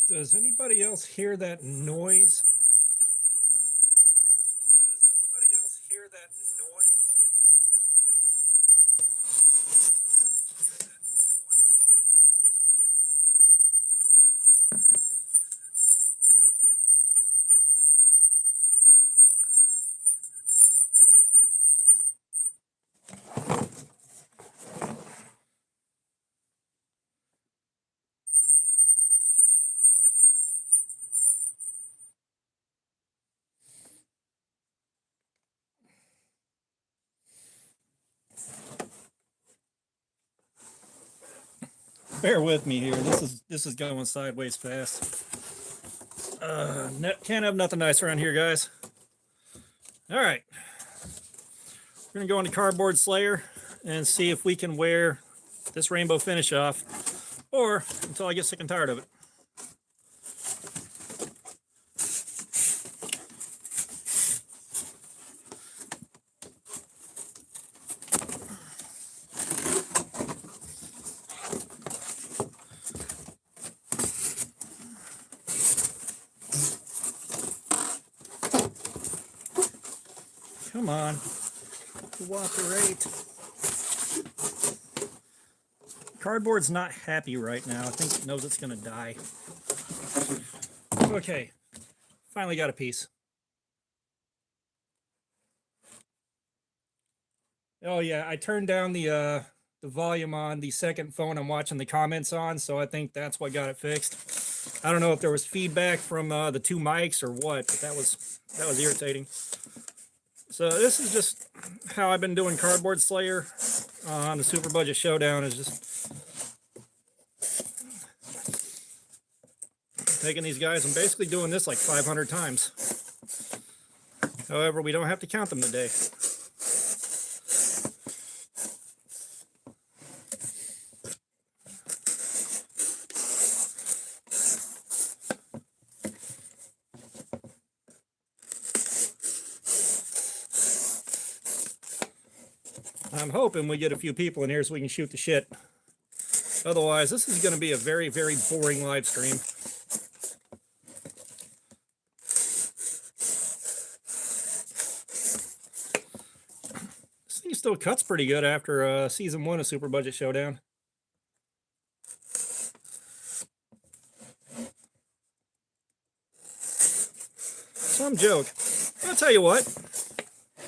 Does anybody else hear that noise? Does anybody else hear that noise? Bear with me here. This is going sideways fast. Can't have nothing nice around here, guys. All right, we're gonna go into Cardboard Slayer and see if we can wear this rainbow finish off, or until I get sick and tired of it. Come on, cooperate. Cardboard's not happy right now. I think it knows it's gonna die. Okay, finally got a piece. Oh yeah, I turned down the volume on the second phone I'm watching the comments on, so I think that's what got it fixed. I don't know if there was feedback from the two mics or what, but that was irritating. So this is just how I've been doing Cardboard Slayer on the Super Budget Showdown, is just taking these guys and basically doing this like 500 times. However, we don't have to count them today. I'm hoping we get a few people in here so we can shoot the shit. Otherwise, this is going to be a very, very boring live stream. This thing still cuts pretty good after season 1 of Super Budget Showdown. Some joke. I'll tell you what.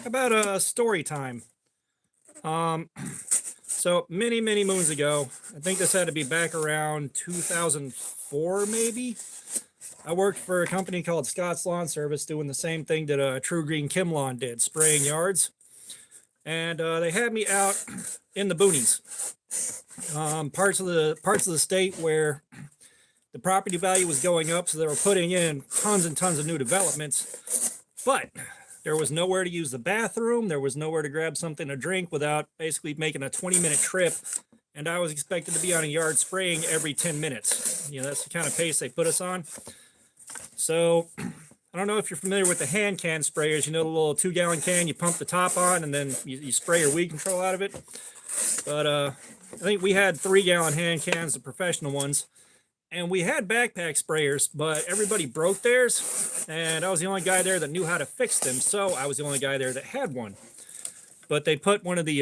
How about story time? So many moons ago, I think this had to be back around 2004 maybe, I worked for a company called Scott's Lawn Service doing the same thing that True Green Kimlawn did, spraying yards. And they had me out in the boonies, parts of the state where the property value was going up, so they were putting in tons and tons of new developments, but there was nowhere to use the bathroom. There was nowhere to grab something to drink without basically making a 20-minute trip. And I was expected to be on a yard spraying every 10 minutes. You know, that's the kind of pace they put us on. So I don't know if you're familiar with the hand can sprayers. You know, the little 2-gallon can you pump the top on and then you spray your weed control out of it. But I think we had 3-gallon hand cans, the professional ones. And we had backpack sprayers, but everybody broke theirs, and I was the only guy there that knew how to fix them, so I was the only guy there that had one. But they put one of the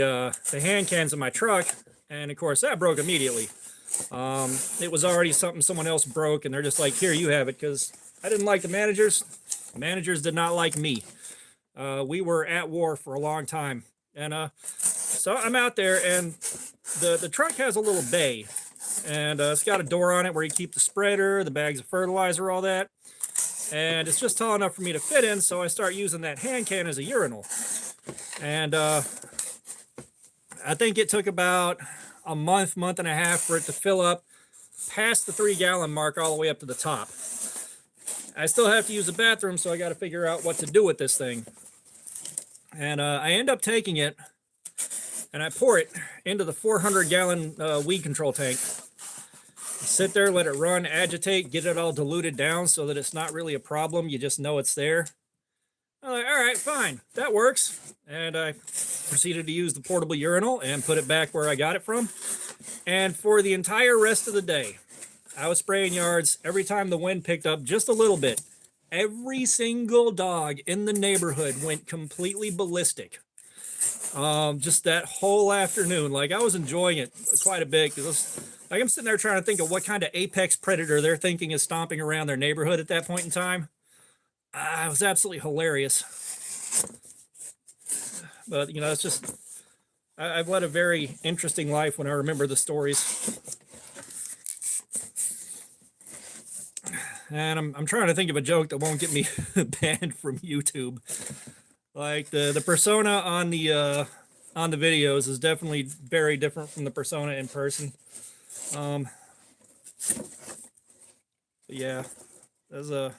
hand cans in my truck, and of course that broke immediately. It was already something someone else broke, and they're just like, here, you have it, because I didn't like the managers. The managers did not like me. We were at war for a long time, and so I'm out there, and the truck has a little bay. And it's got a door on it where you keep the spreader, the bags of fertilizer, all that. And it's just tall enough for me to fit in, so I start using that hand can as a urinal. And I think it took about a month and a half for it to fill up past the 3-gallon mark all the way up to the top. I still have to use the bathroom, so I got to figure out what to do with this thing. And I end up taking it, and I pour it into the 400-gallon weed control tank. Sit there, let it run, agitate, get it all diluted down so that it's not really a problem. You just know it's there. I'm like, all right, fine, that works. And I proceeded to use the portable urinal and put it back where I got it from. And for the entire rest of the day, I was spraying yards. Every time the wind picked up just a little bit, every single dog in the neighborhood went completely ballistic. Just that whole afternoon, like I was enjoying it quite a bit because like I'm sitting there trying to think of what kind of apex predator they're thinking is stomping around their neighborhood at that point in time. It was absolutely hilarious. But you know, it's just I've led a very interesting life when I remember the stories. And I'm trying to think of a joke that won't get me banned from YouTube. Like the persona on the videos is definitely very different from the persona in person. Yeah, that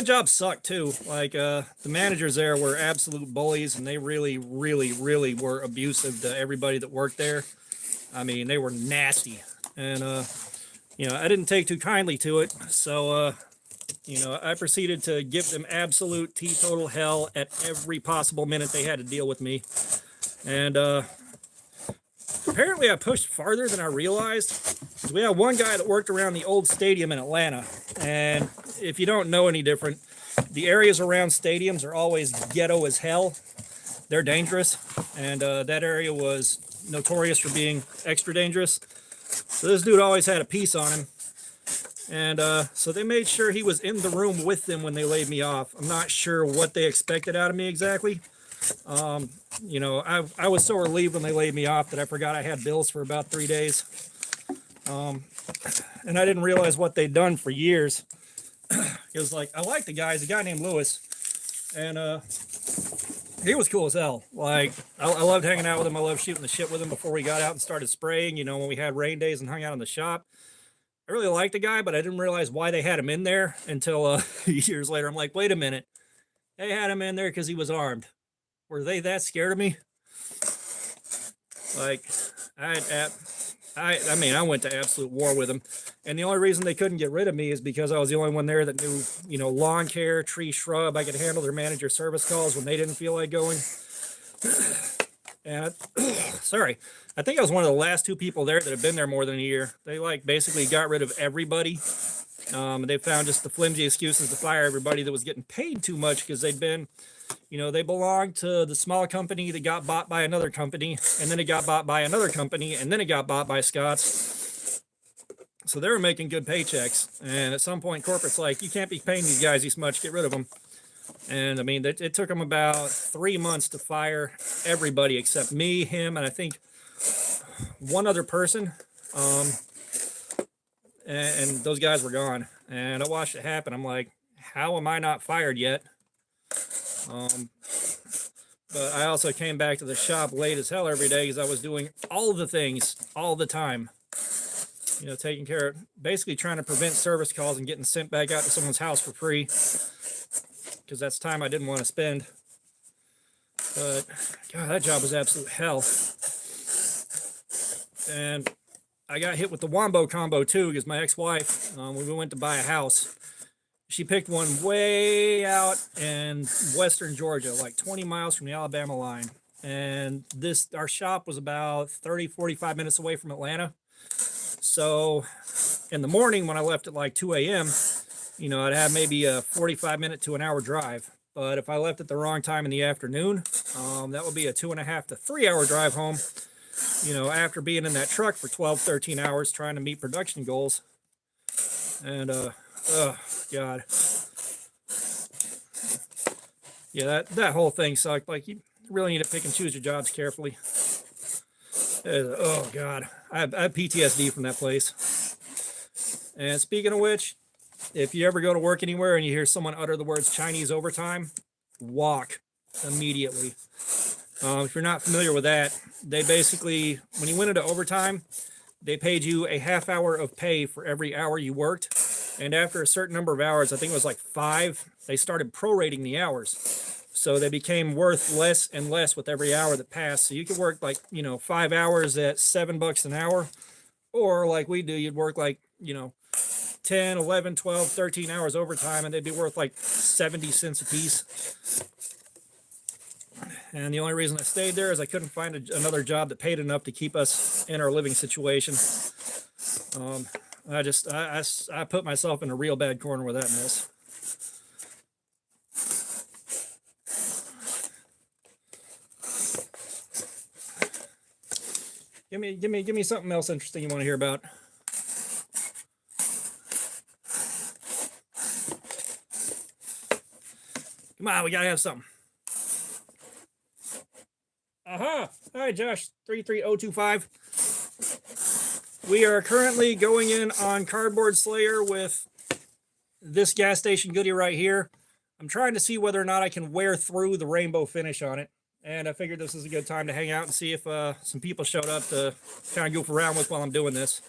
job sucked too. Like the managers there were absolute bullies, and they really, really, really were abusive to everybody that worked there. I mean, they were nasty, and you know, I didn't take too kindly to it, so you know, I proceeded to give them absolute teetotal hell at every possible minute they had to deal with me. And apparently I pushed farther than I realized. We had one guy that worked around the old stadium in Atlanta. And if you don't know any different, the areas around stadiums are always ghetto as hell. They're dangerous. And that area was notorious for being extra dangerous. So this dude always had a piece on him. And so they made sure he was in the room with them when they laid me off. I'm not sure what they expected out of me exactly. You know, I was so relieved when they laid me off that I forgot I had bills for about 3 days. And I didn't realize what they'd done for years. It was like, I like the guy. He's a guy named Lewis. And he was cool as hell. Like, I loved hanging out with him. I loved shooting the shit with him before we got out and started spraying, you know, when we had rain days and hung out in the shop. I really liked the guy, but I didn't realize why they had him in there until years later. I'm like, wait a minute. They had him in there because he was armed. Were they that scared of me? Like, I mean, I went to absolute war with him. And the only reason they couldn't get rid of me is because I was the only one there that knew, you know, lawn care, tree shrub. I could handle their manager service calls when they didn't feel like going. And sorry, I think I was one of the last 2 people there that had been there more than a year. They like basically got rid of everybody. They found just the flimsy excuses to fire everybody that was getting paid too much because they'd been, you know, they belonged to the small company that got bought by another company, and then it got bought by another company, and then it got bought by Scott's. So they were making good paychecks. And at some point, corporate's like, you can't be paying these guys this much, get rid of them. And I mean, it took them about 3 months to fire everybody except me, him, and I think one other person. And those guys were gone. And I watched it happen. I'm like, how am I not fired yet? But I also came back to the shop late as hell every day because I was doing all the things all the time. You know, taking care of, basically trying to prevent service calls and getting sent back out to someone's house for free. Because that's time I didn't want to spend. But, God, that job was absolute hell. And I got hit with the Wombo combo, too, because my ex-wife, when we went to buy a house, she picked one way out in western Georgia, like 20 miles from the Alabama line. And our shop was about 30, 45 minutes away from Atlanta. So in the morning when I left at like 2 a.m., you know, I'd have maybe a 45-minute to an hour drive. But if I left at the wrong time in the afternoon, that would be a 2.5 to 3 hour drive home, you know, after being in that truck for 12, 13 hours trying to meet production goals. And, oh, God. Yeah, that whole thing sucked. Like, you really need to pick and choose your jobs carefully. Oh, God. I have PTSD from that place. And speaking of which, if you ever go to work anywhere and you hear someone utter the words Chinese overtime, walk immediately. If you're not familiar with that, they basically, when you went into overtime, they paid you a half hour of pay for every hour you worked. And after a certain number of hours, I think it was like 5, they started prorating the hours. So they became worth less and less with every hour that passed. So you could work like, you know, 5 hours at $7 an hour. Or like we do, you'd work like, you know, 10, 11, 12, 13 hours overtime, and they'd be worth like 70 cents a piece. And the only reason I stayed there is I couldn't find another job that paid enough to keep us in our living situation. I put myself in a real bad corner with that mess. Give me something else interesting you want to hear about. Come on, we gotta have something. Aha! Hi, Josh 33025. We are currently going in on Cardboard Slayer with this gas station goodie right here. I'm trying to see whether or not I can wear through the rainbow finish on it. And I figured this is a good time to hang out and see if some people showed up to kind of goof around with while I'm doing this.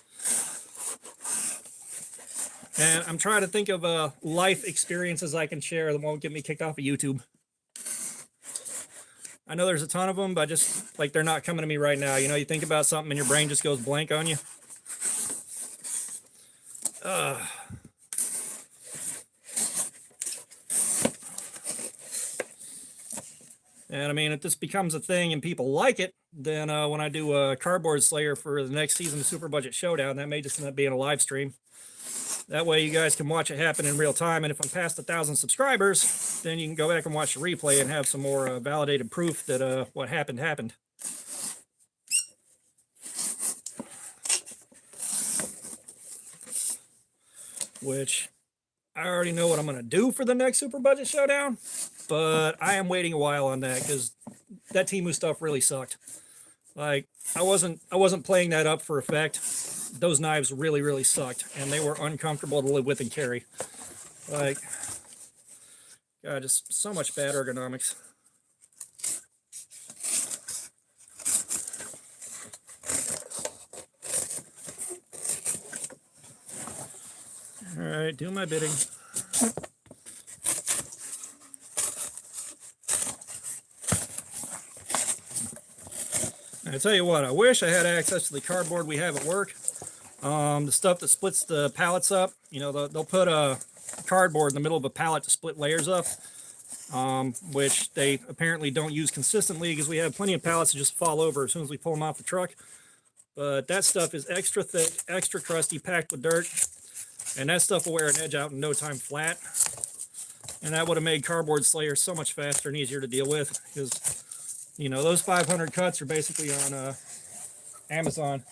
And I'm trying to think of life experiences I can share that won't get me kicked off of YouTube. I know there's a ton of them, but just like they're not coming to me right now. You know, you think about something and your brain just goes blank on you. And I mean, if this becomes a thing and people like it, then when I do a Cardboard Slayer for the next season of Super Budget Showdown, that may just end up being a live stream. That way you guys can watch it happen in real time. And if I'm past 1,000 subscribers, then you can go back and watch the replay and have some more validated proof that what happened happened. Which I already know what I'm going to do for the next Super Budget Showdown, but I am waiting a while on that because that Temu stuff really sucked. Like I wasn't playing that up for effect. Those knives really sucked, and they were uncomfortable to live with and carry. Like, God, just so much bad ergonomics. All right, do my bidding. I tell you what, I wish I had access to the cardboard we have at work. The stuff that splits the pallets up, you know, they'll put a cardboard in the middle of a pallet to split layers up, which they apparently don't use consistently because we have plenty of pallets that just fall over as soon as we pull them off the truck. But that stuff is extra thick, extra crusty, packed with dirt, and that stuff will wear an edge out in no time flat. And that would have made Cardboard Slayer so much faster and easier to deal with because, you know, those 500 cuts are basically on Amazon.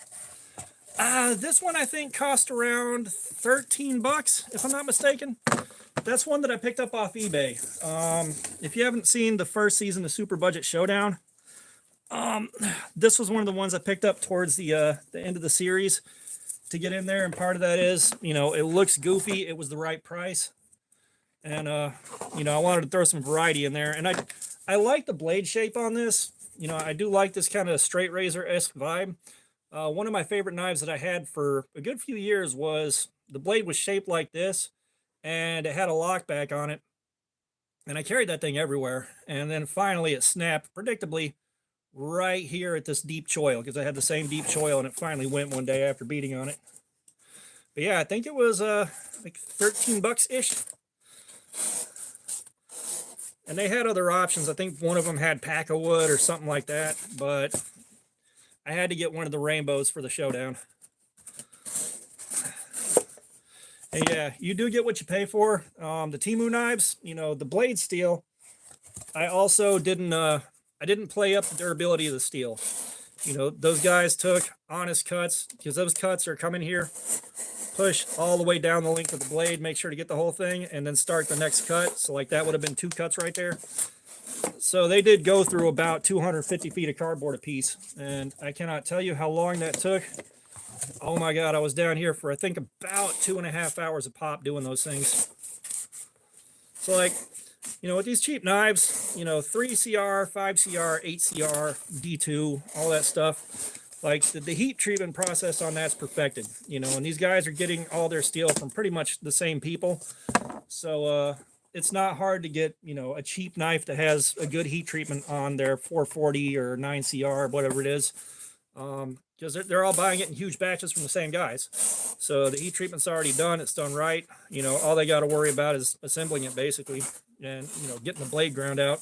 This one I think cost around 13 bucks, if I'm not mistaken. That's one that I picked up off eBay. If you haven't seen the first season of Super Budget Showdown, this was one of the ones I picked up towards the end of the series to get in there. And part of that is, you know, it looks goofy. It was the right price. And, you know, I wanted to throw some variety in there. And I like the blade shape on this. You know, I do like this kind of straight razor-esque vibe. One of my favorite knives that I had for a good few years was the blade was shaped like this and it had a lockback on it. And I carried that thing everywhere. And then finally it snapped predictably right here at this deep choil because I had the same deep choil and it finally went one day after beating on it. But yeah, I think it was like 13 bucks-ish. And they had other options. I think one of them had Paca wood or something like that, but I had to get one of the rainbows for the showdown. And yeah, you do get what you pay for. The Temu knives, you know, the blade steel, I also didn't play up the durability of the steel. You know, those guys took honest cuts because those cuts are coming here, push all the way down the length of the blade, make sure to get the whole thing, and then start the next cut. So like that would have been 2 cuts right there. So they did go through about 250 feet of cardboard a piece, and I cannot tell you how long that took. Oh my God, I was down here for I think about 2.5 hours a pop doing those things. So like, you know, with these cheap knives, you know, 3CR, 5CR, 8CR, D2, all that stuff, like the heat treatment process on that's perfected, you know, and these guys are getting all their steel from pretty much the same people. So it's not hard to get, you know, a cheap knife that has a good heat treatment on their 440 or 9CR, whatever it is, because they're all buying it in huge batches from the same guys. So the heat treatment's already done. It's done right. You know, all they got to worry about is assembling it basically and, you know, getting the blade ground out.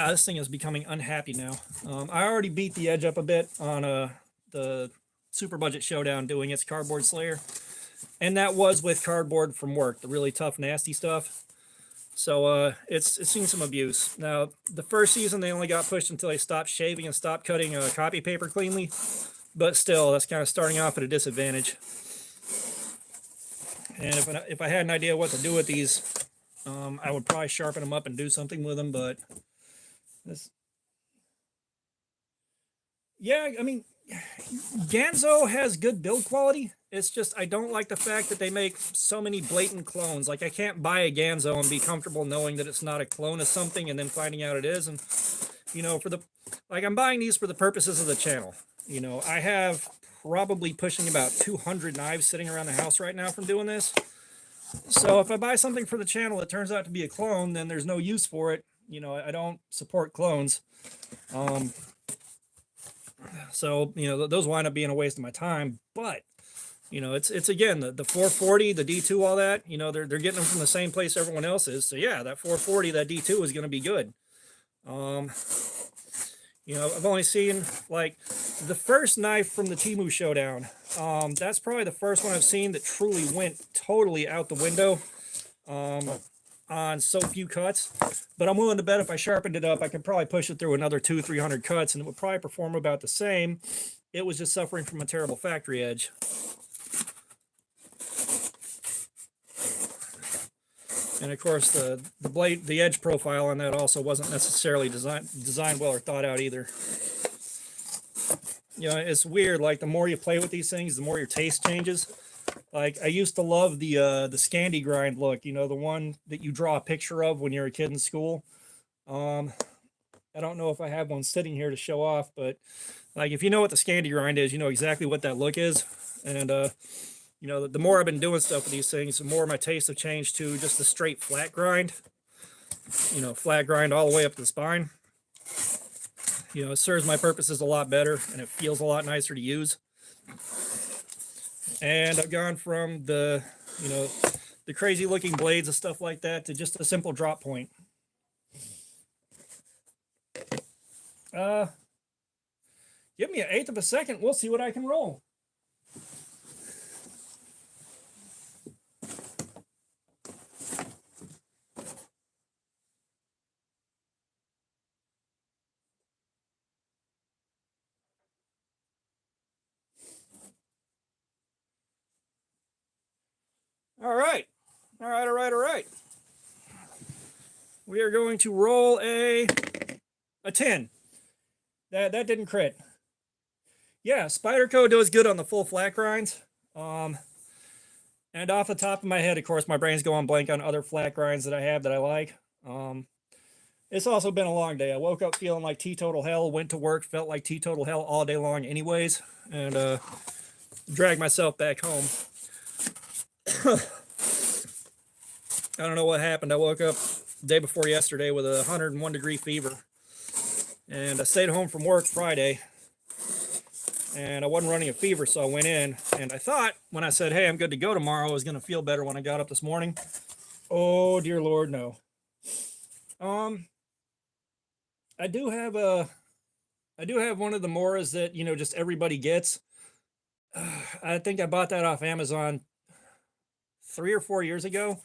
This thing is becoming unhappy now. I already beat the edge up a bit on the Super Budget Showdown doing its Cardboard Slayer. And that was with cardboard from work, the really tough, nasty stuff. So it's seen some abuse. Now, the first season, they only got pushed until they stopped shaving and stopped cutting copy paper cleanly. But still, that's kind of starting off at a disadvantage. And if I had an idea what to do with these, I would probably sharpen them up and do something with them. But this, yeah, I mean, Ganzo has good build quality. It's just I don't like the fact that they make so many blatant clones. Like I can't buy a Ganzo and be comfortable knowing that it's not a clone of something and then finding out it is. And you know, I'm buying these for the purposes of the channel. You know, I have probably pushing about 200 knives sitting around the house right now from doing this. So if I buy something for the channel that turns out to be a clone, then there's no use for it. You know, I don't support clones. So, you know, those wind up being a waste of my time. But, you know, it's again, the 440, the D2, all that, you know, they're getting them from the same place everyone else is. So, yeah, that 440, that D2 is going to be good. You know, I've only seen, like, the first knife from the Temu Showdown. That's probably the first one I've seen that truly went totally out the window on so few cuts. But I'm willing to bet if I sharpened it up, I could probably push it through another 200-300 cuts, and it would probably perform about the same. It was just suffering from a terrible factory edge. And of course, the edge profile on that also wasn't necessarily designed well or thought out either. You know, it's weird. Like the more you play with these things, the more your taste changes. Like I used to love the Scandi grind look. You know, the one that you draw a picture of when you're a kid in school. I don't know if I have one sitting here to show off, but like if you know what the Scandi grind is, you know exactly what that look is. And you know, the more I've been doing stuff with these things, the more my tastes have changed to just the straight flat grind. You know, flat grind all the way up the spine. You know, it serves my purposes a lot better, and it feels a lot nicer to use. And I've gone from the, you know, the crazy looking blades and stuff like that to just a simple drop point. Give me an eighth of a second. We'll see what I can roll. All right. All right. We are going to roll a 10. That didn't crit. Yeah, Spyderco does good on the full flat grinds. And off the top of my head, of course, my brain's going blank on other flat grinds that I have that I like. It's also been a long day. I woke up feeling like teetotal hell, went to work, felt like teetotal hell all day long anyways, and dragged myself back home. I don't know what happened. I woke up the day before yesterday with a 101-degree fever, and I stayed home from work Friday, and I wasn't running a fever, so I went in, and I thought when I said, hey, I'm good to go tomorrow, I was going to feel better when I got up this morning. Oh, dear Lord, no. I do have one of the Moras that, you know, just everybody gets. I think I bought that off Amazon 3 or 4 years ago,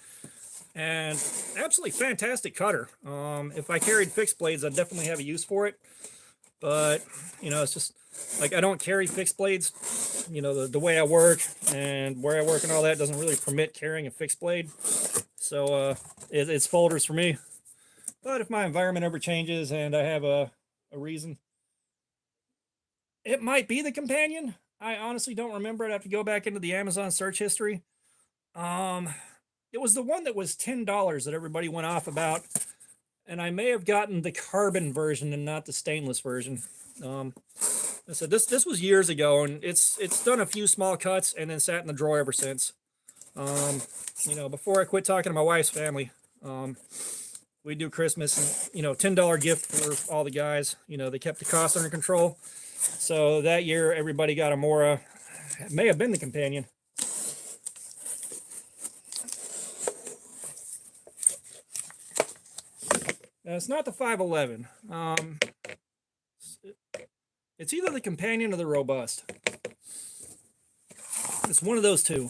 and absolutely fantastic cutter. If I carried fixed blades, I'd definitely have a use for it, but you know, it's just like I don't carry fixed blades. You know, the way I work and where I work and all that doesn't really permit carrying a fixed blade, so it's folders for me. But if my environment ever changes and I have a reason, it might be the Companion. I honestly don't remember. I'd have to go back into the Amazon search history. It was the one that was $10 that everybody went off about, and I may have gotten the carbon version and not the stainless version. So this was years ago, and it's done a few small cuts and then sat in the drawer ever since. You know, before I quit talking to my wife's family, we do Christmas, and you know, $10 gift for all the guys. You know, they kept the cost under control. So that year, everybody got a Mora. It may have been the Companion. It's not the 511. It's either the Companion or the Robust. It's one of those two.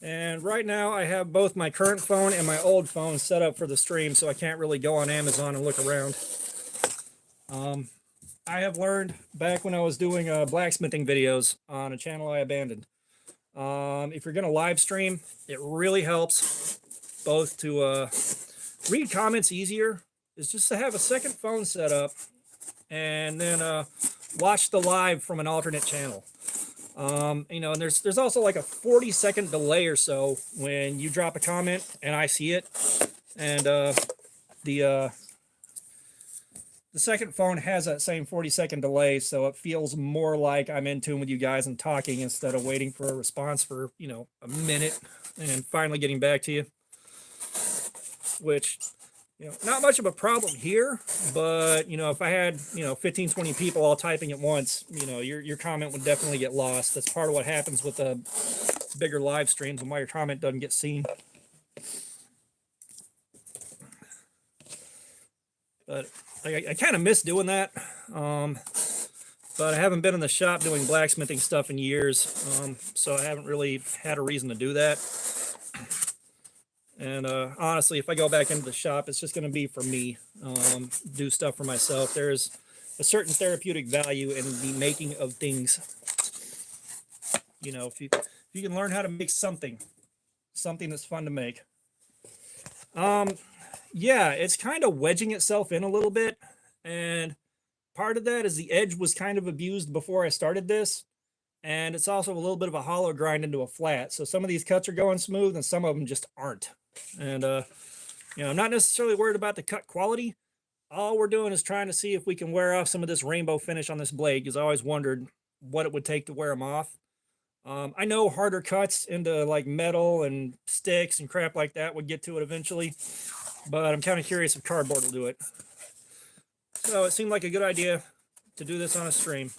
And right now I have both my current phone and my old phone set up for the stream, so I can't really go on Amazon and look around. I have learned back when I was doing blacksmithing videos on a channel I abandoned. If you're going to live stream, it really helps both to read comments easier, is just to have a second phone set up and then watch the live from an alternate channel. You know, and there's also like a 40-second delay or so when you drop a comment and I see it, and the second phone has that same 40-second delay, so it feels more like I'm in tune with you guys and talking instead of waiting for a response for, you know, a minute and finally getting back to you. Which, you know, not much of a problem here, but, you know, if I had, you know, 15, 20 people all typing at once, you know, your comment would definitely get lost. That's part of what happens with the bigger live streams and why your comment doesn't get seen. But I kind of miss doing that. But I haven't been in the shop doing blacksmithing stuff in years, so I haven't really had a reason to do that. And honestly, if I go back into the shop, it's just going to be for me, do stuff for myself. There's a certain therapeutic value in the making of things. You know, if you can learn how to make something that's fun to make. Yeah, it's kind of wedging itself in a little bit, and part of that is the edge was kind of abused before I started this, and it's also a little bit of a hollow grind into a flat. So some of these cuts are going smooth and some of them just aren't. And you know, I'm not necessarily worried about the cut quality. All we're doing is trying to see if we can wear off some of this rainbow finish on this blade, because I always wondered what it would take to wear them off. I know harder cuts into like metal and sticks and crap like that would get to it eventually, but I'm kind of curious if cardboard will do it. So it seemed like a good idea to do this on a stream.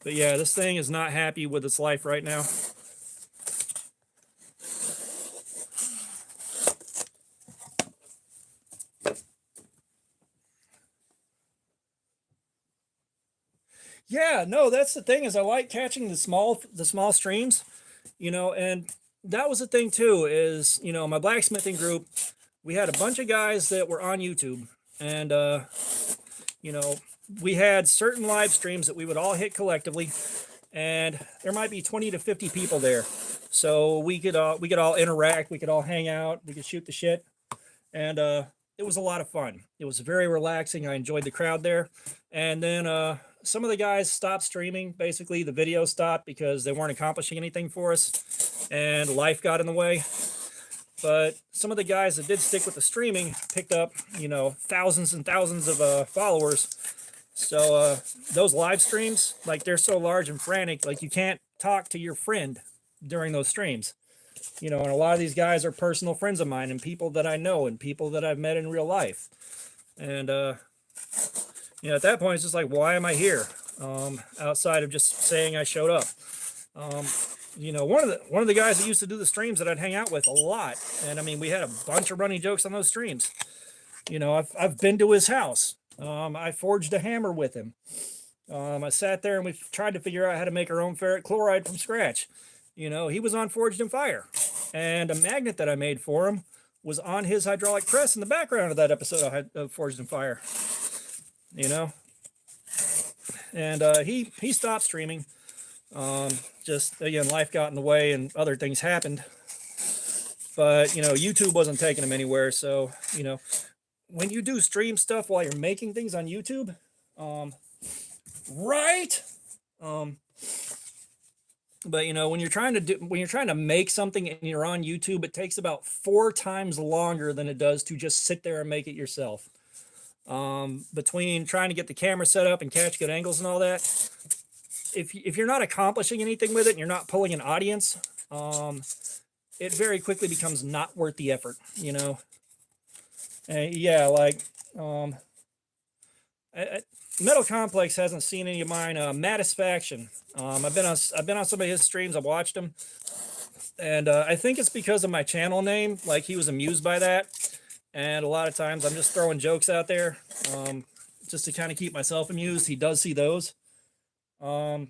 But yeah, this thing is not happy with its life right now. Yeah, no, that's the thing, is I like catching the small streams, you know, and that was the thing too, is, you know, my blacksmithing group, we had a bunch of guys that were on YouTube, and you know, we had certain live streams that we would all hit collectively, and there might be 20 to 50 people there. So we could all interact, we could all hang out, we could shoot the shit, and it was a lot of fun. It was very relaxing. I enjoyed the crowd there. And then some of the guys stopped streaming. Basically, the video stopped because they weren't accomplishing anything for us, and life got in the way. But some of the guys that did stick with the streaming picked up, you know, thousands and thousands of followers. So those live streams, like, they're so large and frantic, like you can't talk to your friend during those streams. You know, and a lot of these guys are personal friends of mine and people that I know and people that I've met in real life. And, you know, at that point, it's just like, why am I here? Outside of just saying I showed up. You know, one of the guys that used to do the streams that I'd hang out with a lot. And I mean, we had a bunch of running jokes on those streams. You know, I've been to his house. I forged a hammer with him. I sat there and we tried to figure out how to make our own ferric chloride from scratch. You know, he was on Forged in Fire, and a magnet that I made for him was on his hydraulic press in the background of that episode of Forged in Fire. You know, and he stopped streaming. Just again, life got in the way and other things happened. But you know, YouTube wasn't taking him anywhere. So you know, when you do stream stuff while you're making things on YouTube, right? But you know, when you're trying to make something and you're on YouTube, it takes about 4 times longer than it does to just sit there and make it yourself. Between trying to get the camera set up and catch good angles and all that, if you're not accomplishing anything with it and you're not pulling an audience, it very quickly becomes not worth the effort, you know. And yeah, like Metal Complex hasn't seen any of mine. Matisfaction. I've been on some of his streams. I've watched him, and I think it's because of my channel name. Like, he was amused by that, and a lot of times I'm just throwing jokes out there, just to kind of keep myself amused. He does see those. But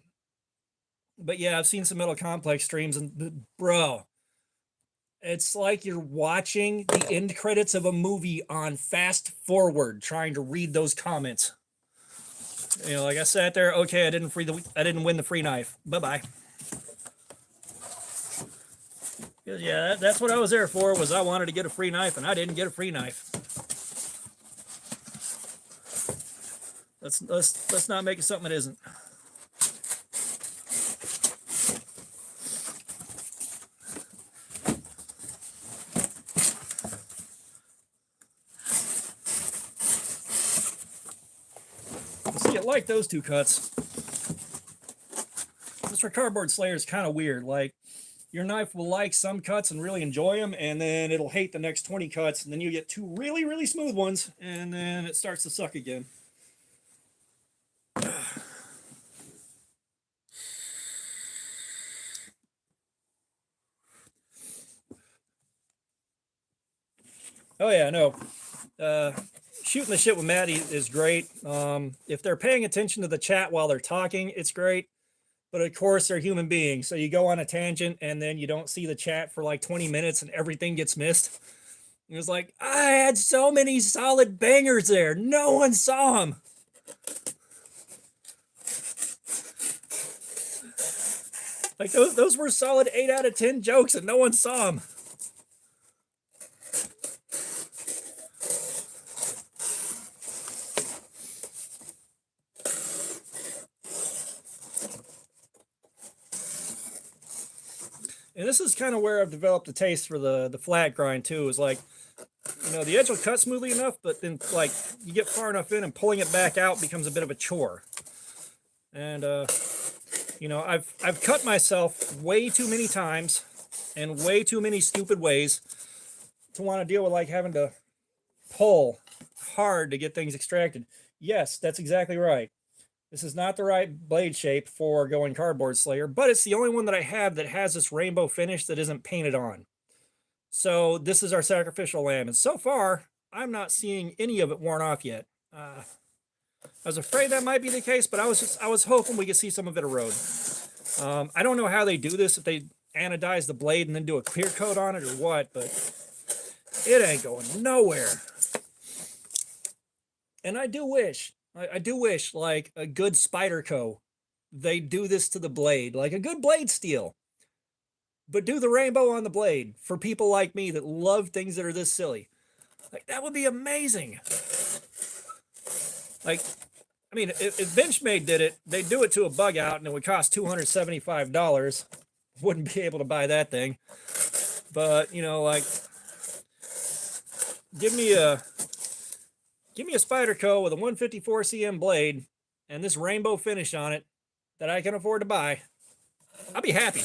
yeah, I've seen some Metal Complex streams, and bro, it's like you're watching the end credits of a movie on fast forward, trying to read those comments. You know, like, I sat there, okay, I didn't win the free knife. Bye-bye. Yeah, that's what I was there for, was I wanted to get a free knife, and I didn't get a free knife. Let's not make it something it isn't. See, I like those two cuts. This for Cardboard Slayer is kind of weird. Like, your knife will like some cuts and really enjoy them, and then it'll hate the next 20 cuts, and then you get two really, really smooth ones, and then it starts to suck again. Oh yeah, no. Shooting the shit with Maddie is great. If they're paying attention to the chat while they're talking, it's great. But of course, they're human beings. So you go on a tangent and then you don't see the chat for like 20 minutes and everything gets missed. It was like, I had so many solid bangers there. No one saw them. Like, those were solid 8 out of 10 jokes and no one saw them. And this is kind of where I've developed a taste for the flat grind too. Is like, you know, the edge will cut smoothly enough, but then like you get far enough in and pulling it back out becomes a bit of a chore. And you know, I've cut myself way too many times in way too many stupid ways to want to deal with like having to pull hard to get things extracted. Yes, that's exactly right. This is not the right blade shape for going Cardboard Slayer, but it's the only one that I have that has this rainbow finish that isn't painted on. So this is our sacrificial lamb. And so far, I'm not seeing any of it worn off yet. I was afraid that might be the case, but I was hoping we could see some of it erode. I don't know how they do this, if they anodize the blade and then do a clear coat on it or what, but it ain't going nowhere. And I do wish like a good Spyderco, they do this to the blade, like a good blade steel, but do the rainbow on the blade for people like me that love things that are this silly. Like, that would be amazing. Like, I mean, if Benchmade did it, they'd do it to a bug out and it would cost $275. Wouldn't be able to buy that thing. But, you know, like, give me a Spyderco with a 154 cm blade and this rainbow finish on it that I can afford to buy. I'll be happy.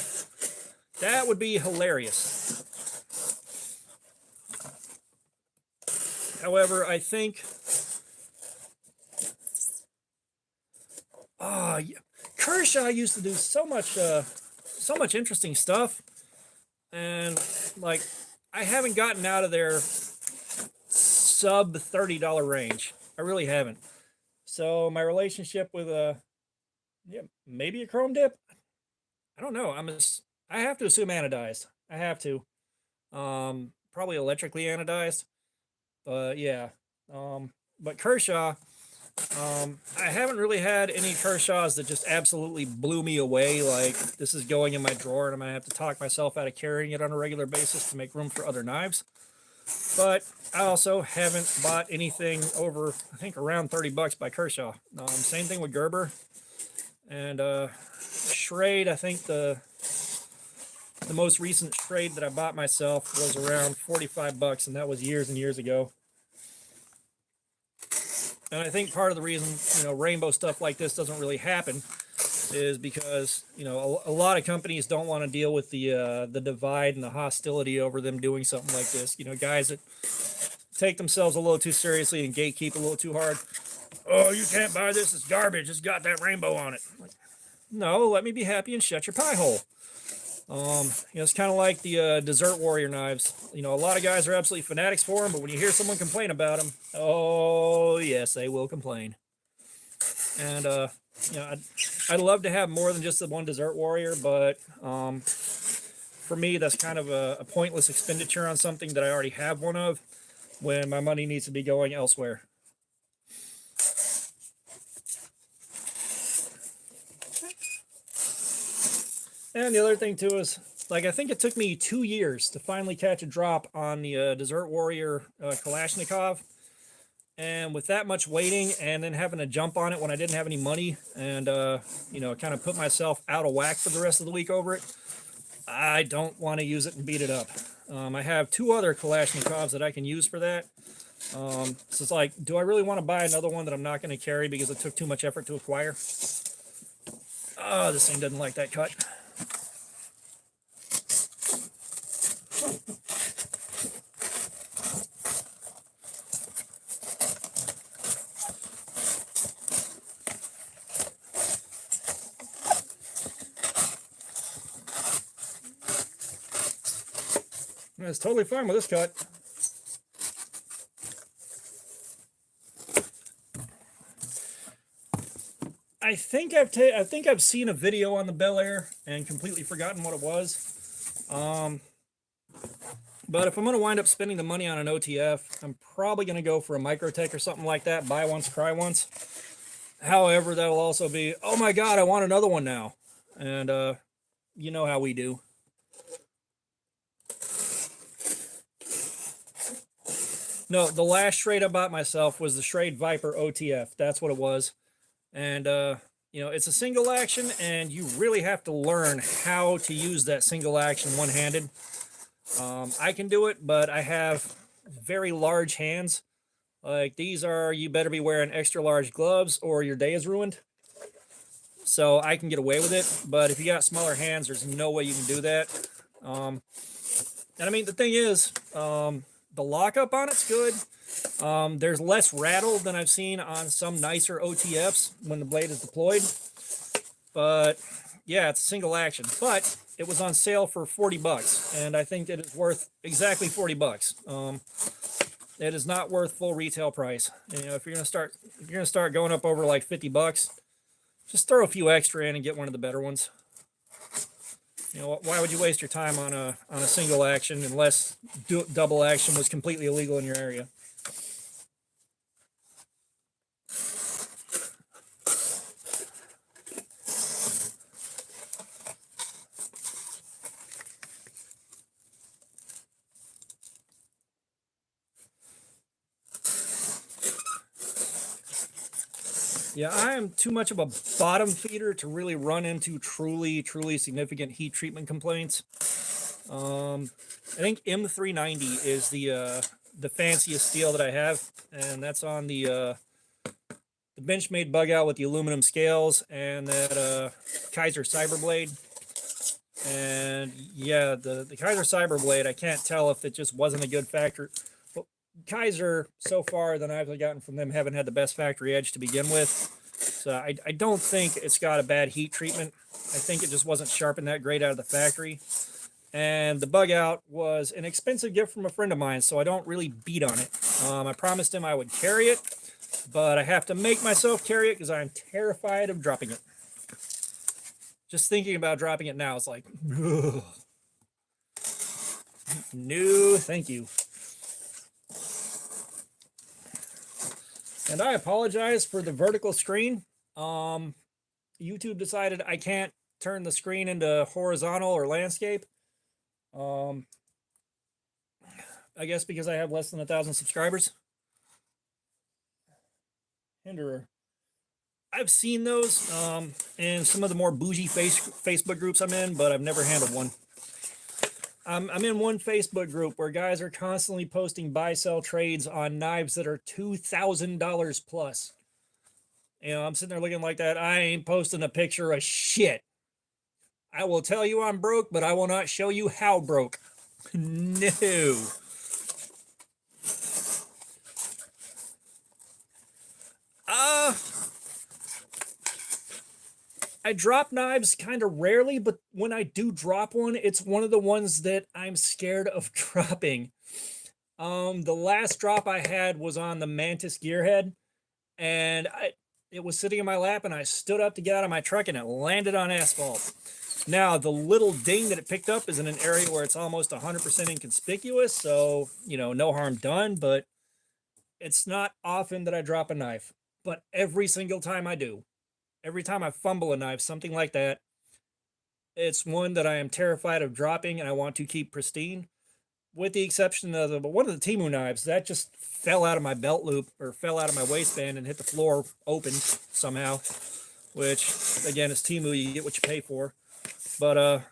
That would be hilarious. However, I think Kershaw used to do so much interesting stuff, and like, I haven't gotten out of their sub $30 range. I really haven't. So my relationship with maybe a chrome dip, I don't know. I have to assume anodized. I have to. Probably electrically anodized. But yeah. But Kershaw, I haven't really had any Kershaws that just absolutely blew me away. Like, this is going in my drawer and I'm gonna have to talk myself out of carrying it on a regular basis to make room for other knives. But I also haven't bought anything over, I think, around 30 bucks by Kershaw. Same thing with Gerber. And Schrade, I think the most recent Schrade that I bought myself was around 45 bucks, and that was years and years ago. And I think part of the reason, you know, rainbow stuff like this doesn't really happen is because, you know, a lot of companies don't want to deal with the divide and the hostility over them doing something like this. You know, guys that take themselves a little too seriously and gatekeep a little too hard. oh, you can't buy this, it's garbage, it's got that rainbow on it. Like, no, let me be happy and shut your pie hole. It's kind of like the Desert Warrior knives. A lot of guys are absolutely fanatics for them, but when you hear someone complain about them, oh yes, they will complain. And I'd love to have more than just the one Desert Warrior, but for me, that's kind of a pointless expenditure on something that I already have one of, when my money needs to be going elsewhere. And the other thing too is, I think it took me 2 years to finally catch a drop on the Desert Warrior Kalashnikov. And with that much waiting and then having to jump on it when I didn't have any money and, kind of put myself out of whack for the rest of the week over it, I don't want to use it and beat it up. I have 2 other Kalashnikovs that I can use for that. So it's like, do I really want to buy another one that I'm not going to carry because it took too much effort to acquire? Oh, this thing doesn't like that cut. It's totally fine with this cut. I think I've seen a video on the Bel Air and completely forgotten what it was. But if I'm going to wind up spending the money on an OTF, I'm probably going to go for a Microtech or something like that. Buy once, cry once. However, that'll also be, oh my God, I want another one now. And you know how we do. No, the last Schrade I bought myself was the Schrade Viper OTF. That's what it was. And, it's a single action, and you really have to learn how to use that single action one-handed. I can do it, but I have very large hands. Like these are, you better be wearing extra large gloves or your day is ruined. So I can get away with it, but if you got smaller hands, there's no way you can do that. And I mean, the thing is, the lockup on it's good. There's less rattle than I've seen on some nicer OTFs when the blade is deployed. But yeah, it's a single action. But it was on sale for $40, and I think that it's worth exactly $40. It is not worth full retail price. If you're gonna start going up over like $50, just throw a few extra in and get one of the better ones. Why would you waste your time on a single action unless double action was completely illegal in your area? Yeah, I am too much of a bottom feeder to really run into truly significant heat treatment complaints. I think M390 is the fanciest steel that I have, and that's on the Benchmade bug out with the aluminum scales and that Kaiser Cyberblade. And yeah, the Kaiser Cyberblade, I can't tell if it just wasn't a good factory. Kaiser, so far that I've gotten from them, haven't had the best factory edge to begin with. So I don't think it's got a bad heat treatment. I think it just wasn't sharpened that great out of the factory. And the bug out was an expensive gift from a friend of mine, so I don't really beat on it. I promised him I would carry it, but I have to make myself carry it because I'm terrified of dropping it. Just thinking about dropping it now is like, ugh. No, thank you. And I apologize for the vertical screen. YouTube decided I can't turn the screen into horizontal or landscape. I guess because I have less than 1,000 subscribers. Hinderer. I've seen those in some of the more bougie Facebook groups I'm in, but I've never handled one. I'm in one Facebook group where guys are constantly posting buy-sell trades on knives that are $2,000 plus. I'm sitting there looking like that. I ain't posting a picture of shit. I will tell you I'm broke, but I will not show you how broke. No. I drop knives kind of rarely, but when I do drop one, it's one of the ones that I'm scared of dropping. The last drop I had was on the Mantis Gearhead, and it was sitting in my lap, and I stood up to get out of my truck, and it landed on asphalt. Now, the little ding that it picked up is in an area where it's almost 100% inconspicuous, so, no harm done, but it's not often that I drop a knife. But every single time I do, every time I fumble a knife, something like that, it's one that I am terrified of dropping and I want to keep pristine, with the exception of one of the Temu knives that just fell out of my belt loop or fell out of my waistband and hit the floor open somehow, which again is Temu, you get what you pay for. But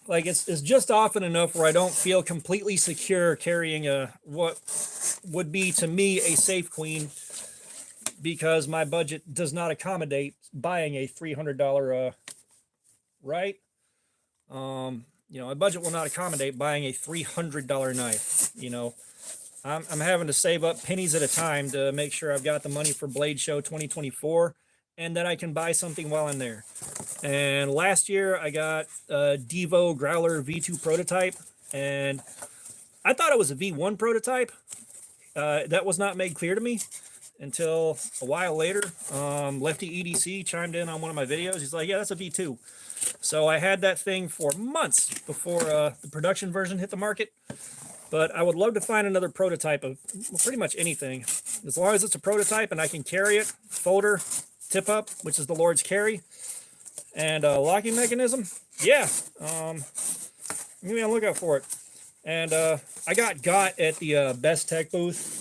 like it's just often enough where I don't feel completely secure carrying what would be to me a safe queen, because my budget does not accommodate buying a $300 right. My budget will not accommodate buying a $300 knife. I'm having to save up pennies at a time to make sure I've got the money for Blade Show 2024 and that I can buy something while I'm there. And last year I got a Devo Growler V2 prototype, and I thought it was a V1 prototype. That was not made clear to me until a while later. Lefty EDC chimed in on one of my videos. He's like, yeah, that's a V2. So I had that thing for months before the production version hit the market. But I would love to find another prototype of pretty much anything. As long as it's a prototype and I can carry it, folder, tip up, which is the Lord's carry, and locking mechanism, yeah. Maybe I'll look out for it. And I got at the Best Tech booth.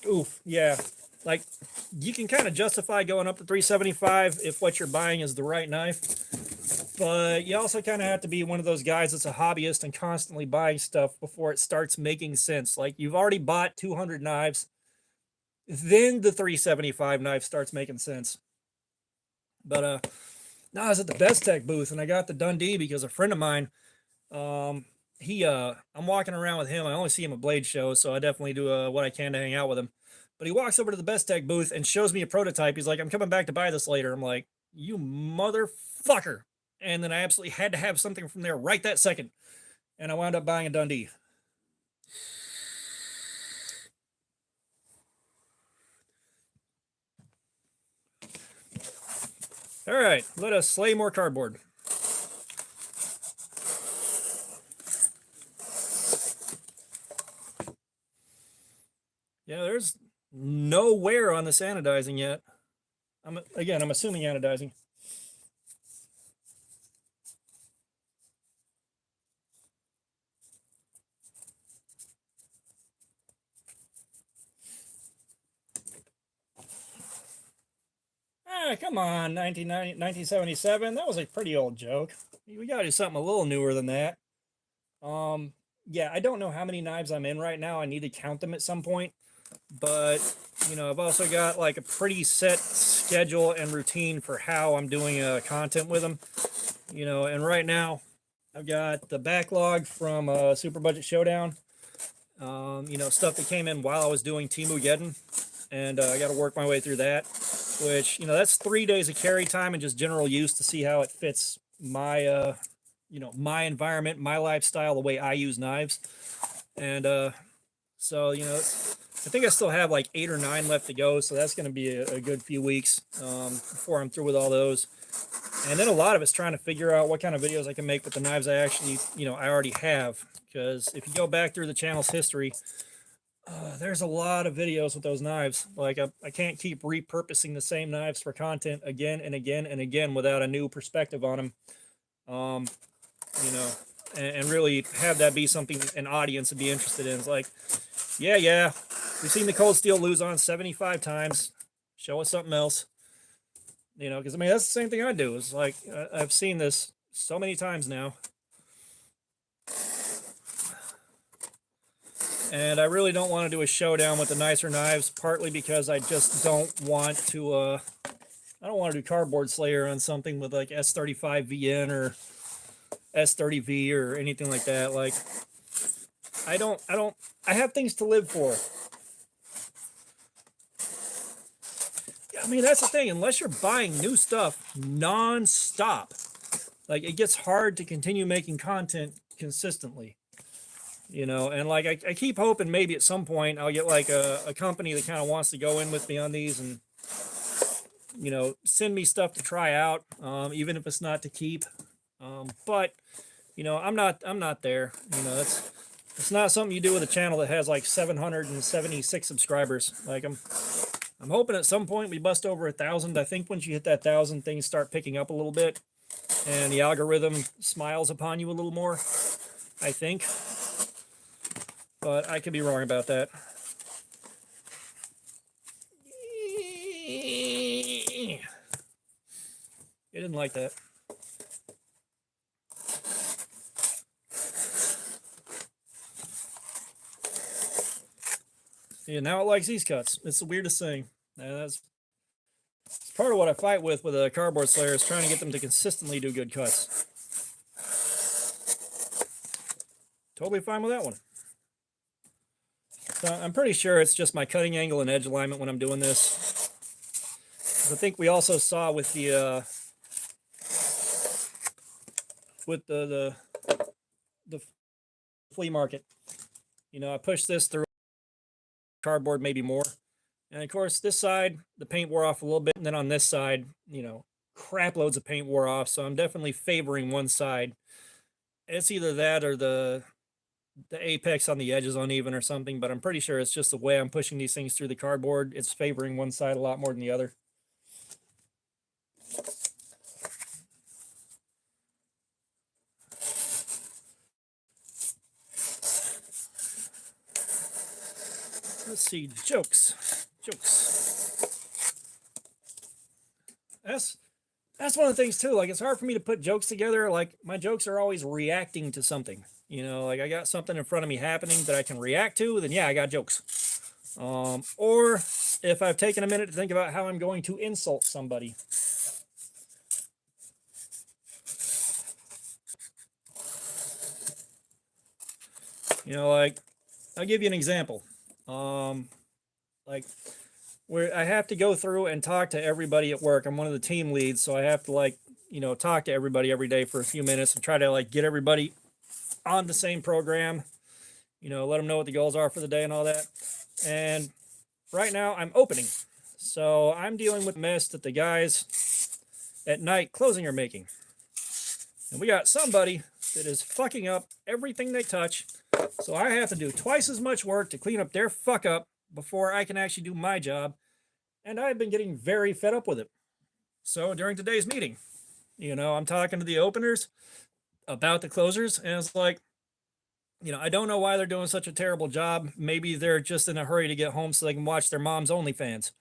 Oof, yeah. Like, you can kind of justify going up to $375 if what you're buying is the right knife. But you also kind of have to be one of those guys that's a hobbyist and constantly buying stuff before it starts making sense. Like, you've already bought 200 knives, then the $375 knife starts making sense. But no, I was at the Best Tech booth, and I got the Dundee because a friend of mine, I'm walking around with him. I only see him at Blade Show, so I definitely do what I can to hang out with him. But he walks over to the Best Tech booth and shows me a prototype. He's like, I'm coming back to buy this later. I'm like, you motherfucker. And then I absolutely had to have something from there right that second. And I wound up buying a Dundee. All right, let us slay more cardboard. Yeah, there's no wear on this anodizing yet. I'm assuming anodizing. Come on, 1977. That was a pretty old joke. We gotta do something a little newer than that. Yeah, I don't know how many knives I'm in right now. I need to count them at some point. But, I've also got like a pretty set schedule and routine for how I'm doing content with them. And right now I've got the backlog from Super Budget Showdown. Stuff that came in while I was doing Temu Geddon. And I got to work my way through that, which, that's 3 days of carry time and just general use to see how it fits my, my environment, my lifestyle, the way I use knives. And so, I think I still have like 8 or 9 left to go. So that's going to be a good few weeks before I'm through with all those. And then a lot of it's trying to figure out what kind of videos I can make with the knives I actually, I already have. Because if you go back through the channel's history, there's a lot of videos with those knives. Like I can't keep repurposing the same knives for content again and again and again without a new perspective on them. And really have that be something an audience would be interested in. It's like, yeah, we've seen the Cold Steel Luzon 75 times. Show us something else. Because that's the same thing I do. It's like I've seen this so many times now. And I really don't want to do a showdown with the nicer knives, partly because I just don't want to, I don't want to do Cardboard Slayer on something with like S35VN or S30V or anything like that. Like, I have things to live for. I mean, that's the thing. Unless you're buying new stuff non-stop, like it gets hard to continue making content consistently. And like I keep hoping maybe at some point I'll get like a company that kind of wants to go in with me on these and send me stuff to try out, even if it's not to keep. But I'm not there. It's not something you do with a channel that has like 776 subscribers. Like I'm hoping at some point we bust over 1,000. I think once you hit that 1,000, things start picking up a little bit, and the algorithm smiles upon you a little more, I think. But I could be wrong about that. It didn't like that. Yeah, now it likes these cuts. It's the weirdest thing. It's part of what I fight with a cardboard slayer, is trying to get them to consistently do good cuts. Totally fine with that one. So I'm pretty sure it's just my cutting angle and edge alignment when I'm doing this. I think we also saw with the flea market. I pushed this through cardboard maybe more, and of course this side the paint wore off a little bit, and then on this side crap loads of paint wore off, so I'm definitely favoring one side. It's either that or the apex on the edge is uneven or something, but I'm pretty sure it's just the way I'm pushing these things through the cardboard. It's favoring one side a lot more than the other. Let's see, jokes. That's one of the things too. Like, it's hard for me to put jokes together. Like, my jokes are always reacting to something. Like I got something in front of me happening that I can react to, then yeah, I got jokes. Or if I've taken a minute to think about how I'm going to insult somebody. Like, I'll give you an example. Like, where I have to go through and talk to everybody at work. I'm one of the team leads, so I have to talk to everybody every day for a few minutes and try to get everybody on the same program, let them know what the goals are for the day and all that. And right now I'm opening, so I'm dealing with mess that the guys at night closing are making. And we got somebody that is fucking up everything they touch, so I have to do twice as much work to clean up their fuck up before I can actually do my job. And I've been getting very fed up with it. So during today's meeting, I'm talking to the openers about the closers, and it's like, I don't know why they're doing such a terrible job. Maybe they're just in a hurry to get home so they can watch their mom's OnlyFans.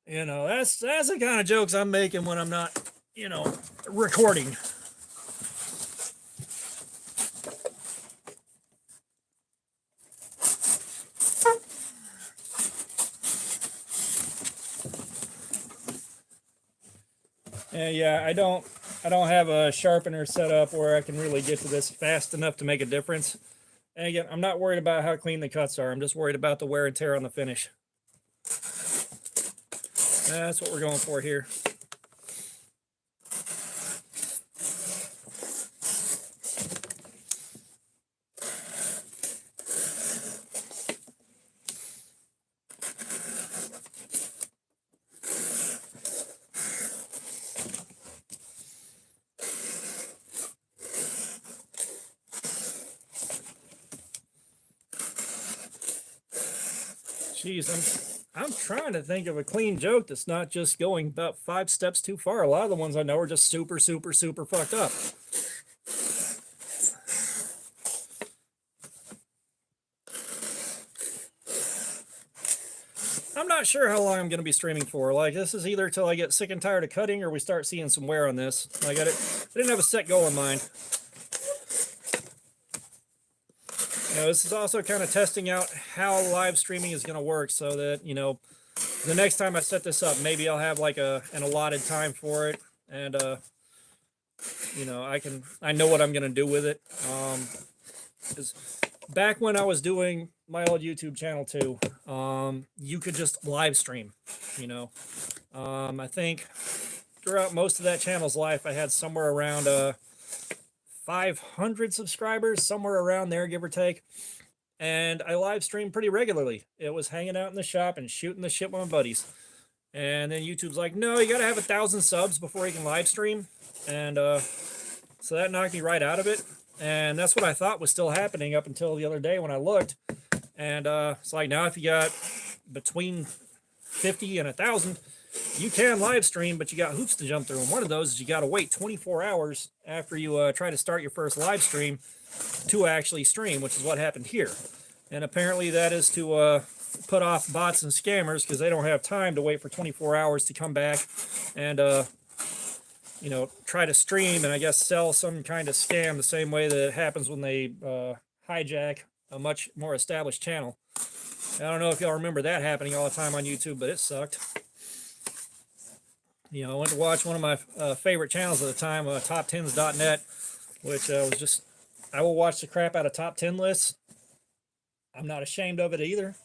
That's the kind of jokes I'm making when I'm not, recording. And yeah, I don't have a sharpener set up where I can really get to this fast enough to make a difference. And again, I'm not worried about how clean the cuts are. I'm just worried about the wear and tear on the finish. That's what we're going for here. Jeez, I'm trying to think of a clean joke that's not just going about 5 steps too far. A lot of the ones I know are just super, super, super fucked up. I'm not sure how long I'm going to be streaming for. Like, this is either till I get sick and tired of cutting or we start seeing some wear on this. I didn't have a set goal in mind. This is also kind of testing out how live streaming is going to work, so that, the next time I set this up, maybe I'll have like an allotted time for it, and I know what I'm going to do with it. 'Cause back when I was doing my old YouTube channel too, you could just live stream, you know. I think throughout most of that channel's life, I had somewhere around 500 subscribers, somewhere around there, give or take. And I live streamed pretty regularly. It was hanging out in the shop and shooting the shit with my buddies. And then YouTube's like, no, you got to have 1,000 subs before you can live stream. And so that knocked me right out of it. And that's what I thought was still happening up until the other day when I looked. And it's like, now if you got between 50 and 1,000, you can live stream, but you got hoops to jump through. And one of those is you got to wait 24 hours after you try to start your first live stream to actually stream, which is what happened here. And apparently that is to put off bots and scammers, because they don't have time to wait for 24 hours to come back and you know, try to stream and I guess sell some kind of scam, the same way that it happens when they hijack a much more established channel. I don't know if y'all remember that happening all the time on YouTube, but it sucked. You know, I went to watch one of my favorite channels at the time, top10s.net, which was just, I will watch the crap out of top 10 lists. I'm not ashamed of it either,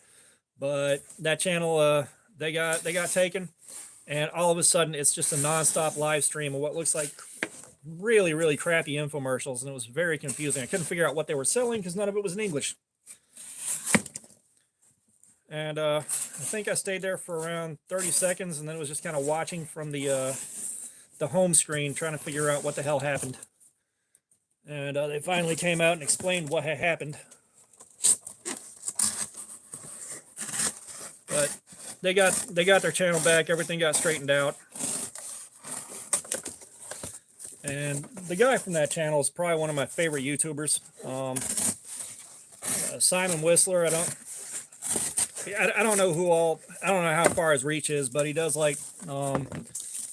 but that channel, they got taken, and all of a sudden it's just a nonstop live stream of what looks like really, really crappy infomercials, and it was very confusing. I couldn't figure out what they were selling because none of it was in English. And I think I stayed there for around 30 seconds, and then it was just kind of watching from the home screen, trying to figure out what the hell happened. And they finally came out and explained what had happened. But they got their channel back. Everything got straightened out. And the guy from that channel is probably one of my favorite YouTubers. Simon Whistler. I don't know I don't know how far his reach is, but he does like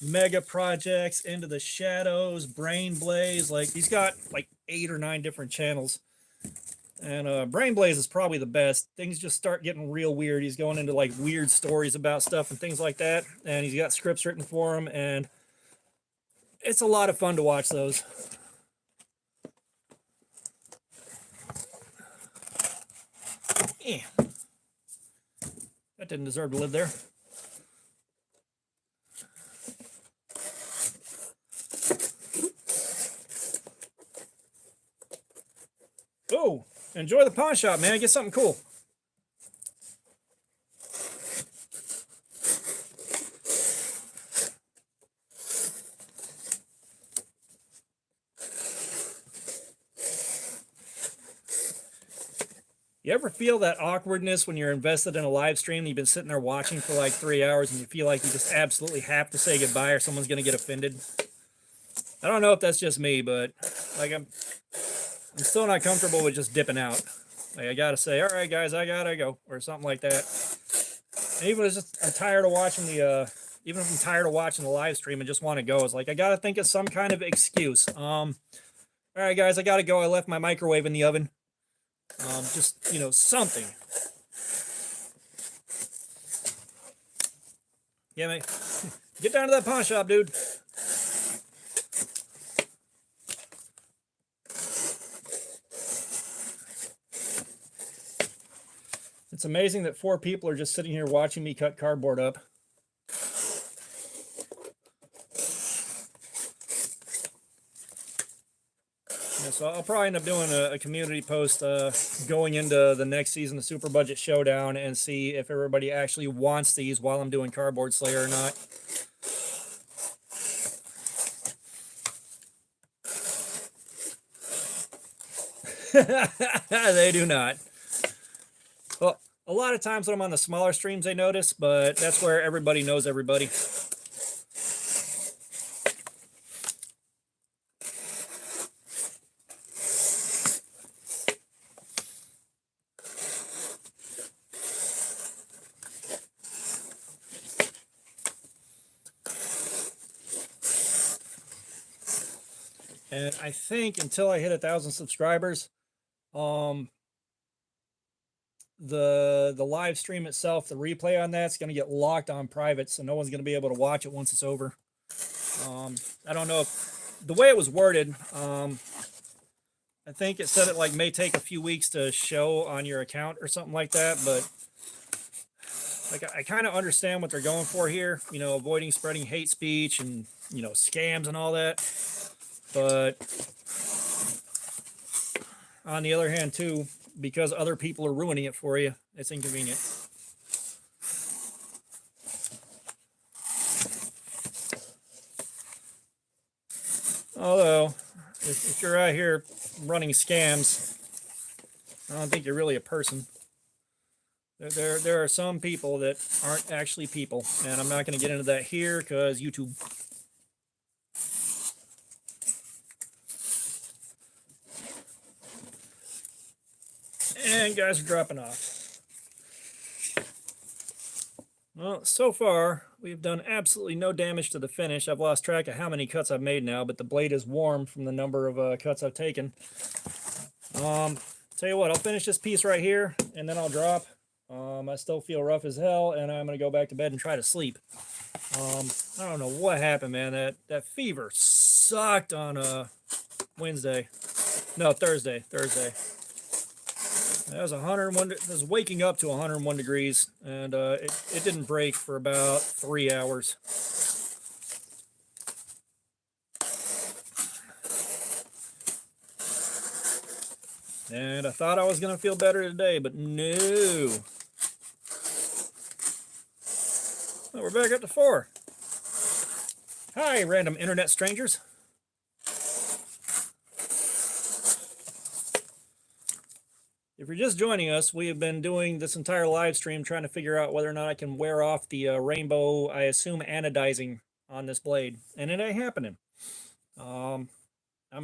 mega projects, Into the Shadows, Brain Blaze. Like, he's got like 8 or 9 different channels. And Brain Blaze is probably the best. Things just start getting real weird. He's going into like weird stories about stuff and things like that. And he's got scripts written for him, and it's a lot of fun to watch those. Yeah. That didn't deserve to live there. Oh, enjoy the pawn shop, man. Get something cool. You ever feel that awkwardness when you're invested in a live stream and you've been sitting there watching for like 3 hours and you feel like you just absolutely have to say goodbye or someone's going to get offended? I don't know if that's just me, but like I'm still not comfortable with just dipping out. Like, I gotta say, all right, guys, I gotta go, or something like that. And even if I'm tired of watching even if I'm tired of watching the live stream and just want to go, it's like I gotta think of some kind of excuse. All right, guys, I gotta go. I left my microwave in the oven. Just, you know, something. Yeah, mate. Get down to that pawn shop, dude. It's amazing that 4 people are just sitting here watching me cut cardboard up. Yeah, so I'll probably end up doing a community post going into the next season of Super Budget Showdown and see if everybody actually wants these while I'm doing Cardboard Slayer or not. They do not. Well, a lot of times when I'm on the smaller streams, I notice, but that's where everybody knows everybody. And I think until I hit 1,000 subscribers, the live stream itself, the replay on that's going to get locked on private, so no one's going to be able to watch it once it's over. I don't know if the way it was worded, I I think it said it like may take a few weeks to show on your account or something like that, but like I kind of understand what they're going for here, you know, avoiding spreading hate speech and, you know, scams and all that. But on the other hand too, because other people are ruining it for you, it's inconvenient. Although, if you're out here running scams, I don't think you're really a person. There are some people that aren't actually people, and I'm not going to get into that here because YouTube. And guys are dropping off. Well, so far, we've done absolutely no damage to the finish. I've lost track of how many cuts I've made now, but the blade is warm from the number of cuts I've taken. Tell you what, I'll finish this piece right here, and then I'll drop. I still feel rough as hell, and I'm going to go back to bed and try to sleep. I don't know what happened, man. That fever sucked on Wednesday. No, Thursday. It was 101. It was waking up to 101 degrees, and it didn't break for about 3 hours. And I thought I was going to feel better today, but no. Well, we're back up to 4. Hi, random internet strangers. If you're just joining us, we have been doing this entire live stream trying to figure out whether or not I can wear off the rainbow, I assume, anodizing on this blade. And it ain't happening. I'm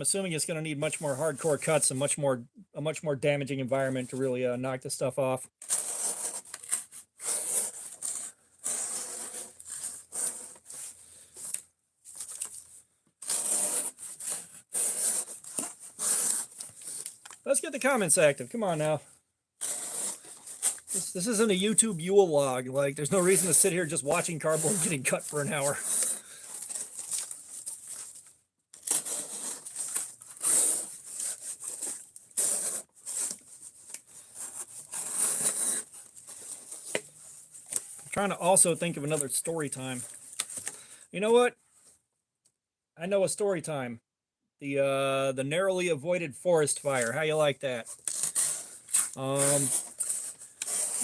assuming it's going to need much more hardcore cuts and a much more damaging environment to really knock this stuff off. Let's get the comments active. Come on now. This isn't a YouTube Yule log. Like, there's no reason to sit here just watching cardboard getting cut for an hour. I'm trying to also think of another story time. You know what? I know a story time. The narrowly avoided forest fire. How you like that?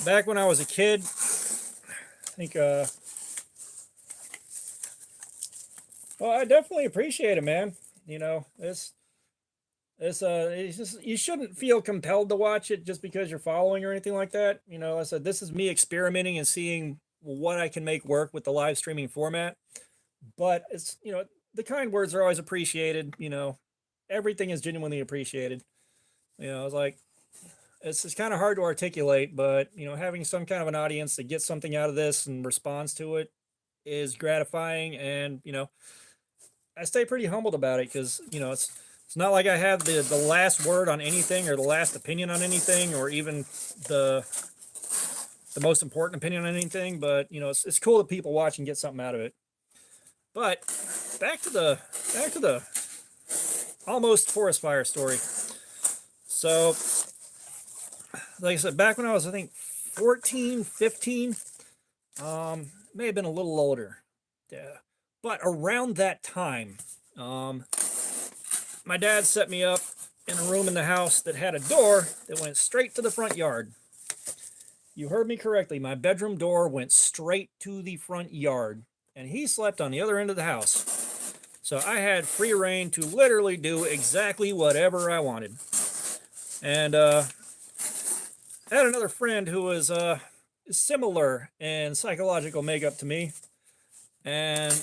Back when I was a kid, I think well, I definitely appreciate it, man. You know, it's just, you shouldn't feel compelled to watch it just because you're following or anything like that. You know, I said this is me experimenting and seeing what I can make work with the live streaming format. But it's, you know, the kind words are always appreciated. You know, everything is genuinely appreciated. You know, it's like, it's kind of hard to articulate, but, you know, having some kind of an audience that gets something out of this and responds to it is gratifying. And, you know, I stay pretty humbled about it because, you know, it's not like I have the last word on anything or the last opinion on anything or even the most important opinion on anything. But, you know, it's cool that people watch and get something out of it. But back to the almost forest fire story. So, like I said, back when I was, I think, 14, 15, may have been a little older. Yeah. But around that time, my dad set me up in a room in the house that had a door that went straight to the front yard. You heard me correctly. My bedroom door went straight to the front yard. And he slept on the other end of the house. So I had free reign to literally do exactly whatever I wanted. And I had another friend who was similar in psychological makeup to me. And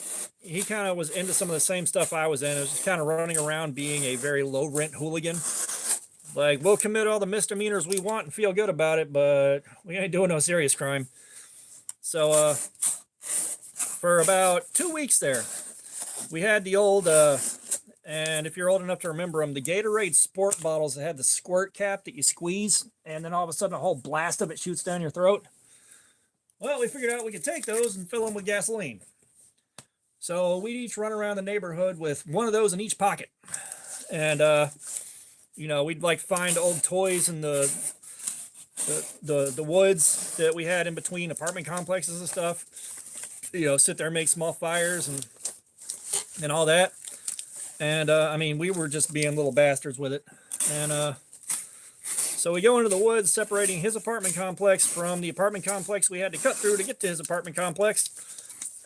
he kind of was into some of the same stuff I was in. It was just kind of running around being a very low-rent hooligan. Like, we'll commit all the misdemeanors we want and feel good about it, but we ain't doing no serious crime. So, for about 2 weeks there, we had the old, and if you're old enough to remember them, the Gatorade sport bottles that had the squirt cap that you squeeze, and then all of a sudden a whole blast of it shoots down your throat. Well, we figured out we could take those and fill them with gasoline. So we'd each run around the neighborhood with one of those in each pocket. And You know, we'd like find old toys in the woods that we had in between apartment complexes and stuff. You know, sit there and make small fires and all that. And I mean, we were just being little bastards with it. And so we go into the woods, separating his apartment complex from the apartment complex we had to cut through to get to his apartment complex.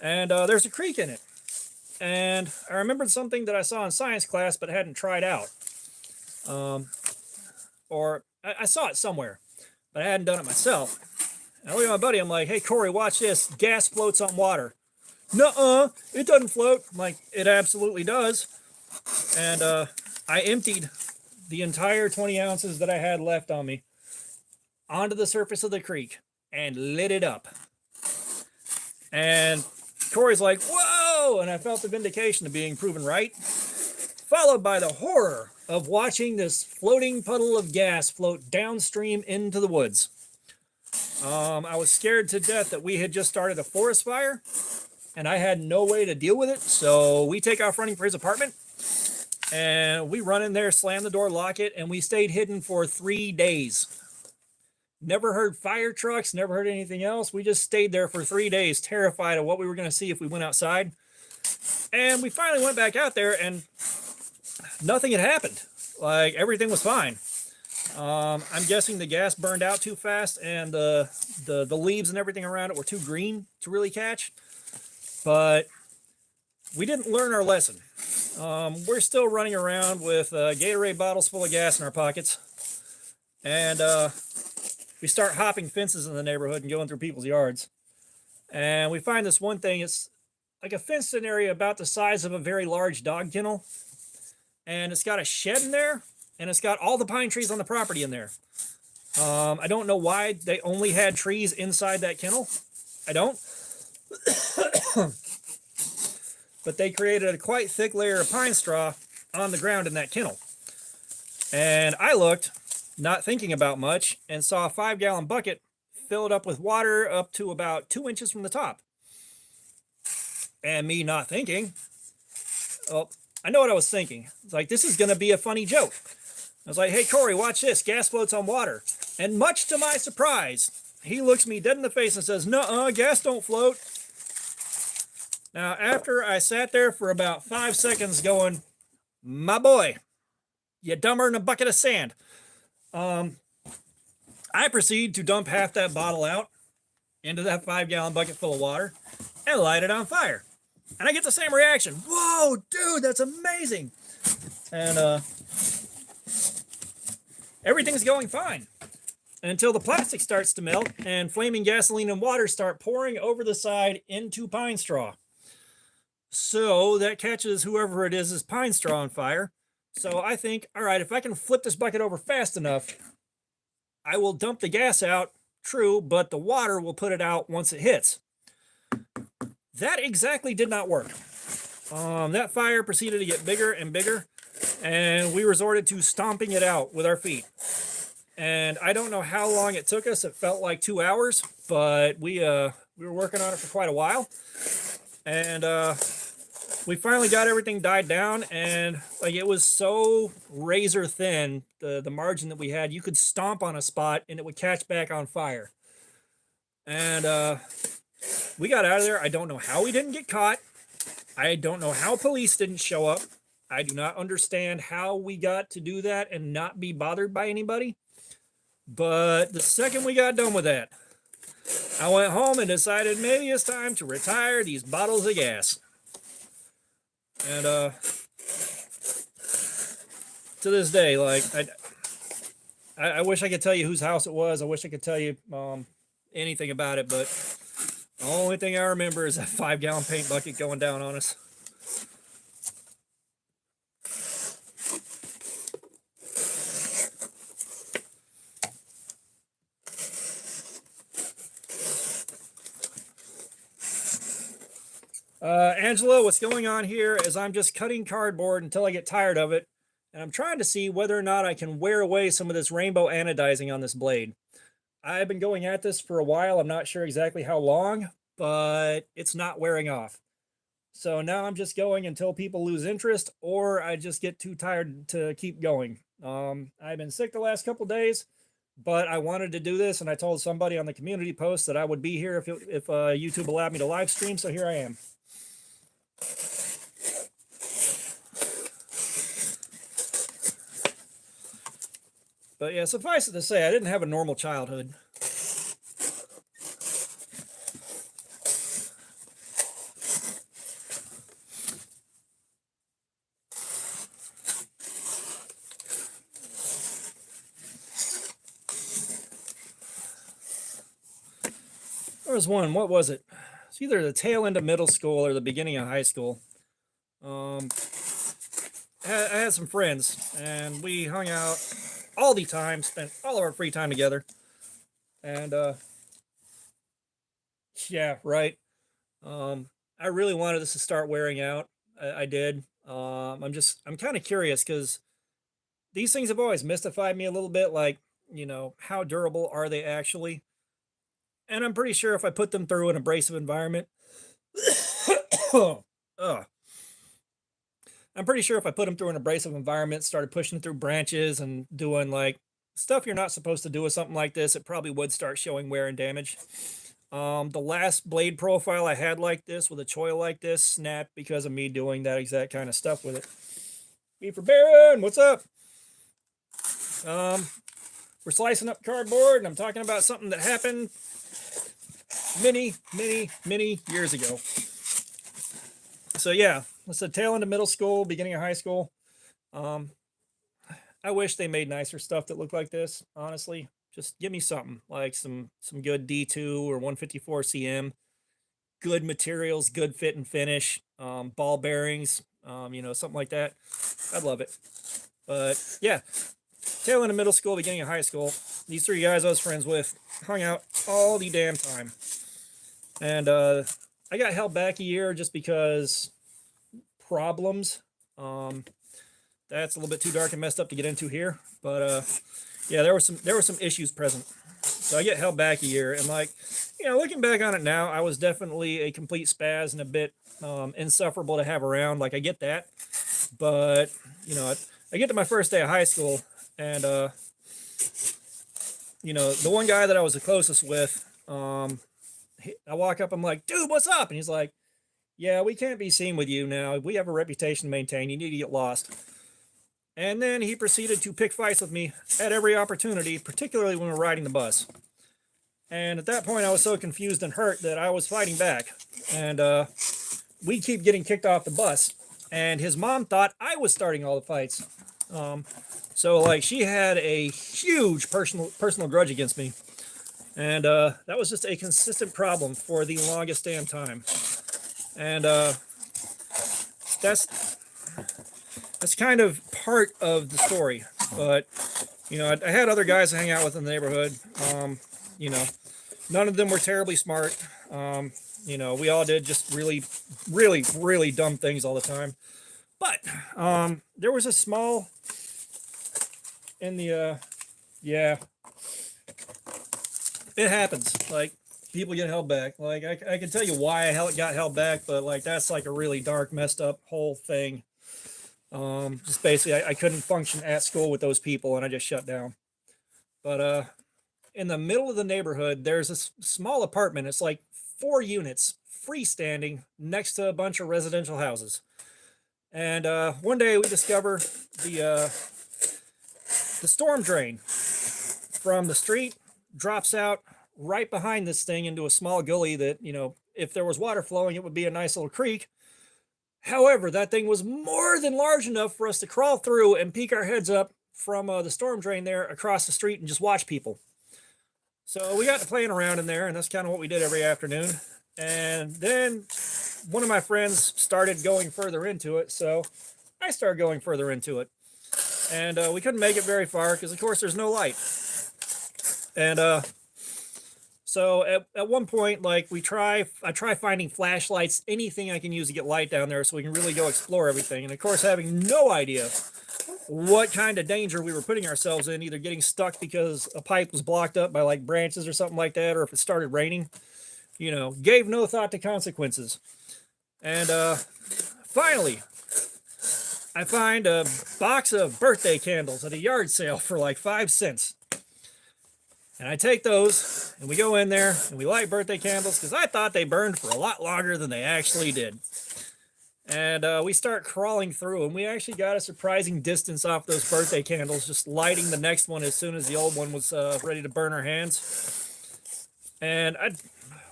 And there's a creek in it. And I remembered something that I saw in science class but hadn't tried out. Or I saw it somewhere, but I hadn't done it myself. And I look at my buddy, I'm like, hey, Corey, watch this. Gas floats on water. Nuh-uh, it doesn't float. I'm like, it absolutely does. And I emptied the entire 20 ounces that I had left on me onto the surface of the creek and lit it up. And Corey's like, whoa! And I felt the vindication of being proven right, followed by the horror of watching this floating puddle of gas float downstream into the woods. I was scared to death that we had just started a forest fire and I had no way to deal with it. So we take off running for his apartment and we run in there, slam the door, lock it, and we stayed hidden for 3 days. Never heard fire trucks, never heard anything else. We just stayed there for 3 days, terrified of what we were going to see if we went outside. And we finally went back out there and nothing had happened. Like, everything was fine. I'm guessing the gas burned out too fast and the leaves and everything around it were too green to really catch. But we didn't learn our lesson. We're still running around with Gatorade bottles full of gas in our pockets. And we start hopping fences in the neighborhood and going through people's yards. And we find this one thing. It's like a fenced-in area about the size of a very large dog kennel. And it's got a shed in there. And it's got all the pine trees on the property in there. I don't know why they only had trees inside that kennel. I don't. But they created a quite thick layer of pine straw on the ground in that kennel. And I looked, not thinking about much, and saw a 5-gallon bucket filled up with water up to about 2 inches from the top. And me not thinking, well, I know what I was thinking. It's like, this is going to be a funny joke. I was like, hey, Corey, watch this. Gas floats on water. And much to my surprise, he looks me dead in the face and says, nuh-uh, gas don't float. Now, after I sat there for about 5 seconds going, my boy, you dumber than a bucket of sand. I proceed to dump half that bottle out into that 5-gallon bucket full of water and light it on fire. And I get the same reaction. Whoa, dude, that's amazing. And everything's going fine until the plastic starts to melt and flaming gasoline and water start pouring over the side into pine straw. So that catches whoever it is pine straw on fire. So I think, all right, if I can flip this bucket over fast enough, I will dump the gas out, true, but the water will put it out once it hits. That exactly did not work. That fire proceeded to get bigger and bigger, and we resorted to stomping it out with our feet. And I don't know how long it took us. It felt like 2 hours, but we were working on it for quite a while. And we finally got everything died down, and like, it was so razor thin, the margin that we had, you could stomp on a spot and it would catch back on fire. And we got out of there. I don't know how we didn't get caught. I don't know how police didn't show up. I do not understand how we got to do that and not be bothered by anybody. But the second we got done with that, I went home and decided maybe it's time to retire these bottles of gas. And to this day, like, I wish I could tell you whose house it was. I wish I could tell you anything about it, but the only thing I remember is that 5-gallon paint bucket going down on us. Angela, what's going on here is I'm just cutting cardboard until I get tired of it, and I'm trying to see whether or not I can wear away some of this rainbow anodizing on this blade. I've been going at this for a while. I'm not sure exactly how long, but it's not wearing off. So now I'm just going until people lose interest or I just get too tired to keep going. I've been sick the last couple days, but I wanted to do this, and I told somebody on the community post that I would be here if YouTube allowed me to live stream. So here I am. But yeah, suffice it to say, I didn't have a normal childhood. There was one, what was it? It's either the tail end of middle school or the beginning of high school. I had some friends, and we hung out all the time, spent all of our free time together. And yeah, right. I really wanted this to start wearing out. I did. I'm kind of curious because these things have always mystified me a little bit. Like, how durable are they actually? And I'm pretty sure if I put them through an abrasive environment, Ugh. I'm pretty sure if I put them through an abrasive environment, started pushing through branches and doing like stuff you're not supposed to do with something like this, it probably would start showing wear and damage. The last blade profile I had like this with a choil like this snapped because of me doing that exact kind of stuff with it. Beaver Baron, what's up? We're slicing up cardboard, and I'm talking about something that happened many years ago. So yeah, it's the tail end of middle school, beginning of high school. I wish they made nicer stuff that looked like this, honestly. Just give me something like some good D2 or 154 CM, good materials, good fit and finish, ball bearings, something like that. I'd love it. But yeah, tail end of middle school, beginning of high school. These three guys I was friends with hung out all the damn time. And I got held back a year just because problems. That's a little bit too dark and messed up to get into here. But yeah, there were some issues present. So I get held back a year, and looking back on it now, I was definitely a complete spaz and a bit insufferable to have around. Like, I get that, but I get to my first day of high school, and the one guy that I was the closest with, I walk up, I'm like, dude, what's up? And he's like, yeah, we can't be seen with you now. We have a reputation to maintain. You need to get lost. And then he proceeded to pick fights with me at every opportunity, particularly when we were riding the bus. And at that point, I was so confused and hurt that I was fighting back. And we keep getting kicked off the bus. And his mom thought I was starting all the fights. So she had a huge personal grudge against me. And that was just a consistent problem for the longest damn time. And that's kind of part of the story. But I had other guys to hang out with in the neighborhood. None of them were terribly smart. We all did just really dumb things all the time. But there was a small in the yeah, it happens. Like, people get held back. Like, I can tell you why I got held back, but that's like a really dark, messed up whole thing. Just basically, I couldn't function at school with those people, and I just shut down. But in the middle of the neighborhood, there's a small apartment. It's like 4 units, freestanding, next to a bunch of residential houses. And one day we discover the storm drain from the street drops out right behind this thing into a small gully that, if there was water flowing, it would be a nice little creek. However, that thing was more than large enough for us to crawl through and peek our heads up from the storm drain there across the street and just watch people. So we got to playing around in there, and that's kind of what we did every afternoon. And then one of my friends started going further into it, so I started going further into it. And we couldn't make it very far because, of course, there's no light. And so at one point, I try finding flashlights, anything I can use to get light down there so we can really go explore everything. And of course, having no idea what kind of danger we were putting ourselves in, either getting stuck because a pipe was blocked up by branches or something like that, or if it started raining, gave no thought to consequences. And finally, I find a box of birthday candles at a yard sale for like 5 cents. And I take those and we go in there and we light birthday candles because I thought they burned for a lot longer than they actually did. And we start crawling through, and we actually got a surprising distance off those birthday candles, just lighting the next one as soon as the old one was ready to burn our hands. And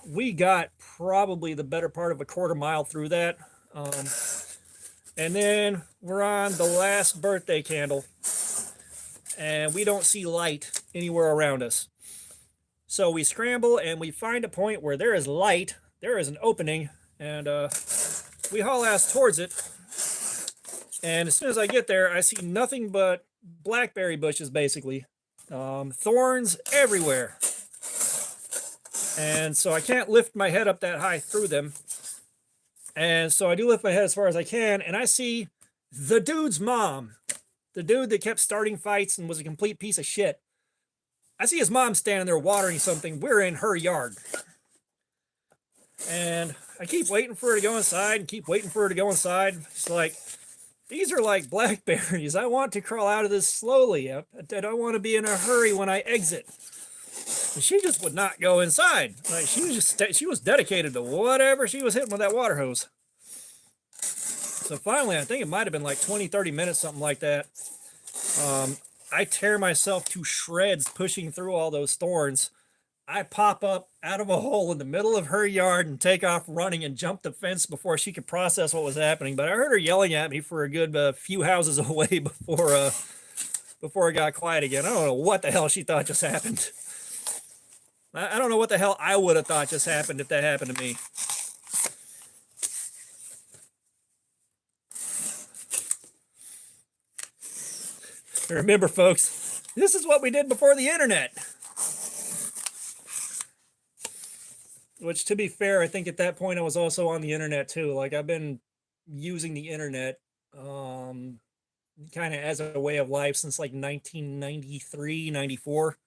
we got probably the better part of a quarter mile through that. And then we're on the last birthday candle, and we don't see light anywhere around us. So we scramble and we find a point where there is light, there is an opening, and we haul ass towards it. And as soon as I get there, I see nothing but blackberry bushes, basically. Thorns everywhere. And so I can't lift my head up that high through them. And so I do lift my head as far as I can, and I see the dude's mom, the dude that kept starting fights and was a complete piece of shit. I see his mom standing there watering something. We're in her yard. And I keep waiting for her to go inside and keep waiting for her to go inside. It's like, these are like blackberries. I want to crawl out of this slowly. I don't want to be in a hurry when I exit. And she just would not go inside. Like, she was dedicated to whatever she was hitting with that water hose. So finally, I think it might have been like 20, 30 minutes, something like that. I tear myself to shreds pushing through all those thorns. I pop up out of a hole in the middle of her yard and take off running and jump the fence before she could process what was happening. But I heard her yelling at me for a good few houses away before it got quiet again. I don't know what the hell she thought just happened. I don't know what the hell I would have thought just happened if that happened to me. Remember, folks, this is what we did before the internet. Which, to be fair, I think at that point I was also on the internet too. Like, I've been using the internet kind of as a way of life since like 1993, 94.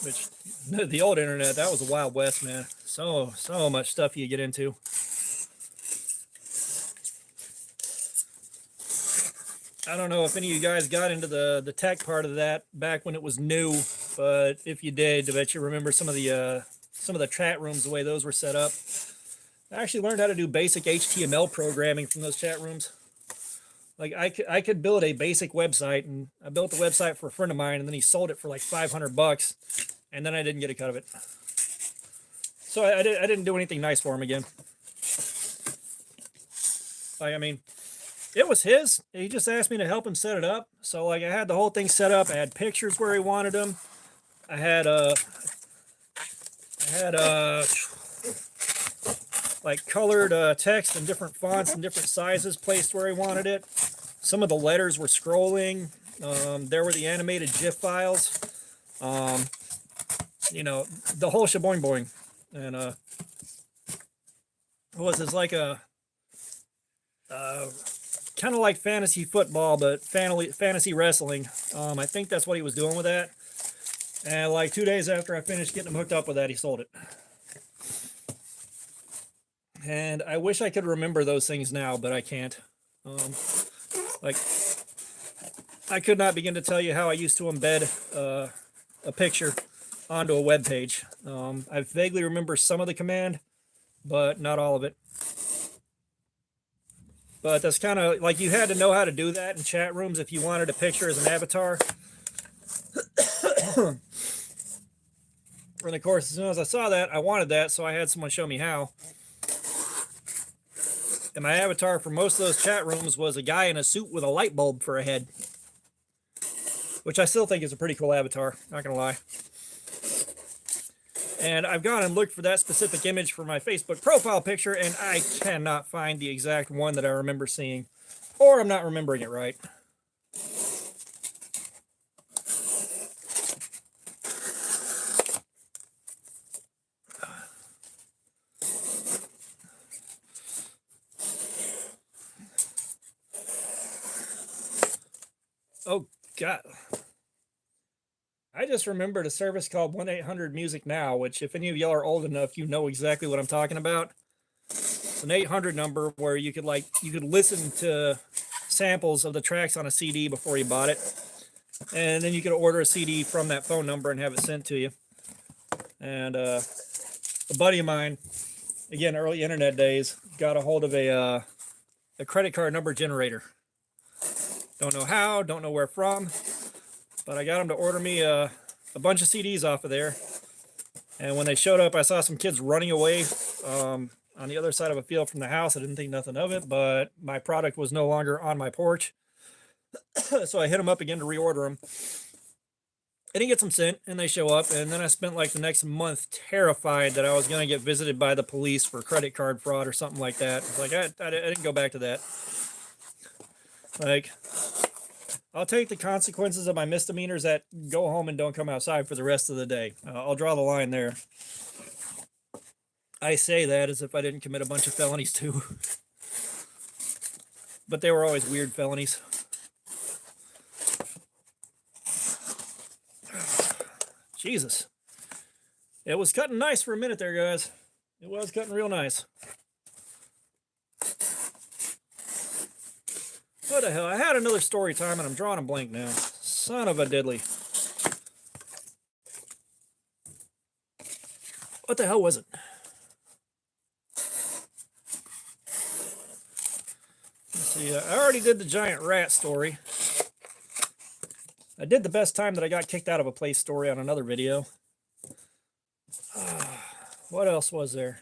Which, the old internet, that was the Wild West, man. So much stuff you get into. I don't know if any of you guys got into the tech part of that back when it was new, but if you did, I bet you remember some of the chat rooms, the way those were set up. I actually learned how to do basic HTML programming from those chat rooms. Like, I could build a basic website, and I built the website for a friend of mine, and then he sold it for like $500, and then I didn't get a cut of it. So I didn't do anything nice for him again. Like, I mean, it was his. He just asked me to help him set it up. So like, I had the whole thing set up. I had pictures where he wanted them. I had like colored text in different fonts and different sizes placed where he wanted it. Some of the letters were scrolling. There were the animated GIF files. You know, the whole shaboing boing. And what was this, like a kind of like fantasy football, but fantasy wrestling. I think that's what he was doing with that. And like 2 days after I finished getting him hooked up with that, he sold it. And I wish I could remember those things now, but I can't. Like, I could not begin to tell you how I used to embed a picture onto a web page. I vaguely remember some of the command, but not all of it. But that's kind of like, you had to know how to do that in chat rooms if you wanted a picture as an avatar. And of course, as soon as I saw that, I wanted that, so I had someone show me how. And my avatar for most of those chat rooms was a guy in a suit with a light bulb for a head. Which I still think is a pretty cool avatar, not gonna lie. And I've gone and looked for that specific image for my Facebook profile picture, and I cannot find the exact one that I remember seeing. Or I'm not remembering it right. Oh, God. I just remembered a service called 1-800-MUSIC Now, which if any of y'all are old enough, you know exactly what I'm talking about. It's an 800 number where you could listen to samples of the tracks on a CD before you bought it, and then you could order a CD from that phone number and have it sent to you. And a buddy of mine, again, early internet days, got a hold of a credit card number generator. Don't know how, don't know where from, but I got him to order me a bunch of CDs off of there. And when they showed up, I saw some kids running away on the other side of a field from the house. I didn't think nothing of it, but my product was no longer on my porch. So I hit them up again to reorder them. I didn't get some sent, and they show up, and then I spent like the next month terrified that I was going to get visited by the police for credit card fraud or something like that. It's like, I didn't go back to that. Like, I'll take the consequences of my misdemeanors that go home and don't come outside for the rest of the day. I'll draw the line there. I say that as if I didn't commit a bunch of felonies too. But they were always weird felonies. Jesus. It was cutting nice for a minute there, guys. It was cutting real nice. What the hell? I had another story time and I'm drawing a blank now. Son of a diddly. What the hell was it? Let's see. I already did the giant rat story. I did the best time that I got kicked out of a place story on another video. What else was there?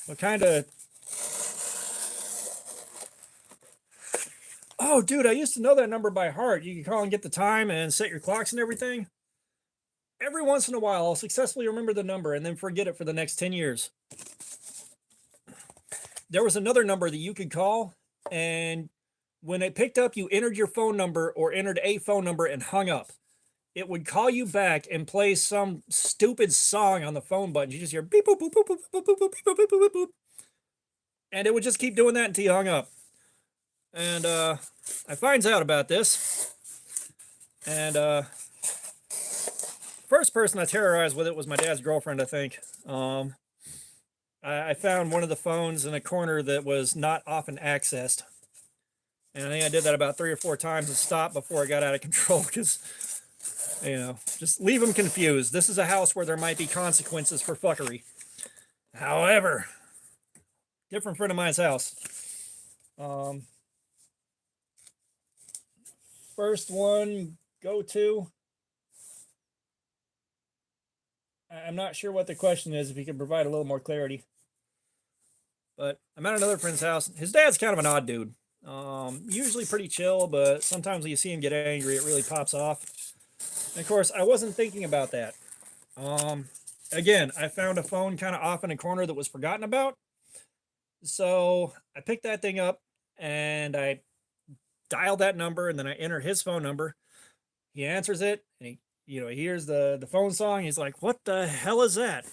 What kind of... Oh, dude, I used to know that number by heart. You can call and get the time and set your clocks and everything. Every once in a while, I'll successfully remember the number and then forget it for the next 10 years. There was another number that you could call, and when it picked up, you entered your phone number or entered a phone number and hung up. It would call you back and play some stupid song on the phone button. You just hear beep, boop, boop, boop, boop, boop, boop, boop, boop, boop, boop, boop. And it would just keep doing that until you hung up. And I finds out about this. And first person I terrorized with it was my dad's girlfriend, I think. I found one of the phones in a corner that was not often accessed. And I think I did that about 3 or 4 times and stopped before it got out of control because, you know, just leave them confused. This is a house where there might be consequences for fuckery. However, different friend of mine's house. First one, go to. I'm not sure what the question is, if you can provide a little more clarity. But I'm at another friend's house. His dad's kind of an odd dude. Usually pretty chill, but sometimes when you see him get angry, it really pops off. And of course, I wasn't thinking about that. Again, I found a phone kind of off in a corner that was forgotten about. So I picked that thing up and I dialed that number, and then I enter his phone number. He answers it, and he hears the phone song. He's like, "What the hell is that?"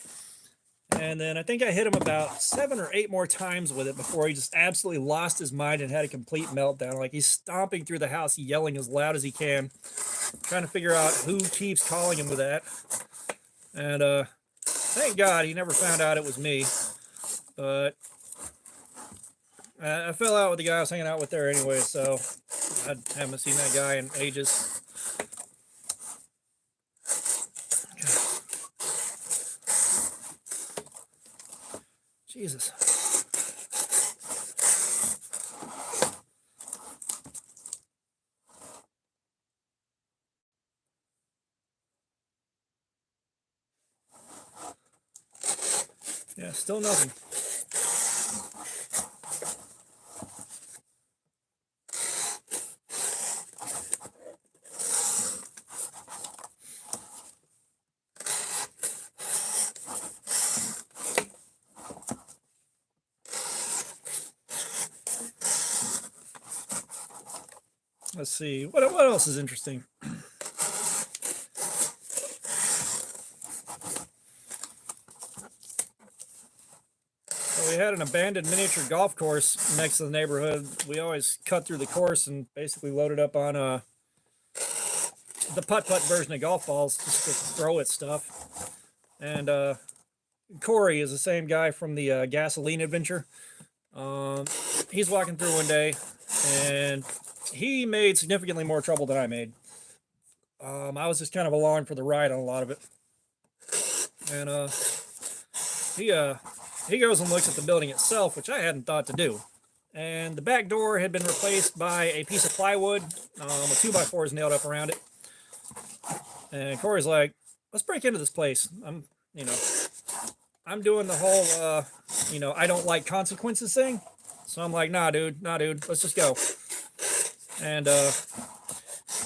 And then I think I hit him about 7 or 8 more times with it before he just absolutely lost his mind and had a complete meltdown. Like, he's stomping through the house, yelling as loud as he can, trying to figure out who keeps calling him with that. And thank God he never found out it was me. But I fell out with the guy I was hanging out with there anyway, so I haven't seen that guy in ages. Jesus. Yeah, still nothing. Let's see, what else is interesting? So we had an abandoned miniature golf course next to the neighborhood. We always cut through the course and basically loaded up on the putt-putt version of golf balls just to throw at stuff. And Corey is the same guy from the gasoline adventure. He's walking through one day, and he made significantly more trouble than I made. I was just kind of along for the ride on a lot of it. And he goes and looks at the building itself, which I hadn't thought to do. And the back door had been replaced by a piece of plywood with 2x4s nailed up around it. And Corey's like, let's break into this place. I'm doing the whole, I don't like consequences thing. So I'm like, nah, dude, let's just go. And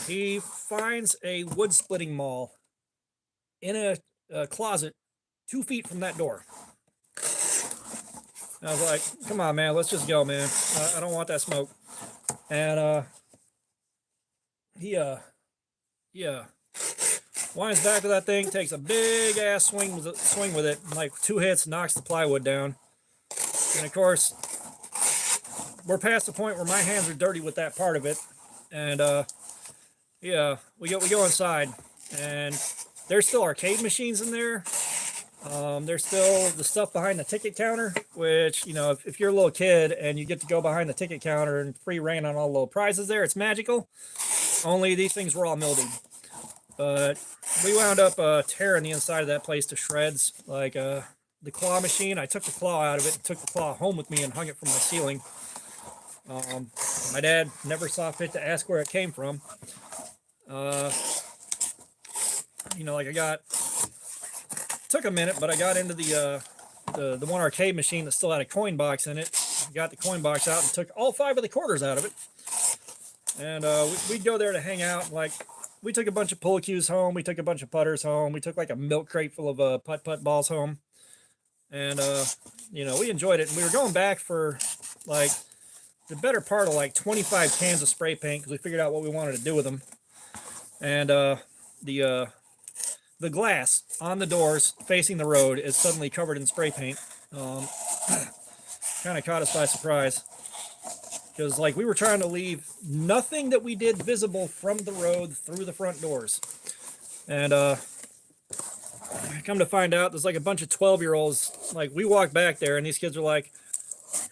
he finds a wood splitting maul in a closet 2 feet from that door. And I was like, come on, man, let's just go, man. I don't want that smoke. And he winds back to that thing, takes a big ass swing with it, like 2 hits, knocks the plywood down. And of course, we're past the point where my hands are dirty with that part of it. And we go inside, and there's still arcade machines in there. There's still the stuff behind the ticket counter, which, if you're a little kid and you get to go behind the ticket counter and free reign on all the little prizes there, it's magical. Only these things were all mildewed. But we wound up tearing the inside of that place to shreds. Like the claw machine, I took the claw out of it and took the claw home with me and hung it from my ceiling. My dad never saw fit to ask where it came from. Took a minute, but I got into the one arcade machine that still had a coin box in it. Got the coin box out and took all 5 of the quarters out of it. And we'd go there to hang out. Like, we took a bunch of pull cues home. We took a bunch of putters home. We took like a milk crate full of putt-putt balls home. And, we enjoyed it. And we were going back for like the better part of like 25 cans of spray paint because we figured out what we wanted to do with them. And the glass on the doors facing the road is suddenly covered in spray paint. Kind of caught us by surprise. Because, like, we were trying to leave nothing that we did visible from the road through the front doors. And come to find out, there's like a bunch of 12-year-olds. Like, we walked back there, and these kids are like,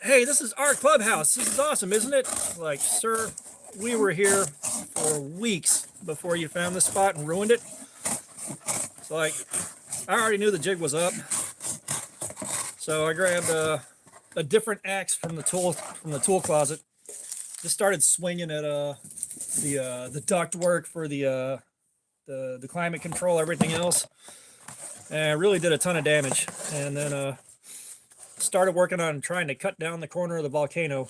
hey, this is our clubhouse. This is awesome, isn't it? Like, sir, we were here for weeks before you found this spot and ruined it. So, like, I already knew the jig was up. So I grabbed a different axe from the tool closet. Just started swinging at the duct work for the climate control, everything else, and really did a ton of damage. And then started working on trying to cut down the corner of the volcano.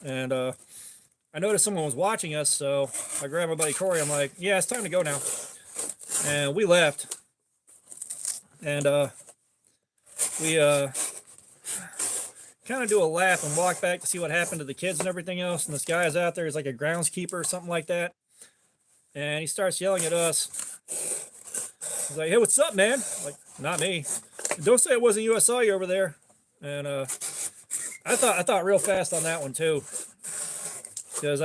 And I noticed someone was watching us, so I grabbed my buddy Corey. I'm like, yeah, it's time to go now. And we left. And we kind of do a lap and walk back to see what happened to the kids and everything else. And this guy is out there. He's like a groundskeeper or something like that. And he starts yelling at us. He's like, hey, what's up, man? I'm like, not me. Don't say it wasn't you. I saw you over there. And I thought real fast on that one too. Because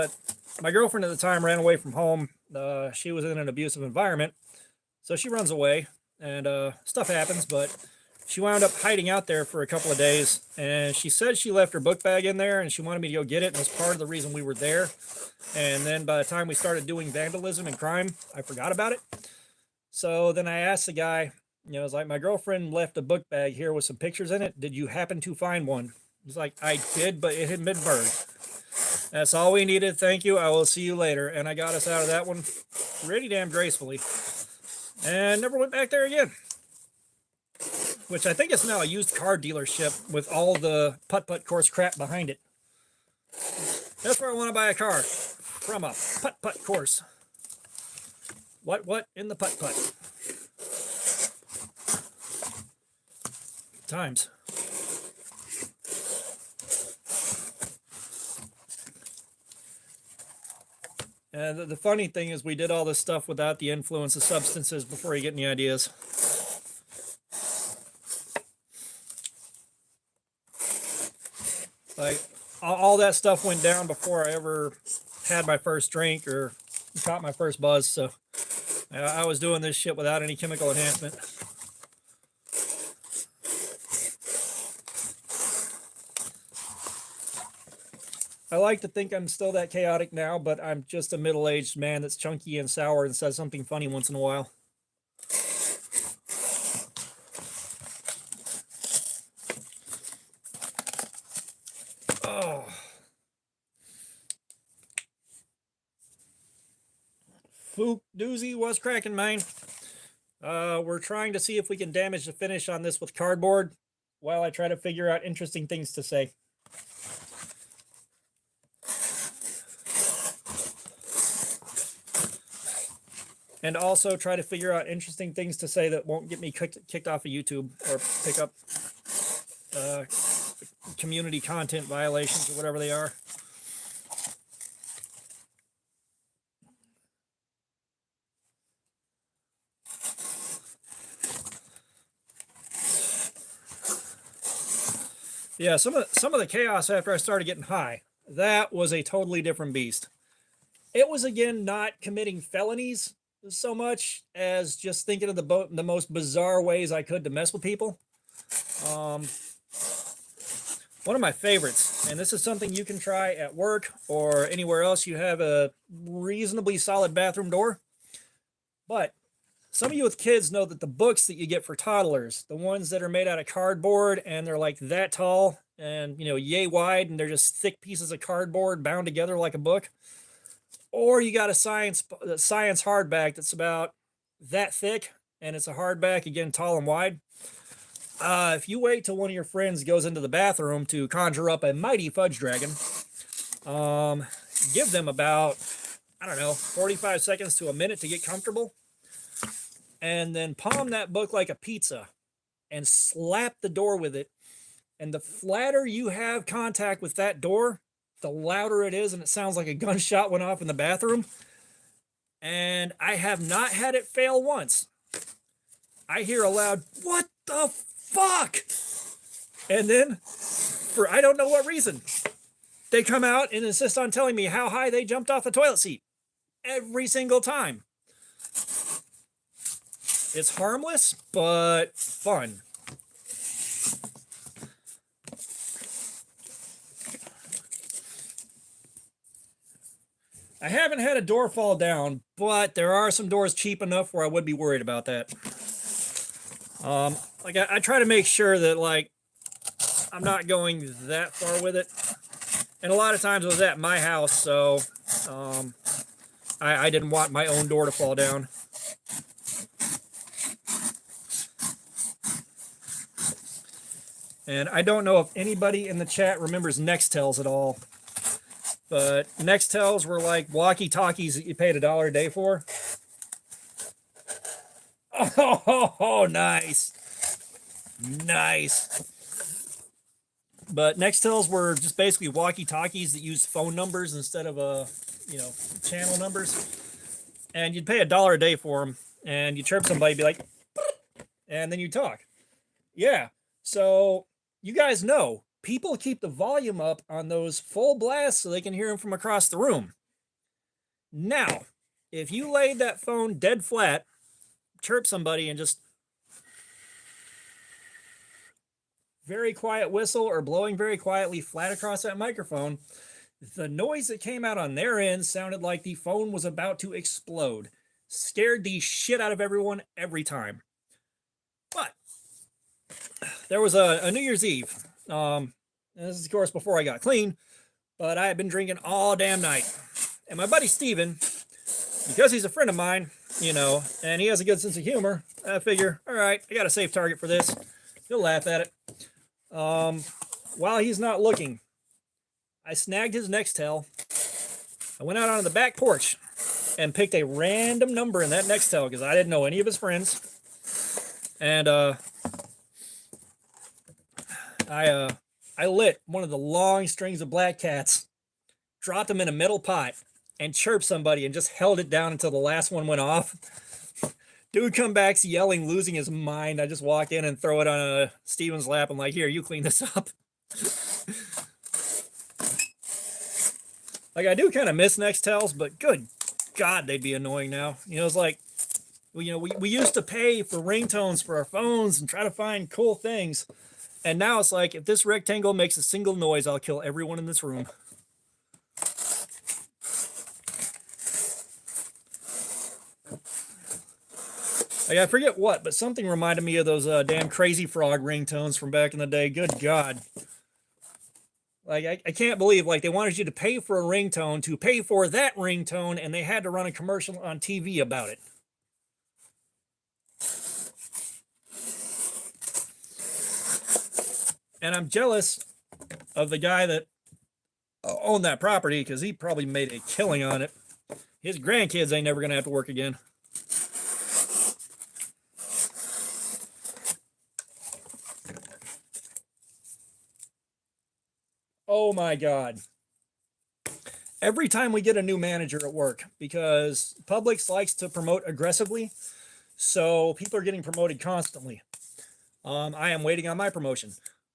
my girlfriend at the time ran away from home. She was in an abusive environment. So she runs away and stuff happens, but she wound up hiding out there for a couple of days, and she said she left her book bag in there and she wanted me to go get it, and it was part of the reason we were there. And then by the time we started doing vandalism and crime, I forgot about it. So then I asked the guy, I was like, my girlfriend left a book bag here with some pictures in it. Did you happen to find one? He's like, I did, but it had been burned. That's all we needed. Thank you. I will see you later. And I got us out of that one pretty damn gracefully. And never went back there again. Which I think is now a used car dealership with all the putt-putt course crap behind it. That's where I want to buy a car. From a putt-putt course. What in the putt-putt? Times. And the funny thing is we did all this stuff without the influence of substances before you get any ideas. Like, all that stuff went down before I ever had my first drink or caught my first buzz. So I was doing this shit without any chemical enhancement. I like to think I'm still that chaotic now, but I'm just a middle-aged man that's chunky and sour and says something funny once in a while. Oh. Fook doozy was cracking, man. We're trying to see if we can damage the finish on this with cardboard while I try to figure out interesting things to say. And also try to figure out interesting things to say that won't get me kicked off of YouTube or pick up community content violations or whatever they are. Yeah, some of the chaos after I started getting high, that was a totally different beast. It was, again, not committing felonies so much as just thinking of the most bizarre ways I could to mess with people. One of my favorites, and this is something you can try at work or anywhere else you have a reasonably solid bathroom door. But some of you with kids know that the books that you get for toddlers, the ones that are made out of cardboard and they're like that tall and, you know, yay wide, and they're just thick pieces of cardboard bound together like a book. Or you got a science hardback that's about that thick, and it's a hardback, again, tall and wide. If you wait till one of your friends goes into the bathroom to conjure up a mighty fudge dragon, give them about, I don't know, 45 seconds to a minute to get comfortable, and then palm that book like a pizza and slap the door with it. And the flatter you have contact with that door, the louder it is, and it sounds like a gunshot went off in the bathroom. And I have not had it fail once. I hear a loud, "What the fuck?" And then, for I don't know what reason, they come out and insist on telling me how high they jumped off the toilet seat. Every single time. It's harmless, but fun. I haven't had a door fall down, but there are some doors cheap enough where I would be worried about that. Like I try to make sure that, like, I'm not going that far with it. And a lot of times it was at my house, so I didn't want my own door to fall down. And I don't know if anybody in the chat remembers Nextels at all. But Nextels were like walkie-talkies that you paid $1 a day for. Oh, nice. Nice. But Nextels were just basically walkie-talkies that used phone numbers instead of, channel numbers. And you'd pay $1 a day for them. And you chirp somebody, be like, and then you talk. Yeah. So you guys know, people keep the volume up on those full blasts so they can hear them from across the room. Now, if you laid that phone dead flat, chirp somebody, and just very quiet whistle or blowing very quietly flat across that microphone, the noise that came out on their end sounded like the phone was about to explode. Scared the shit out of everyone every time. But there was a New Year's Eve. And this is, of course, before I got clean, but I had been drinking all damn night. And my buddy Steven, because he's a friend of mine, and he has a good sense of humor, I figure, all right, I got a safe target for this. He'll laugh at it. While he's not looking, I snagged his Nextel. I went out onto the back porch and picked a random number in that Nextel because I didn't know any of his friends. And I lit one of the long strings of black cats, dropped them in a metal pot, and chirped somebody and just held it down until the last one went off. Dude come back yelling, losing his mind. I just walk in and throw it on Steven's lap. I'm like, here, you clean this up. Like, I do kind of miss Nextels, but good God, they'd be annoying now. It's like we used to pay for ringtones for our phones and try to find cool things. And now it's like, if this rectangle makes a single noise, I'll kill everyone in this room. Like, I forget what, but something reminded me of those damn Crazy Frog ringtones from back in the day. Good God. Like, I can't believe, like, they wanted you to pay for a ringtone to pay for that ringtone, and they had to run a commercial on TV about it. And I'm jealous of the guy that owned that property, because he probably made a killing on it. His grandkids ain't never going to have to work again. Oh my God. Every time we get a new manager at work, because Publix likes to promote aggressively, so people are getting promoted constantly. I am waiting on my promotion.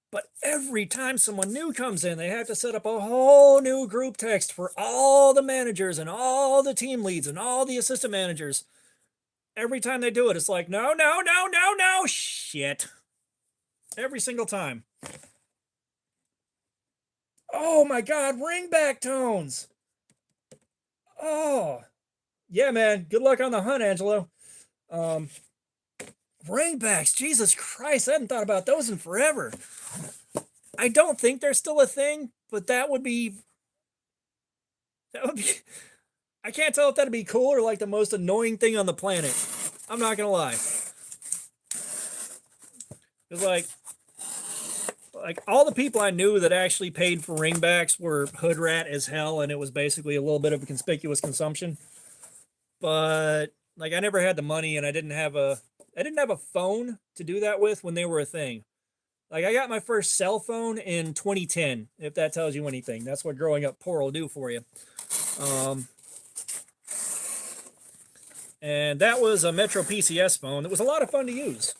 But every time someone new comes in, they have to set up a whole new group text for all the managers and all the team leads and all the assistant managers. Every time they do it, it's like, no, no, no, no, no, shit. Every single time. Oh my God, ringback tones. Oh, yeah, man. Good luck on the hunt, Angelo. Ringbacks, Jesus Christ, I haven't thought about those in forever. I don't think they're still a thing, but that would be, I can't tell if that'd be cool or like the most annoying thing on the planet. I'm not gonna lie. It's like all the people I knew that actually paid for ringbacks were hood rat as hell, and it was basically a little bit of a conspicuous consumption. But like, I never had the money, and I didn't have a phone to do that with when they were a thing. Like, I got my first cell phone in 2010, if that tells you anything. That's what growing up poor will do for you. And that was a Metro PCS phone. It was a lot of fun to use.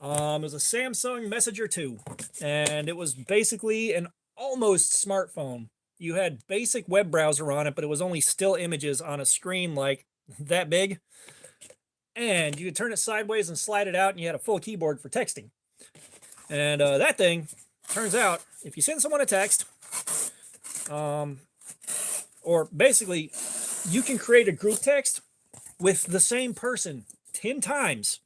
It was a Samsung Messenger 2, and it was basically an almost smartphone. You had basic web browser on it, but it was only still images on a screen like that big. And you could turn it sideways and slide it out, and you had a full keyboard for texting. And that thing, turns out, if you send someone a text, or basically, you can create a group text with the same person 10 times.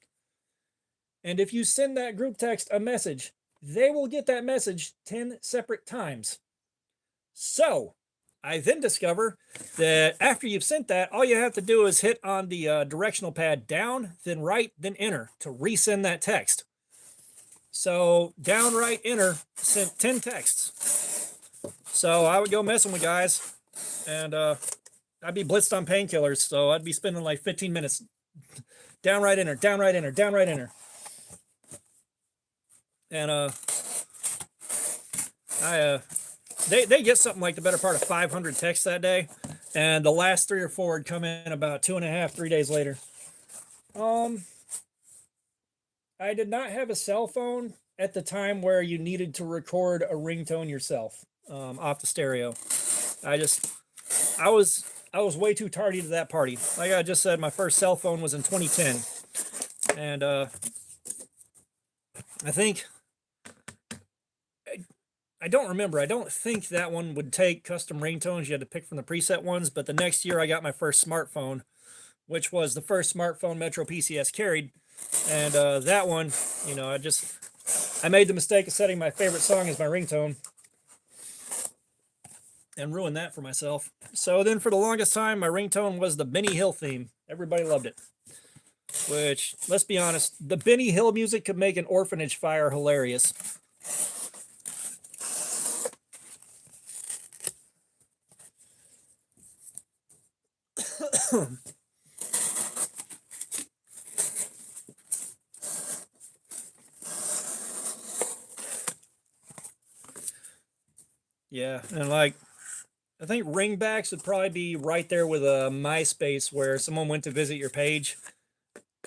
And if you send that group text a message, they will get that message 10 separate times. So, I then discover that after you've sent that, all you have to do is hit on the directional pad down, then right, then enter to resend that text. So, down, right, enter, sent 10 texts. So, I would go messing with guys, and I'd be blitzed on painkillers, so I'd be spending like 15 minutes. Down, right, enter, down, right, enter, down, right, enter. And they get something like the better part of 500 texts that day, and the last 3 or 4 would come in about 2.5, 3 days later. I did not have a cell phone at the time where you needed to record a ringtone yourself off the stereo. I was way too tardy to that party. Like I just said, my first cell phone was in 2010, and I think. I don't remember. I don't think that one would take custom ringtones. You had to pick from the preset ones. But the next year, I got my first smartphone, which was the first smartphone Metro PCS carried. And that one, I made the mistake of setting my favorite song as my ringtone and ruined that for myself. So then for the longest time, my ringtone was the Benny Hill theme. Everybody loved it. Which, let's be honest, the Benny Hill music could make an orphanage fire hilarious. Yeah, and like, I think ringbacks would probably be right there with a MySpace, where someone went to visit your page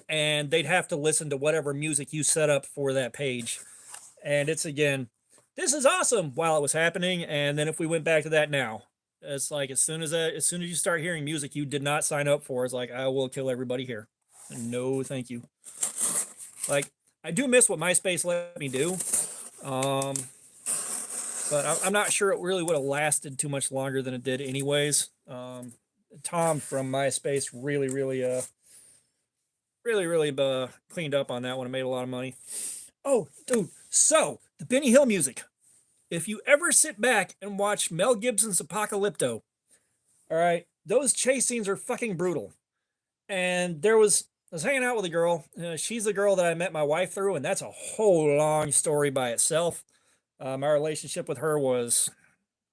and they'd have to listen to whatever music you set up for that page. And it's, again, this is awesome while it was happening. And then if we went back to that now, it's like, as soon as you start hearing music you did not sign up for, it's like, I will kill everybody here. No, thank you. Like, I do miss what MySpace let me do. Um, but I'm not sure it really would have lasted too much longer than it did, anyways. Tom from MySpace really cleaned up on that one and made a lot of money. Oh, dude. So, the Benny Hill music. If you ever sit back and watch Mel Gibson's Apocalypto, all right, those chase scenes are fucking brutal. And I was hanging out with a girl. She's the girl that I met my wife through, and that's a whole long story by itself. My relationship with her was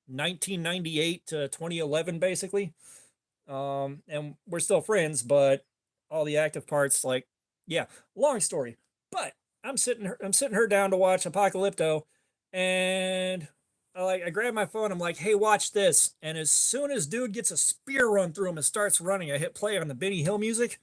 1998 to 2011, basically. And we're still friends, but all the active parts, like, yeah, long story. But I'm sitting her down to watch Apocalypto, and I grab my phone. I'm like, hey, watch this. And as soon as dude gets a spear run through him and starts running, I hit play on the Benny Hill music.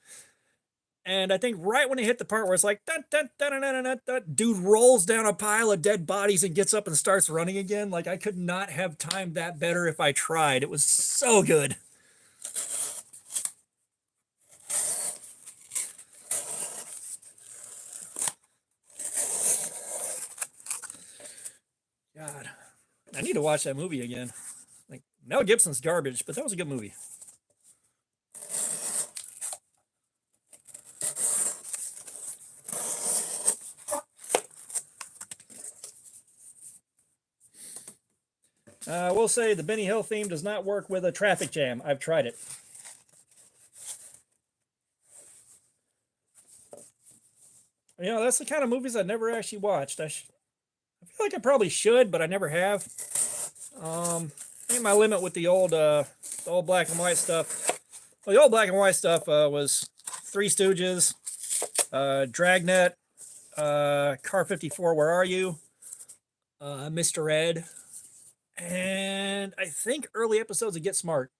And I think right when it hit the part where it's like, dun, dun, dun, dun, dun, dun, dun, dude rolls down a pile of dead bodies and gets up and starts running again. Like, I could not have timed that better if I tried. It was so good. God, I need to watch that movie again. Like, Mel Gibson's garbage, but that was a good movie. I will say the Benny Hill theme does not work with a traffic jam. I've tried it. You know, that's the kind of movies I never actually watched. I feel like I probably should, but I never have. I think my limit with the old black and white stuff. Well, the old black and white stuff was Three Stooges, Dragnet, Car 54, Where Are You? Mr. Ed, and I think early episodes of Get Smart.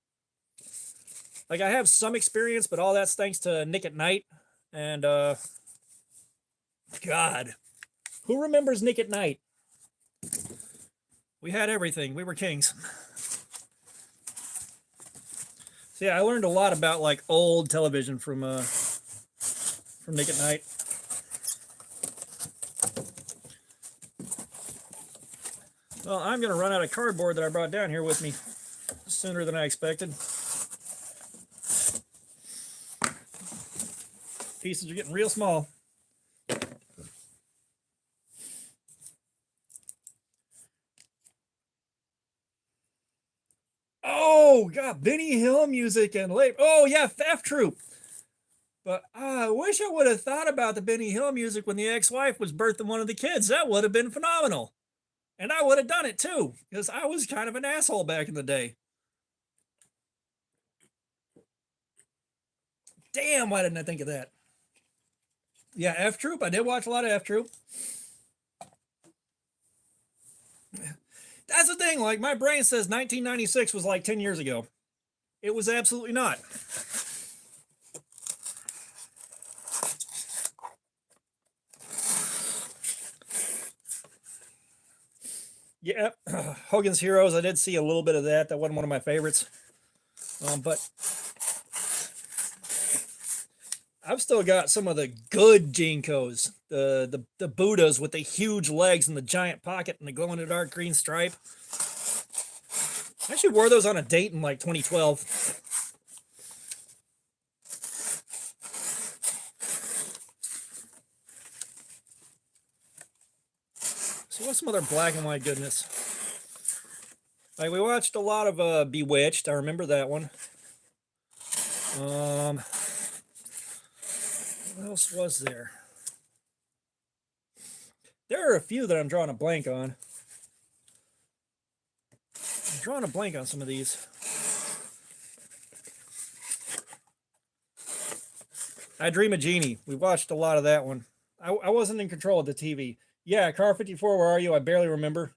Like, I have some experience, but all that's thanks to Nick at Night. And God, who remembers Nick at Night? We had everything. We were kings. So yeah, I learned a lot about like old television from Nick at Night. Well, I'm gonna run out of cardboard that I brought down here with me sooner than I expected. Pieces are getting real small. Oh God, Benny Hill music and late. Oh yeah, F Troop. But I wish I would have thought about the Benny Hill music when the ex-wife was birthing one of the kids. That would have been phenomenal. And I would have done it too, because I was kind of an asshole back in the day. Damn, why didn't I think of that? Yeah, F Troop. I did watch a lot of F Troop. That's the thing. Like, my brain says 1996 was like 10 years ago. It was absolutely not. Yeah, Hogan's Heroes. I did see a little bit of that. That wasn't one of my favorites. But I've still got some of the good JNCOs, the Buddhas with the huge legs and the giant pocket and the glow in the dark green stripe. I actually wore those on a date in like 2012. So what's some other black and white goodness? Like, we watched a lot of Bewitched. I remember that one. What else was there? There are a few that I'm drawing a blank on. I'm drawing a blank on some of these. I Dream of Jeannie. We watched a lot of that one. I wasn't in control of the TV. Yeah, Car 54, Where Are You? I barely remember.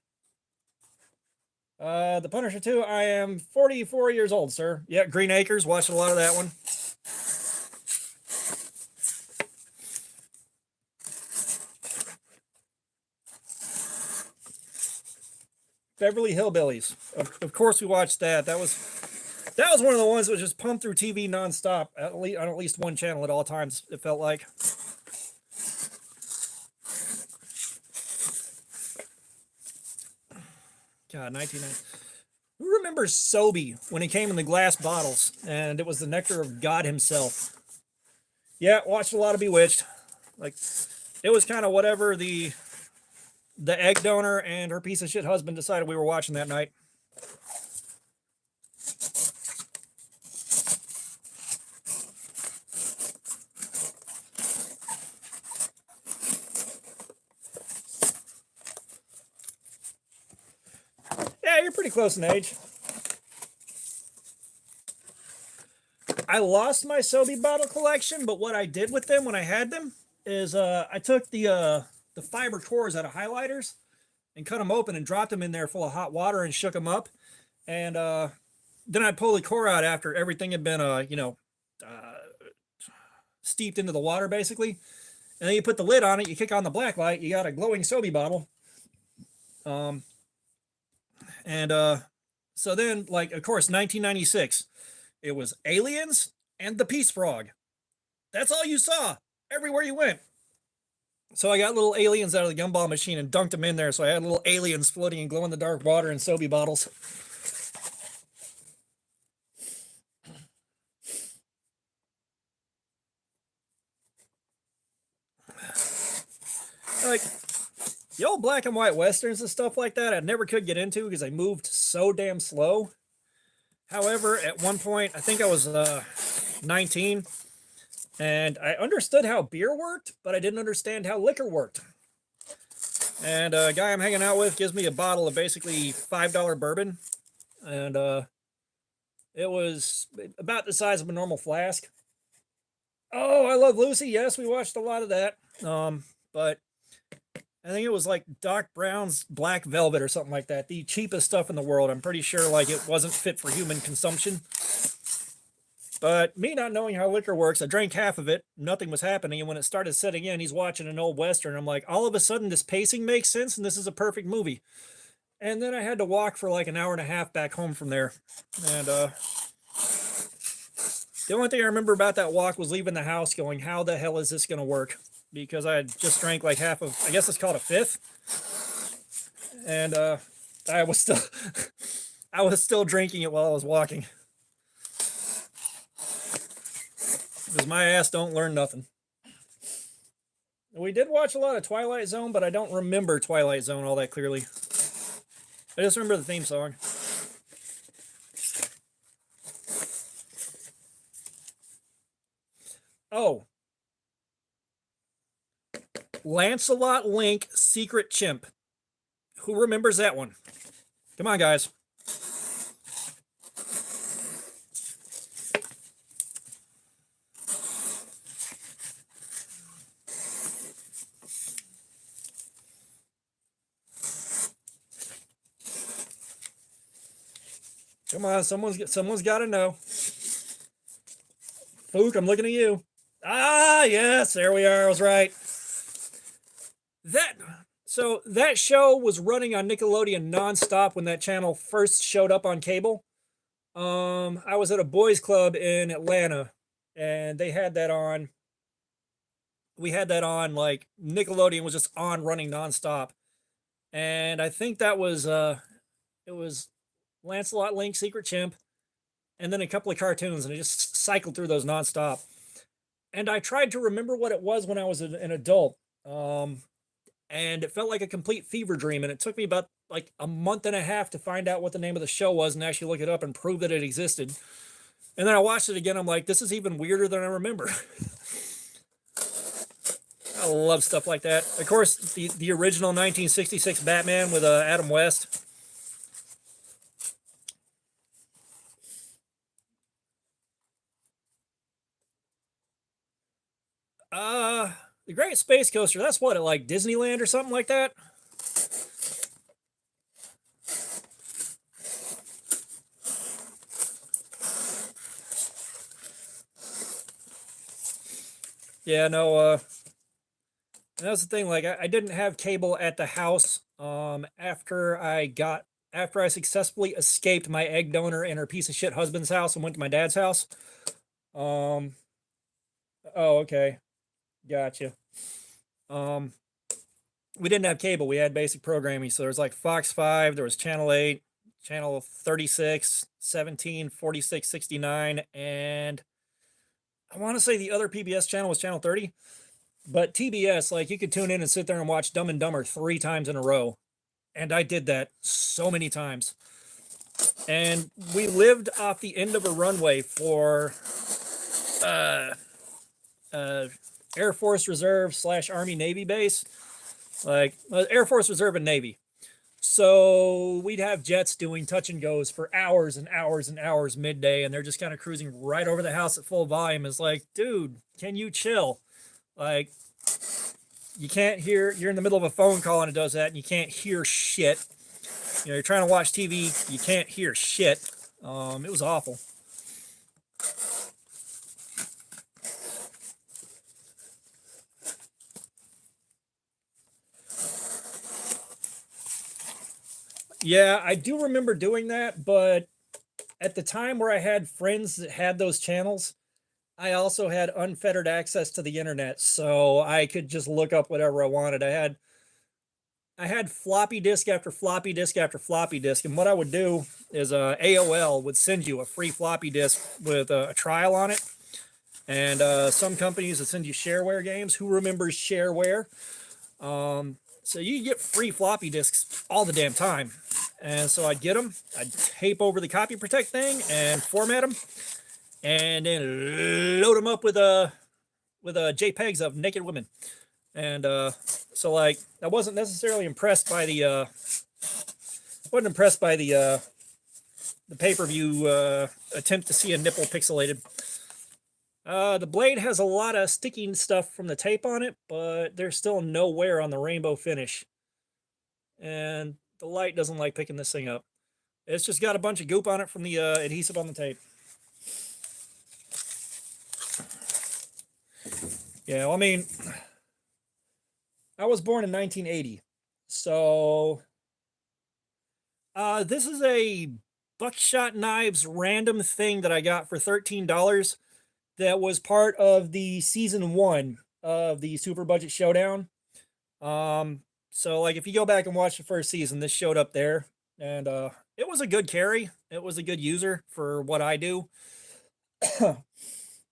The Punisher 2, I am 44 years old, sir. Yeah, Green Acres, watched a lot of that one. Beverly Hillbillies. Of course we watched that. That was That was one of the ones that was just pumped through TV nonstop, on at least one channel at all times, it felt like. God, 1990. Who remembers Sobe when it came in the glass bottles and it was the nectar of God himself? Yeah, watched a lot of Bewitched. Like, it was kind of whatever the egg donor and her piece of shit husband decided we were watching that night. Yeah, you're pretty close in age. I lost my Sobe bottle collection, but what I did with them when I had them is I took the fiber cores out of highlighters and cut them open and dropped them in there full of hot water and shook them up. And then I'd pull the core out after everything had been, steeped into the water, basically. And then you put the lid on it, you kick on the black light, you got a glowing Sobe bottle. So then, like, of course, 1996, it was aliens and the Peace Frog. That's all you saw everywhere you went. So I got little aliens out of the gumball machine and dunked them in there. So I had little aliens floating in glow in the dark water in Sobe bottles. Like, the old black and white westerns and stuff like that, I never could get into because I moved so damn slow. However, at one point, I think I was 19, and I understood how beer worked, but I didn't understand how liquor worked. And a guy I'm hanging out with gives me a bottle of basically $5 bourbon, and it was about the size of a normal flask. Oh, I Love Lucy. Yes, we watched a lot of that. But I think it was like Doc Brown's Black Velvet or something like that. The cheapest stuff in the world. I'm pretty sure like it wasn't fit for human consumption. But me not knowing how liquor works, I drank half of it. Nothing was happening. And when it started setting in, he's watching an old Western. I'm like, all of a sudden, this pacing makes sense. And this is a perfect movie. And then I had to walk for like an hour and a half back home from there. And the only thing I remember about that walk was leaving the house going, how the hell is this going to work? Because I had just drank like half of, I guess it's called a fifth. And I was still, I was still drinking it while I was walking. Because my ass don't learn nothing. We did watch a lot of Twilight Zone, but I don't remember Twilight Zone all that clearly. I just remember the theme song. Oh. Lancelot Link, Secret Chimp. Who remembers that one? Come on, guys. Come on, someone's got to know. Fook, I'm looking at you. Ah, yes, there we are. I was right. That show was running on Nickelodeon nonstop when that channel first showed up on cable. I was at a boys club in Atlanta, and they had that on. We had that on, like, Nickelodeon was just on running nonstop. And I think that was it was Lancelot Link, Secret Chimp, and then a couple of cartoons, and I just cycled through those nonstop. And I tried to remember what it was when I was an adult. And it felt like a complete fever dream. And it took me about like a month and a half to find out what the name of the show was and actually look it up and prove that it existed. And then I watched it again. I'm like, this is even weirder than I remember. I love stuff like that. Of course, the original 1966 Batman with Adam West. The Great Space Coaster, that's what, at like Disneyland or something like that? Yeah, no, that's the thing, like, I didn't have cable at the house, after I got after I successfully escaped my egg donor and her piece of shit husband's house and went to my dad's house. Um, oh, okay. Gotcha. Um, we didn't have cable. We had basic programming. So there was like Fox 5, there was Channel 8, Channel 36, 17, 46, 69, and I want to say the other PBS channel was Channel 30. But TBS, like you could tune in and sit there and watch Dumb and Dumber 3 times in a row. And I did that so many times. And we lived off the end of a runway for uh, Air Force Reserve / Army Navy base, like Air Force Reserve and Navy. So we'd have jets doing touch and goes for hours and hours and hours midday, and they're just kind of cruising right over the house at full volume. It's like, dude, can you chill? Like, you can't hear, you're in the middle of a phone call and it does that, and you can't hear shit. You know, you're trying to watch TV, you can't hear shit. It was awful. Yeah, I do remember doing that, but at the time where I had friends that had those channels, I also had unfettered access to the internet, so I could just look up whatever I wanted. I had floppy disk after floppy disk after floppy disk, and what I would do is AOL would send you a free floppy disk with a trial on it, and some companies would send you shareware games. Who remembers shareware? So you get free floppy disks all the damn time, and so I'd get them, I'd tape over the copy protect thing and format them, and then load them up with JPEGs of naked women. And so like I wasn't necessarily impressed by the pay-per-view attempt to see a nipple pixelated. The blade has a lot of sticking stuff from the tape on it, but there's still no wear on the rainbow finish. And the light doesn't like picking this thing up. It's just got a bunch of goop on it from the adhesive on the tape. Yeah, well, I mean, I was born in 1980. So this is a Buckshot Knives random thing that I got for $13 that was part of the season 1 of the Super Budget Showdown. So like if you go back and watch the first season, this showed up there, and it was a good carry. It was a good user for what I do.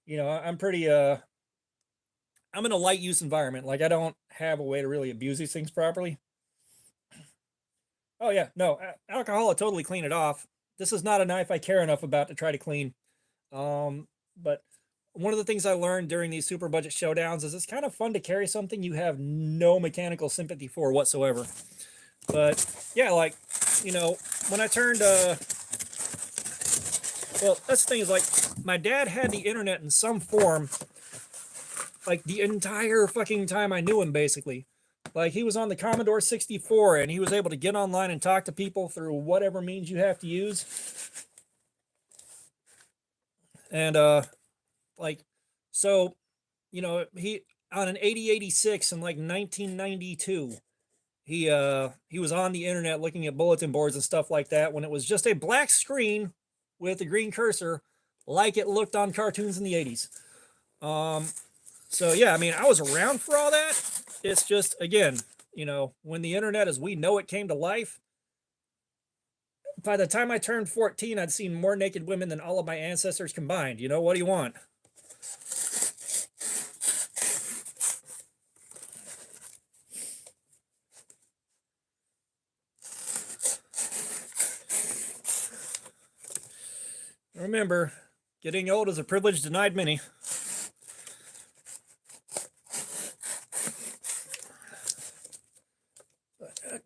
You know, I'm pretty I'm in a light use environment. Like I don't have a way to really abuse these things properly. Oh yeah, no, alcohol will totally clean it off. This is not a knife I care enough about to try to clean. But one of the things I learned during these Super Budget Showdowns is it's kind of fun to carry something you have no mechanical sympathy for whatsoever. But yeah, like, you know, when I turned well, that's the thing is like my dad had the internet in some form like the entire fucking time I knew him, basically. Like he was on the Commodore 64 and he was able to get online and talk to people through whatever means you have to use. And like, so, you know, he on an 8086 in like 1992, he was on the internet looking at bulletin boards and stuff like that when it was just a black screen with a green cursor like it looked on cartoons in the 80s. So yeah, I mean, I was around for all that. It's just, again, you know, when the internet as we know it came to life, by the time I turned 14, I'd seen more naked women than all of my ancestors combined. You know, what do you want? Remember, getting old is a privilege denied many.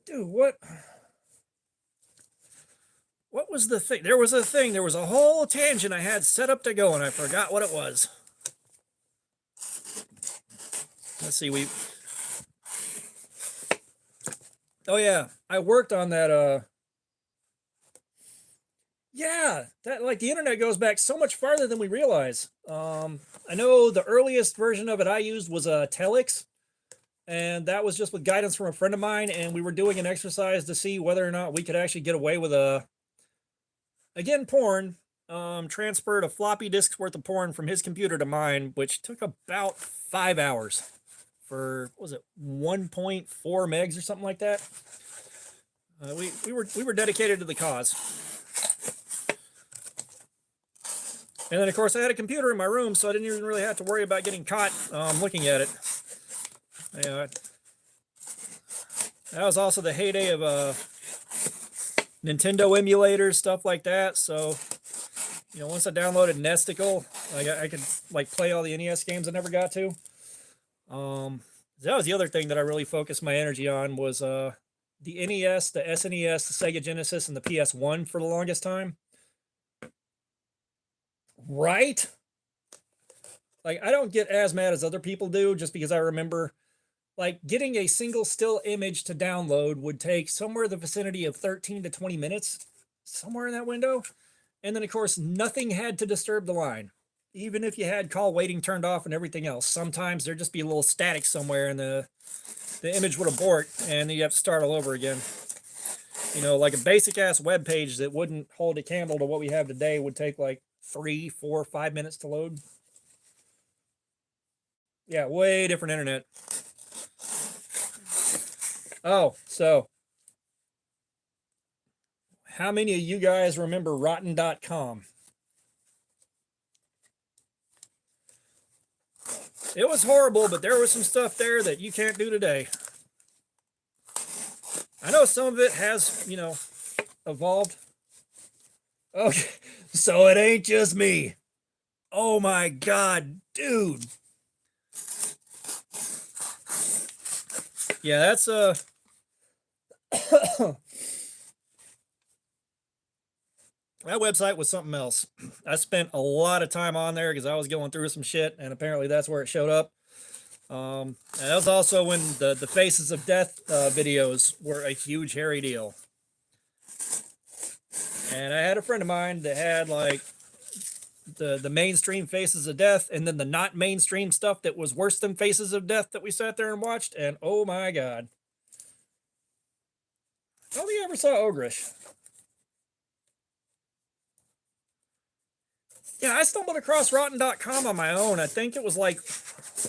Dude, what was the thing? There was a thing. There was a whole tangent I had set up to go, and I forgot what it was. Let's see. Oh yeah, I worked on that. Yeah, that like the internet goes back so much farther than we realize. I know the earliest version of it I used was a Telex, And that was just with guidance from a friend of mine. And we were doing an exercise to see whether or not we could actually get away with again, porn. Transferred a floppy disk's worth of porn from his computer to mine, which took about 5 hours for, what was it, 1.4 megs or something like that. We were dedicated to the cause. And then, of course, I had a computer in my room, so I didn't even really have to worry about getting caught looking at it. Yeah, that was also the heyday of Nintendo emulators, stuff like that. So, once I downloaded Nesticle, I could like play all the NES games I never got to. That was the other thing that I really focused my energy on was the NES, the SNES, the Sega Genesis, and the PS1 for the longest time. Right? Like, I don't get as mad as other people do just because I remember, like, getting a single still image to download would take somewhere in the vicinity of 13 to 20 minutes, somewhere in that window. And then, of course, nothing had to disturb the line. Even if you had call waiting turned off and everything else, sometimes there'd just be a little static somewhere and the image would abort and then you have to start all over again. Like a basic ass web page that wouldn't hold a candle to what we have today would take like 3, 4, 5 minutes to load. Yeah, way different internet. Oh, so how many of you guys remember Rotten.com? It was horrible, but there was some stuff there that you can't do today. I know some of it has, evolved. Okay, so it ain't just me. Oh my God, dude. Yeah, that's that website was something else. I spent a lot of time on there because I was going through some shit, and apparently that's where it showed up. And that was also when the Faces of Death videos were a huge, hairy deal. And I had a friend of mine that had like the mainstream Faces of Death, and then the not mainstream stuff that was worse than Faces of Death that we sat there and watched. And oh my God. I don't think I ever saw Ogrish. Yeah, I stumbled across Rotten.com on my own. I think it was like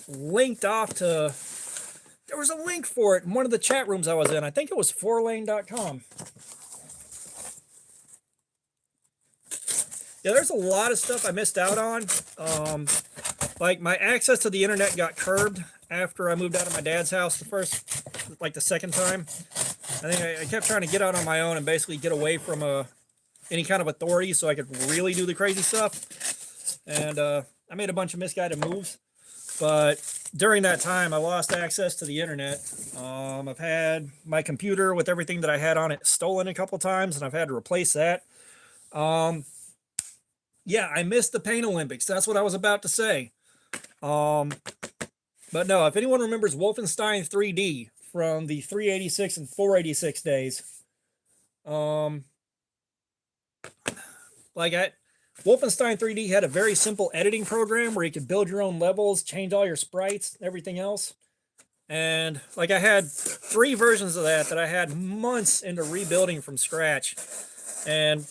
linked off to, there was a link for it in one of the chat rooms I was in. I think it was 4lane.com. Yeah, there's a lot of stuff I missed out on. Like my access to the internet got curbed after I moved out of my dad's house the second time. I think I kept trying to get out on my own and basically get away from any kind of authority so I could really do the crazy stuff. And I made a bunch of misguided moves. But during that time, I lost access to the internet. I've had my computer with everything that I had on it stolen a couple times, and I've had to replace that. Yeah, I missed the Pain Olympics. That's what I was about to say. But no, if anyone remembers Wolfenstein 3D from the 386 and 486 days, Wolfenstein 3D had a very simple editing program where you could build your own levels, change all your sprites, everything else. And like I had 3 versions of that I had months into rebuilding from scratch. And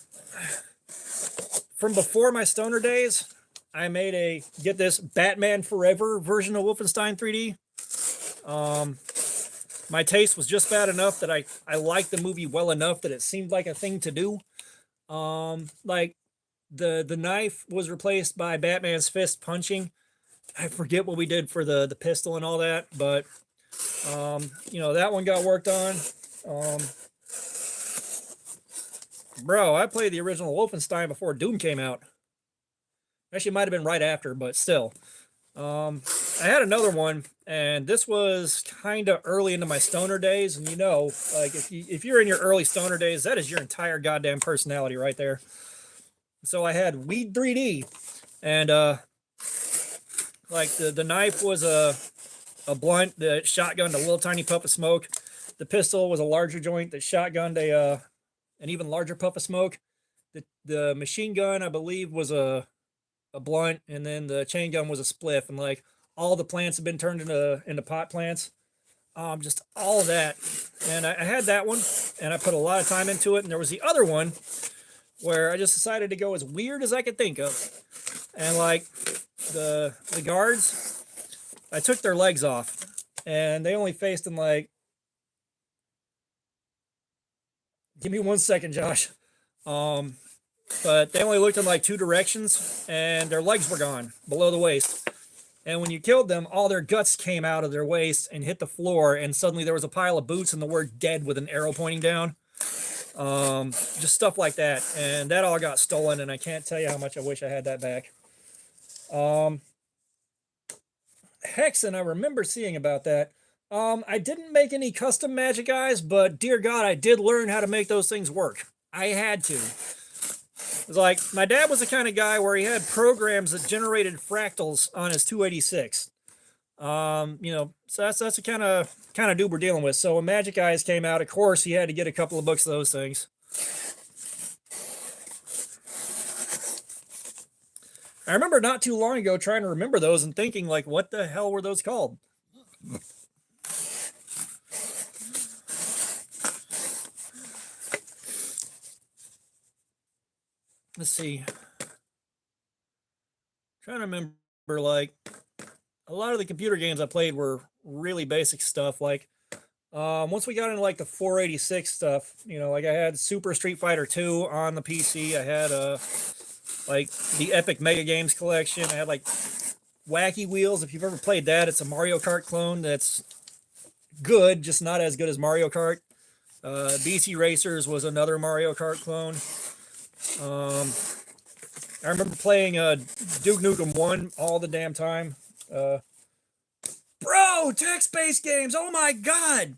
from before my stoner days, I made get this, Batman Forever version of Wolfenstein 3D. My taste was just bad enough that I liked the movie well enough that it seemed like a thing to do. Like the knife was replaced by Batman's fist punching. I forget what we did for the pistol and all that, but that one got worked on. Bro, I played the original Wolfenstein before Doom came out. Actually, it might have been right after, but still. I had another one, and this was kind of early into my stoner days. And like if you're in your early stoner days, that is your entire goddamn personality right there. So I had Weed 3D, and like the knife was a blunt that shotgunned a little tiny puff of smoke. The pistol was a larger joint that shotgunned an even larger puff of smoke. The machine gun, I believe, was a blunt, and then the chain gun was a spliff, and like all the plants have been turned into pot plants. just all of that. And I had that one, and I put a lot of time into it. And there was the other one where I just decided to go as weird as I could think of. And like the guards, I took their legs off, and they only faced in like. Give me 1 second, Josh. But they only looked in like two directions, and their legs were gone below the waist. And when you killed them, all their guts came out of their waist and hit the floor, and suddenly there was a pile of boots and the word dead with an arrow pointing down. Just stuff like that. And that all got stolen, and I can't tell you how much I wish I had that back. Hexen, I remember seeing about that. I didn't make any custom magic eyes, but dear God, I did learn how to make those things work. I had to. It's like my dad was the kind of guy where he had programs that generated fractals on his 286. So that's the kind of dude we're dealing with. So when Magic Eyes came out, of course, he had to get a couple of books of those things. I remember not too long ago trying to remember those and thinking, like, what the hell were those called? Let's see. Trying to remember, like, a lot of the computer games I played were really basic stuff. Like, once we got into like the 486 stuff, like I had Super Street Fighter 2 on the PC. I had like the Epic Mega Games collection. I had like Wacky Wheels. If you've ever played that, it's a Mario Kart clone that's good, just not as good as Mario Kart. BC Racers was another Mario Kart clone. I remember playing Duke Nukem 1 all the damn time. Bro, text-based games, oh my God.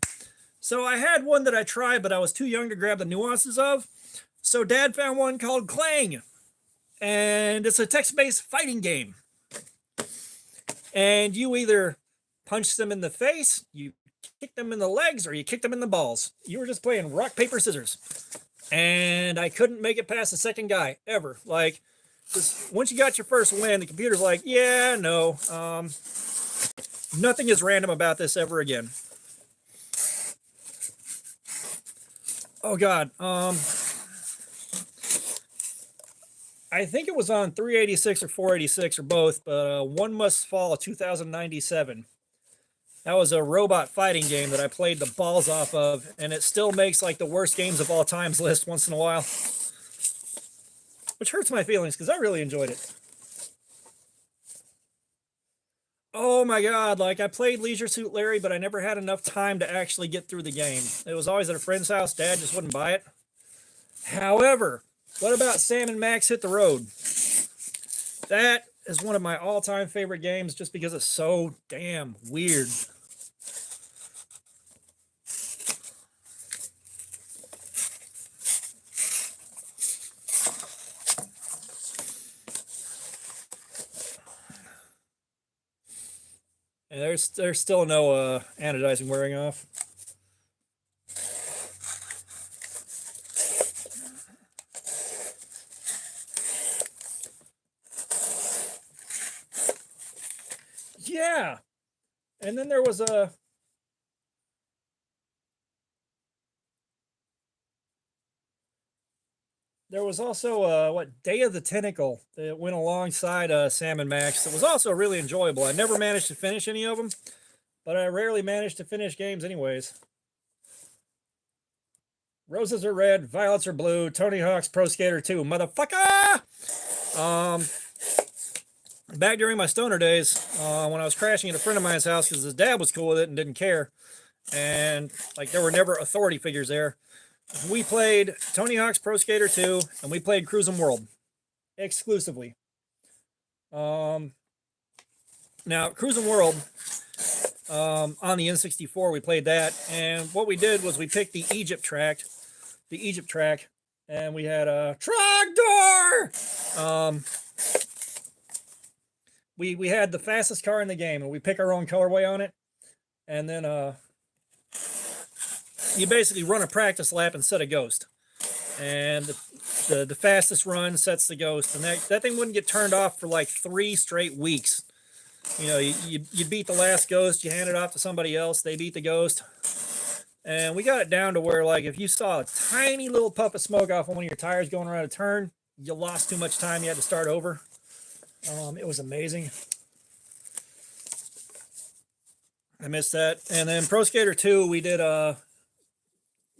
So I had one that I tried, but I was too young to grab the nuances of. So Dad found one called Clang. And it's a text-based fighting game. And you either punch them in the face, you kick them in the legs, or you kick them in the balls. You were just playing rock, paper, scissors. And I couldn't make it past the second guy, ever. Like, just once you got your first win, the computer's like, yeah, no. Nothing is random about this ever again. Oh, God. I think it was on 386 or 486 or both, but One Must Fall 2097. That was a robot fighting game that I played the balls off of, and it still makes like the worst games of all times list once in a while. Which hurts my feelings because I really enjoyed it. Oh my God, like I played Leisure Suit Larry, but I never had enough time to actually get through the game. It was always at a friend's house. Dad just wouldn't buy it. However, what about Sam and Max Hit the Road? That is one of my all-time favorite games just because it's so damn weird. And there's still no anodizing wearing off. Yeah. And then there was also what Day of the Tentacle that went alongside Sam and Max. It was also really enjoyable. I never managed to finish any of them, but I rarely managed to finish games anyways. Roses are red, violets are blue. Tony Hawk's Pro Skater 2, motherfucker! Back during my stoner days, when I was crashing at a friend of mine's house because his dad was cool with it and didn't care, and like there were never authority figures there. We played Tony Hawk's Pro Skater 2, and we played Cruis'n World exclusively. Now, Cruis'n World, on the N64, we played that, and what we did was we picked the Egypt track, and we had a tractor. We had the fastest car in the game, and we pick our own colorway on it, and then you basically run a practice lap and set a ghost, and the fastest run sets the ghost, and that thing wouldn't get turned off for like 3 straight weeks. You know, you beat the last ghost, you hand it off to somebody else, they beat the ghost. And we got it down to where, like, if you saw a tiny little puff of smoke off on one of your tires going around a turn, you lost too much time, you had to start over. It was amazing. I missed that. And then Pro Skater 2, we did a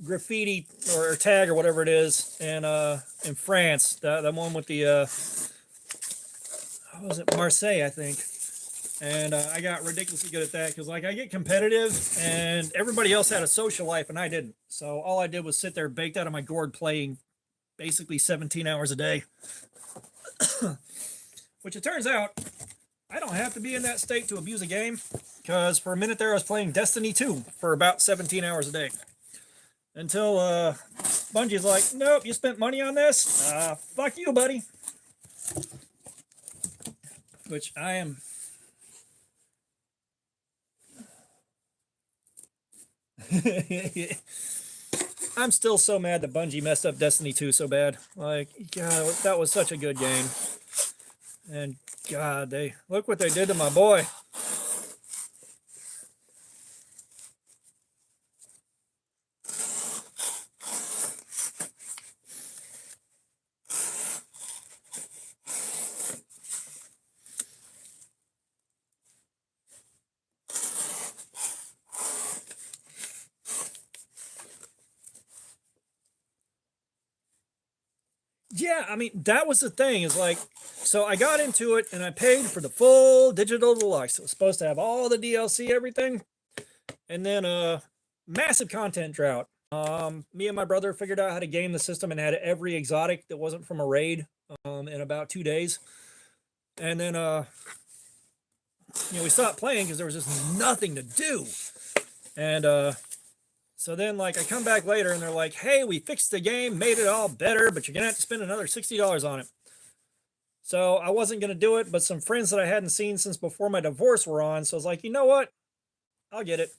graffiti or tag or whatever it is in France. The one with the what was it, Marseille, I think. And I got ridiculously good at that because, like, I get competitive and everybody else had a social life and I didn't. So all I did was sit there baked out of my gourd playing basically 17 hours a day. Which it turns out I don't have to be in that state to abuse a game, because for a minute there I was playing Destiny 2 for about 17 hours a day. Until Bungie's like, nope, you spent money on this? Fuck you, buddy. Which I am... I'm still so mad that Bungie messed up Destiny 2 so bad. Like, God, that was such a good game. And God, look what they did to my boy. Yeah, I mean, that was the thing, is like, so I got into it and I paid for the full digital deluxe. It was supposed to have all the DLC, everything. And then massive content drought. Me and my brother figured out how to game the system and had every exotic that wasn't from a raid in about 2 days. And then we stopped playing because there was just nothing to do. And so then, like, I come back later and they're like, hey, we fixed the game, made it all better, but you're going to have to spend another $60 on it. So I wasn't going to do it, but some friends that I hadn't seen since before my divorce were on. So I was like, you know what? I'll get it.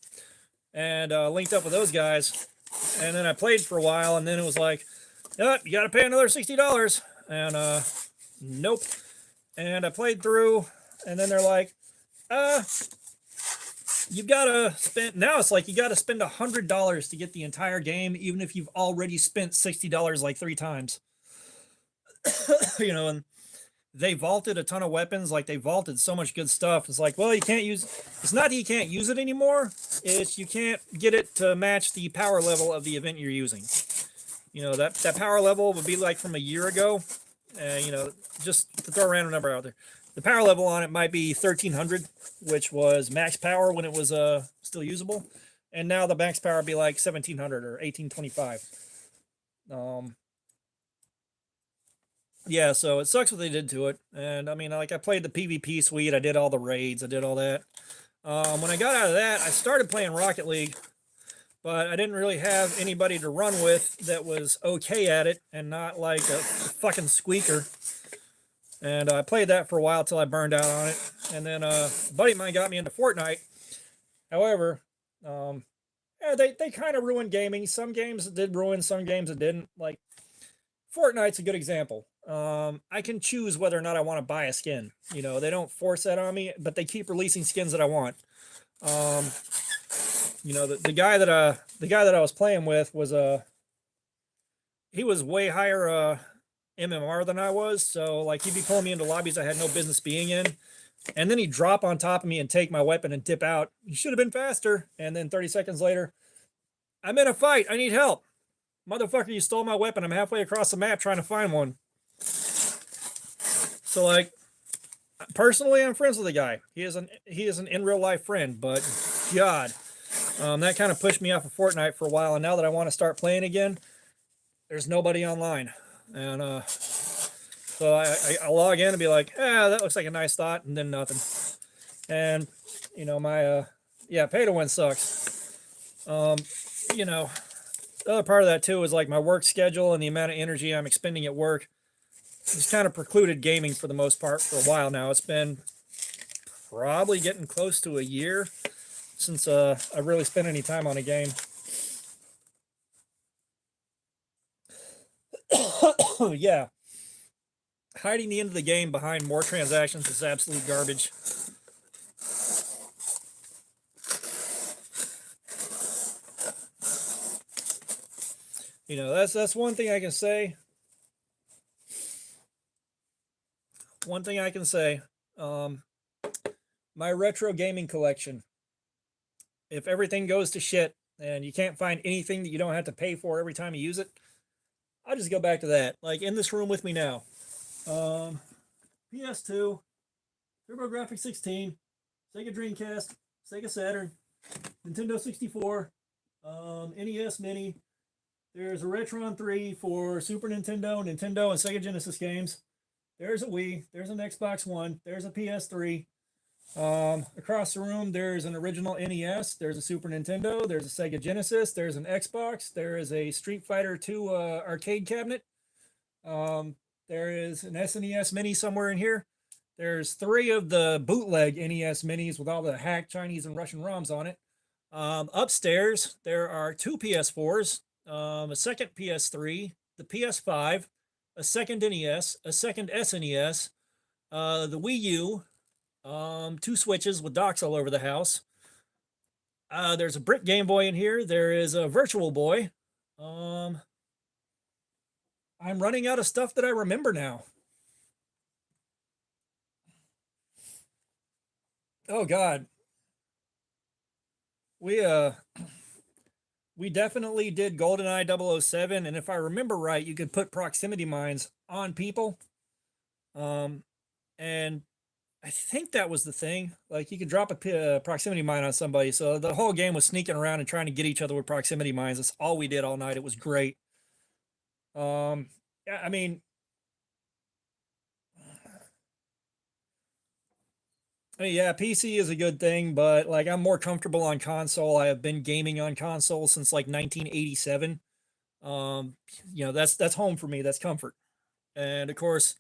And linked up with those guys. And then I played for a while, and then it was like, oh, you got to pay another $60. And nope. And I played through, and then they're like, you've got to spend, now it's like you got to spend $100 to get the entire game, even if you've already spent $60 like 3 times. And they vaulted a ton of weapons. Like, they vaulted so much good stuff. It's like, well, you can't use, it's not that you can't use it anymore. It's you can't get it to match the power level of the event you're using. That power level would be like from a year ago. Just to throw a random number out there. The power level on it might be 1300, which was max power when it was still usable. And now the max power would be like 1700 or 1825. Yeah, so it sucks what they did to it. And I mean, like, I played the PvP suite, I did all the raids, I did all that. When I got out of that, I started playing Rocket League, but I didn't really have anybody to run with that was okay at it and not like a fucking squeaker. And I played that for a while till I burned out on it. And then a buddy of mine got me into Fortnite. However, they kind of ruined gaming. Some games it did ruin, some games it didn't. Like, Fortnite's a good example. I can choose whether or not I want to buy a skin. They don't force that on me, but they keep releasing skins that I want. The guy that I was playing with was he was way higher MMR than I was, so like he'd be pulling me into lobbies I had no business being in, and then he'd drop on top of me and take my weapon and dip out. You should have been faster. And then 30 seconds later, I'm in a fight, I need help. Motherfucker, you stole my weapon. I'm halfway across the map trying to find one. So, like, personally, I'm friends with the guy. He is an in real life friend, but God, that kind of pushed me off of Fortnite for a while. And now that I want to start playing again, there's nobody online. And so I log in and be like, that looks like a nice thought, and then nothing. And my pay to win sucks. The other part of that too is like my work schedule and the amount of energy I'm expending at work. It's kind of precluded gaming for the most part for a while now. It's been probably getting close to a year since I've really spent any time on a game. Yeah. Hiding the end of the game behind more transactions is absolute garbage. That's one thing I can say. One thing I can say. My retro gaming collection. If everything goes to shit and you can't find anything that you don't have to pay for every time you use it, I'll just go back to that. Like in this room with me now. PS2, TurboGrafx 16, Sega Dreamcast, Sega Saturn, Nintendo 64, NES Mini. There's a Retron 3 for Super Nintendo, Nintendo, and Sega Genesis games. There's a Wii. There's an Xbox One. There's a PS3. Across the room, there's an original NES. There's a Super Nintendo. There's a Sega Genesis. There's an Xbox. There is a Street Fighter 2 arcade cabinet. There is an SNES Mini somewhere in here. There's 3 of the bootleg NES Minis with all the hacked Chinese and Russian ROMs on it. Upstairs, there are 2 PS4s, a second PS3, the PS5, a second NES, a second SNES, the Wii U, 2 Switches with docks all over the house. There's a brick Game Boy in here. There is a Virtual Boy. I'm running out of stuff that I remember now. Oh God. We definitely did GoldenEye 007, and if I remember right, you could put proximity mines on people. And I think that was the thing. Like you could drop a proximity mine on somebody. So the whole game was sneaking around and trying to get each other with proximity mines. That's all we did all night. It was great. Yeah, I mean, yeah, PC is a good thing, but like I'm more comfortable on console. I have been gaming on console since like 1987. That's home for me. That's comfort. And of course,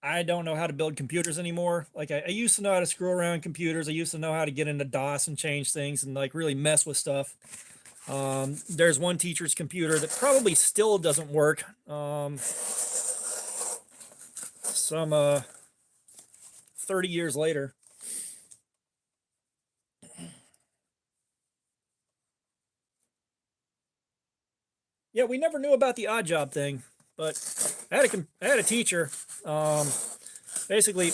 I don't know how to build computers anymore. Like I used to know how to screw around computers. I used to know how to get into DOS and change things and like really mess with stuff. There's one teacher's computer that probably still doesn't work. Some 30 years later. Yeah, we never knew about the odd job thing, but I had a teacher. Basically,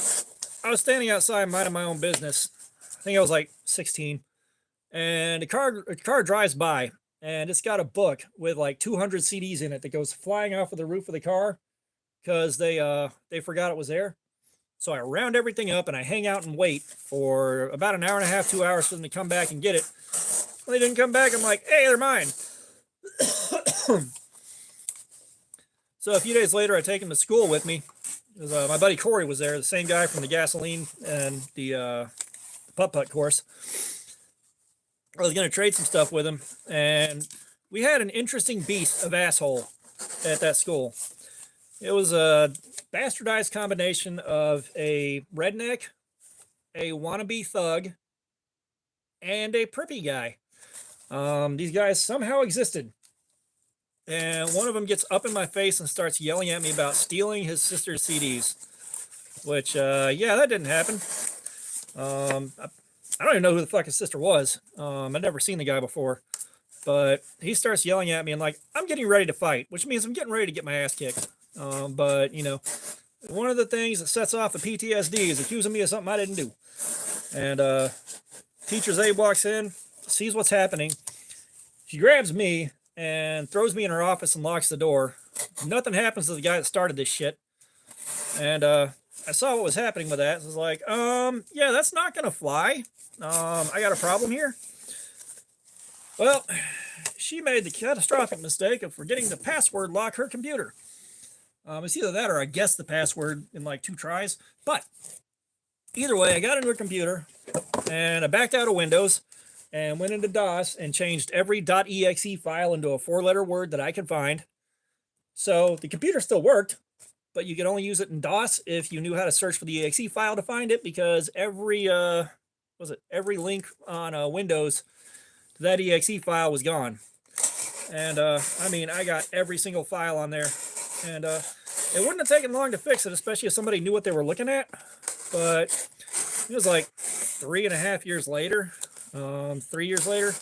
I was standing outside minding my own business. I think I was like 16, and a car drives by, and it's got a book with like 200 CDs in it that goes flying off of the roof of the car because they forgot it was there. So I round everything up and I hang out and wait for about an hour and a half, 2 hours for them to come back and get it. When they didn't come back, I'm like, hey, they're mine. So a few days later, I take him to school with me. My buddy Corey was there, the same guy from the gasoline and the putt-putt course. I was going to trade some stuff with him, and we had an interesting beast of asshole at that school. It was a bastardized combination of a redneck, a wannabe thug, and a preppy guy. These guys somehow existed. And one of them gets up in my face and starts yelling at me about stealing his sister's CDs. Which, yeah, that didn't happen. I don't even know who the fuck his sister was. I'd never seen the guy before. But he starts yelling at me and like, I'm getting ready to fight, which means I'm getting ready to get my ass kicked. But, one of the things that sets off the PTSD is accusing me of something I didn't do. And Teacher Zabe walks in, sees what's happening. She grabs me and throws me in her office and locks the door. Nothing happens to the guy that started this shit. And I saw what was happening with that. So I was like, yeah, that's not going to fly. I got a problem here. Well, she made the catastrophic mistake of forgetting to password lock her computer. It's either that or I guessed the password in like 2 tries. But either way, I got into her computer and I backed out of Windows and went into DOS and changed every .exe file into a 4-letter word that I could find. So the computer still worked, but you could only use it in DOS if you knew how to search for the exe file to find it, because every link on Windows to that exe file was gone. And I mean, I got every single file on there, and it wouldn't have taken long to fix it, especially if somebody knew what they were looking at. But it was like 3.5 years later, 3 years later,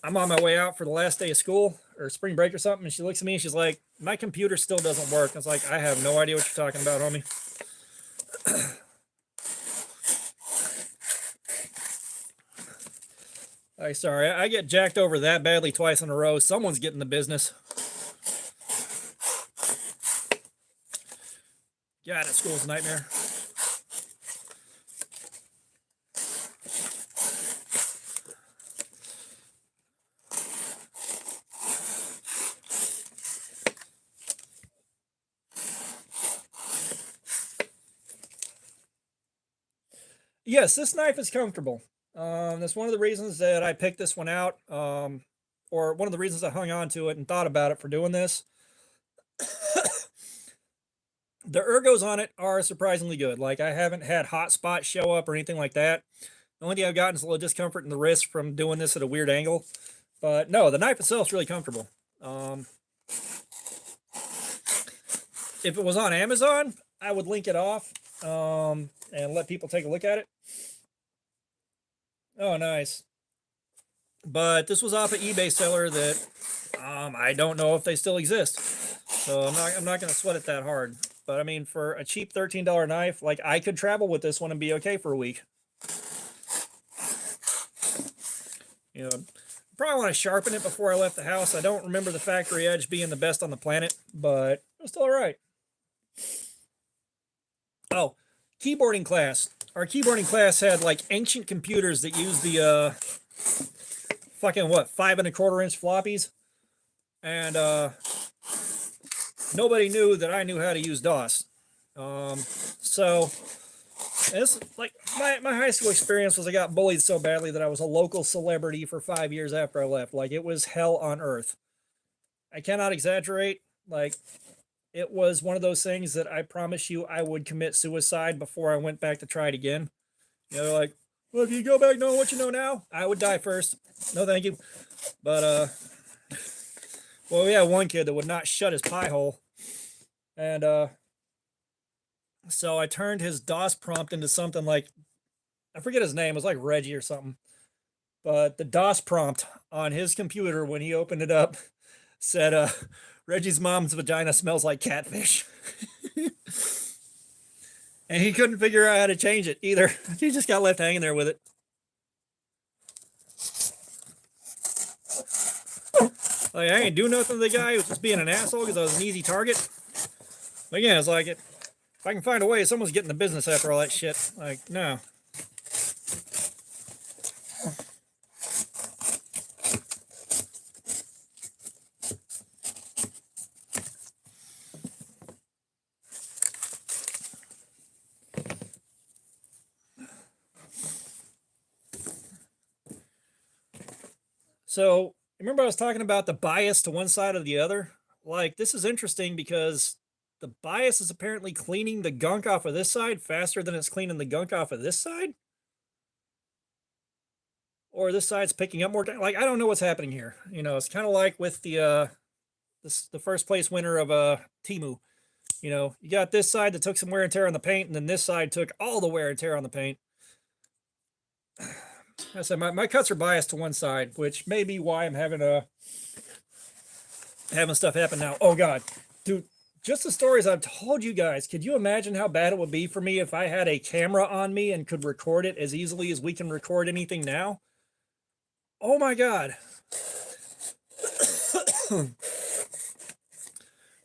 I'm on my way out for the last day of school or spring break or something, and she looks at me and she's like, "My computer still doesn't work." I was like, "I have no idea what you're talking about, homie." Sorry, I get jacked over that badly twice in a row. Someone's getting the business. God, at school's a nightmare. Yes, this knife is comfortable. That's one of the reasons that I picked this one out, or one of the reasons I hung on to it and thought about it for doing this. The ergos on it are surprisingly good. Like, I haven't had hot spots show up or anything like that. The only thing I've gotten is a little discomfort in the wrist from doing this at a weird angle. But no, the knife itself is really comfortable. If it was on Amazon, I would link it off and let people take a look at it. Oh, nice. But this was off an eBay seller that I don't know if they still exist. So I'm not going to sweat it that hard. But I mean, for a cheap $13 knife, like, I could travel with this one and be okay for a week. You know, probably want to sharpen it before I left the house. I don't remember the factory edge being the best on the planet, but it was still all right. Oh, keyboarding class. Our keyboarding class had like ancient computers that used the fucking what, 5 1/4 inch floppies, and nobody knew that I knew how to use DOS. So this, like, my high school experience was I got bullied so badly that I was a local celebrity for 5 years after I left. Like, it was hell on earth. I cannot exaggerate. Like, it was one of those things that I promise you I would commit suicide before I went back to try it again. You know, like, well, if you go back knowing what you know now, I would die first. No, thank you. But, well, we had one kid that would not shut his pie hole. And, so I turned his DOS prompt into something like, I forget his name, it was like Reggie or something. But the DOS prompt on his computer when he opened it up said, Reggie's mom's vagina smells like catfish. And he couldn't figure out how to change it either. He just got left hanging there with it. Like, I ain't do nothing to the guy. He was just being an asshole because I was an easy target. But yeah, it's like, if I can find a way, someone's getting the business after all that shit. Like, no. So, remember I was talking about the bias to one side or the other? Like, this is interesting because the bias is apparently cleaning the gunk off of this side faster than it's cleaning the gunk off of this side? Or this side's picking up more. Like, I don't know what's happening here. You know, it's kind of like with the first place winner of Temu. You know, you got this side that took some wear and tear on the paint, and then this side took all the wear and tear on the paint. I said my cuts are biased to one side, which may be why I'm having stuff happen now. Oh God, dude, just the stories I've told you guys. Could you imagine how bad it would be for me if I had a camera on me and could record it as easily as we can record anything now? Oh my God. So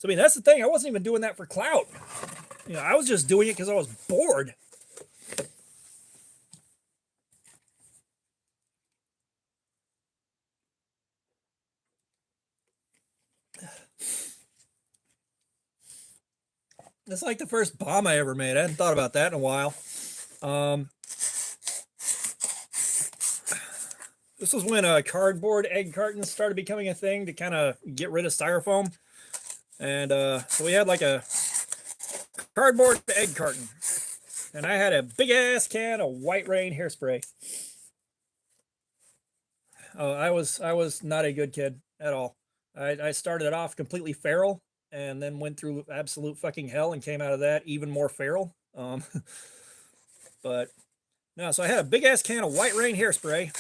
I mean, that's the thing. I wasn't even doing that for clout. You know, I was just doing it because I was bored. It's like the first bomb I ever made. I hadn't thought about that in a while. This was when cardboard egg cartons started becoming a thing to kind of get rid of styrofoam. And so we had like a cardboard egg carton. And I had a big ass can of White Rain hairspray. I was not a good kid at all. I started off completely feral and then went through absolute fucking hell and came out of that even more feral. But no, so I had a big ass can of White Rain hairspray,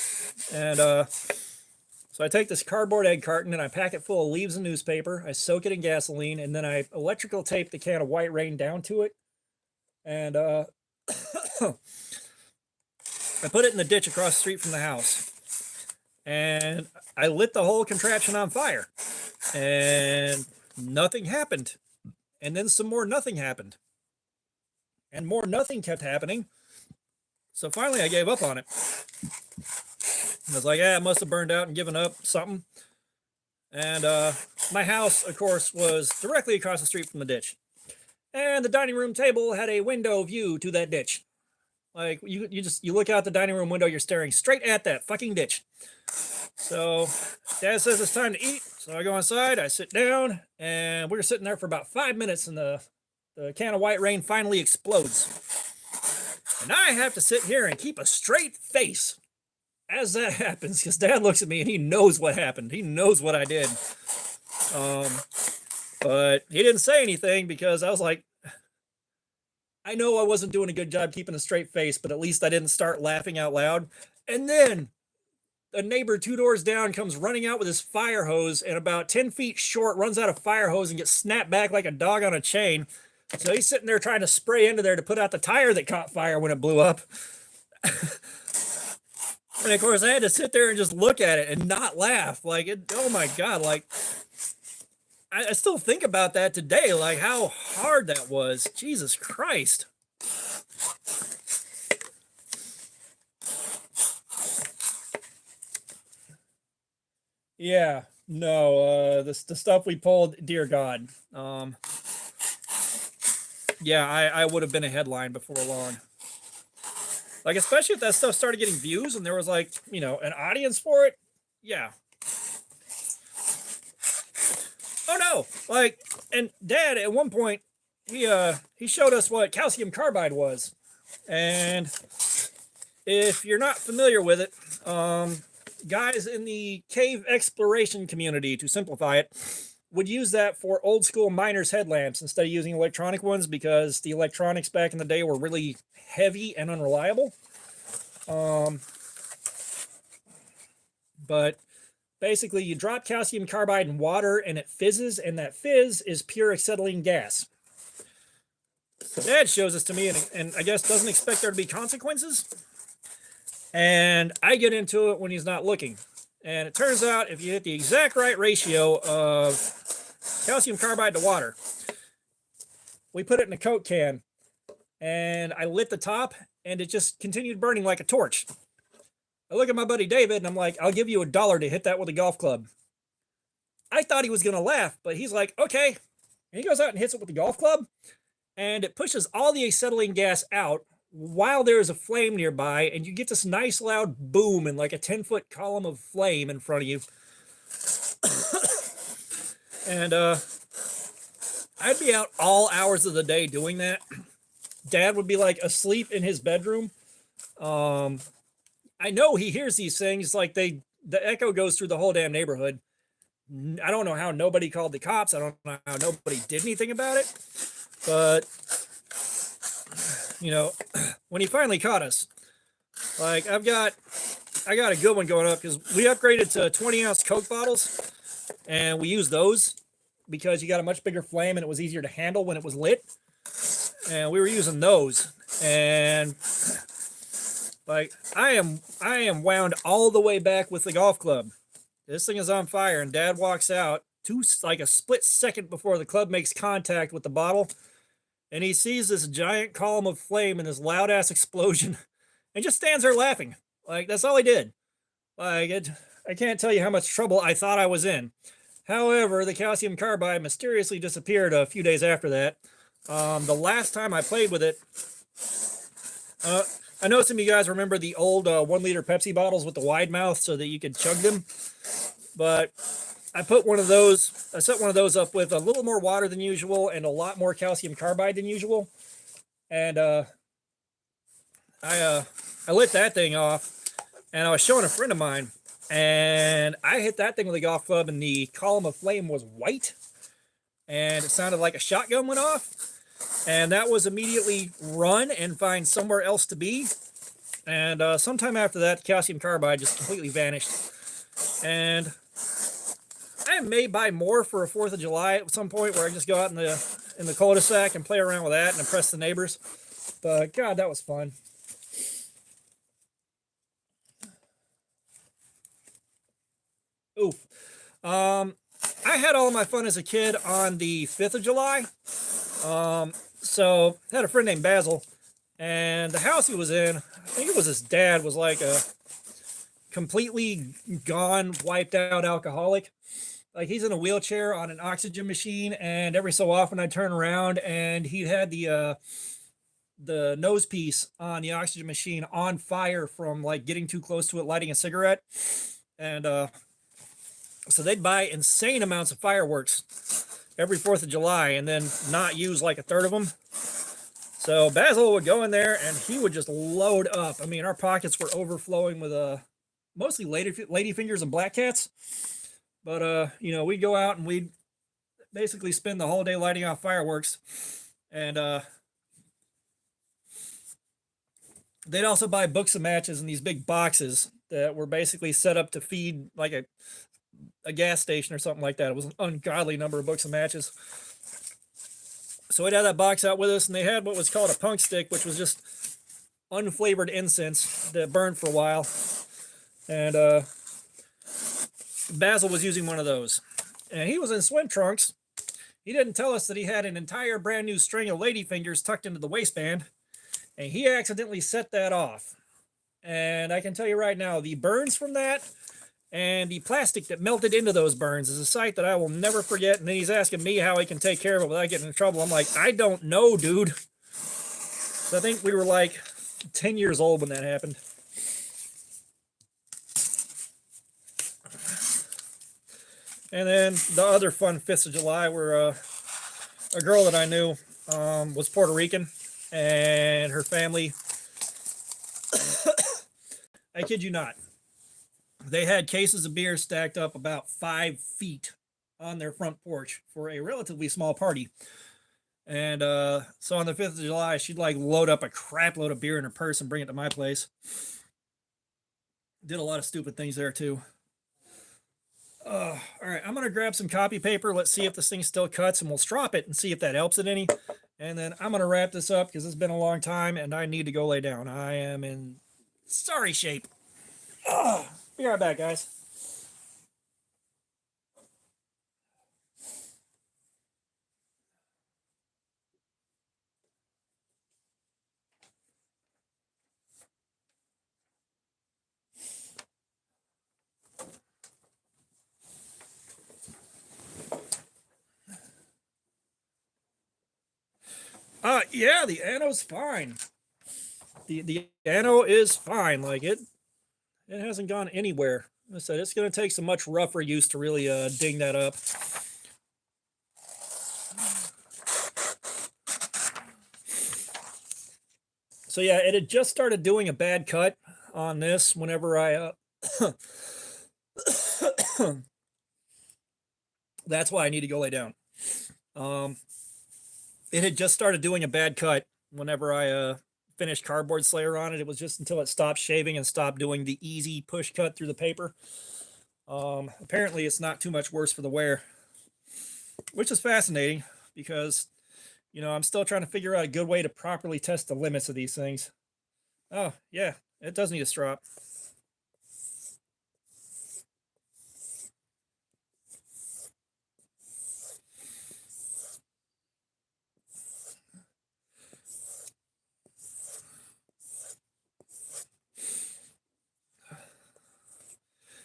and so So I take this cardboard egg carton and I pack it full of leaves and newspaper. I soak it in gasoline, and then I electrical tape the can of White Rain down to it. And I put it in the ditch across the street from the house. And I lit the whole contraption on fire. And nothing happened. And then some more nothing happened. And more nothing kept happening. So finally I gave up on it. I was like, yeah, it must have burned out and given up something. And my house, of course, was directly across the street from the ditch. And the dining room table had a window view to that ditch. Like, you look out the dining room window, you're staring straight at that fucking ditch. So Dad says it's time to eat. So I go inside, I sit down, and we're sitting there for about 5 minutes, and the can of White Rain finally explodes. And I have to sit here and keep a straight face as that happens, because Dad looks at me and he knows what happened. He knows what I did. But he didn't say anything, because I was like, I know I wasn't doing a good job keeping a straight face, but at least I didn't start laughing out loud. And then a neighbor 2 doors down comes running out with his fire hose, and about 10 feet short runs out of fire hose and gets snapped back like a dog on a chain. So he's sitting there trying to spray into there to put out the tire that caught fire when it blew up. And of course I had to sit there and just look at it and not laugh. Like, oh my God, like, I still think about that today, like how hard that was. Jesus Christ. Yeah, no, the stuff we pulled, dear God. Yeah, I would have been a headline before long. Like, especially if that stuff started getting views and there was, like, you know, an audience for it. Yeah. Oh no, like, and Dad at one point, he showed us what calcium carbide was. And if you're not familiar with it, guys in the cave exploration community, to simplify it, would use that for old school miners' headlamps instead of using electronic ones, because the electronics back in the day were really heavy and unreliable. But basically, you drop calcium carbide in water and it fizzes, and that fizz is pure acetylene gas. So Dad shows this to me, and I guess doesn't expect there to be consequences. And I get into it when he's not looking. And it turns out if you hit the exact right ratio of calcium carbide to water, we put it in a Coke can, and I lit the top, and it just continued burning like a torch. I look at my buddy David, and I'm like, I'll give you $1 to hit that with a golf club. I thought he was going to laugh, but he's like, okay. And he goes out and hits it with the golf club, and it pushes all the acetylene gas out while there is a flame nearby, and you get this nice loud boom and like a 10-foot column of flame in front of you. And I'd be out all hours of the day doing that. Dad would be like asleep in his bedroom. I know he hears these things, like the echo goes through the whole damn neighborhood. I don't know how nobody called the cops. I don't know how nobody did anything about it. But, you know, when he finally caught us, like, I got a good one going up, because we upgraded to 20-ounce Coke bottles, and we used those because you got a much bigger flame and it was easier to handle when it was lit. And we were using those, and like, I am wound all the way back with the golf club. This thing is on fire, and Dad walks out like a split second before the club makes contact with the bottle, and he sees this giant column of flame and this loud ass explosion, and just stands there laughing. Like, that's all he did. Like, I can't tell you how much trouble I thought I was in. However, the calcium carbide mysteriously disappeared a few days after that. The last time I played with it, I know some of you guys remember the old 1-liter Pepsi bottles with the wide mouth so that you could chug them. But I set one of those up with a little more water than usual and a lot more calcium carbide than usual. And I lit that thing off, and I was showing a friend of mine, and I hit that thing with a golf club, and the column of flame was white, and it sounded like a shotgun went off. And that was immediately run and find somewhere else to be. And sometime after that, calcium carbide just completely vanished. And I may buy more for a 4th of July at some point where I just go out in the cul-de-sac and play around with that and impress the neighbors. But God, that was fun. Oof. I had all of my fun as a kid on the 5th of July. So I had a friend named Basil, and the house he was in, I think it was his dad, was like a completely gone, wiped out alcoholic. Like, he's in a wheelchair on an oxygen machine, and every so often I turn around and he had the nose piece on the oxygen machine on fire from like getting too close to it, lighting a cigarette. And so they'd buy insane amounts of fireworks every 4th of July and then not use like a third of them. So Basil would go in there and he would just load up. I mean, our pockets were overflowing with mostly lady fingers and black cats. But you know, we'd go out and we'd basically spend the whole day lighting off fireworks. And they'd also buy books of matches in these big boxes that were basically set up to feed like a gas station or something like that. It was an ungodly number of books of matches. So we'd have that box out with us, and they had what was called a punk stick, which was just unflavored incense that burned for a while. And Basil was using one of those. And he was in swim trunks. He didn't tell us that he had an entire brand new string of lady fingers tucked into the waistband. And he accidentally set that off. And I can tell you right now, the burns from that and the plastic that melted into those burns is a sight that I will never forget. And then he's asking me how he can take care of it without getting in trouble. I'm like, I don't know, dude. So I think we were like 10 years old when that happened. And then the other fun 5th of July were a girl that I knew was Puerto Rican, and her family, I kid you not, they had cases of beer stacked up about 5 feet on their front porch for a relatively small party. And so on the 5th of July, she'd like load up a crap load of beer in her purse and bring it to my place. Did a lot of stupid things there too. All right, I'm going to grab some copy paper. Let's see if this thing still cuts, and we'll strop it and see if that helps it any. And then I'm going to wrap this up because it's been a long time and I need to go lay down. I am in sorry shape. Be right back, guys. Yeah, the ano's fine. The ano is fine. Like it hasn't gone anywhere. I said it's going to take some much rougher use to really ding that up. So yeah, it had just started doing a bad cut on this whenever I that's why I need to go lay down. It had just started doing a bad cut whenever I finished Cardboard Slayer on it. It was just until it stopped shaving and stopped doing the easy push cut through the paper. Apparently it's not too much worse for the wear, which is fascinating because, you know, I'm still trying to figure out a good way to properly test the limits of these things. Oh, yeah, it does need a strop.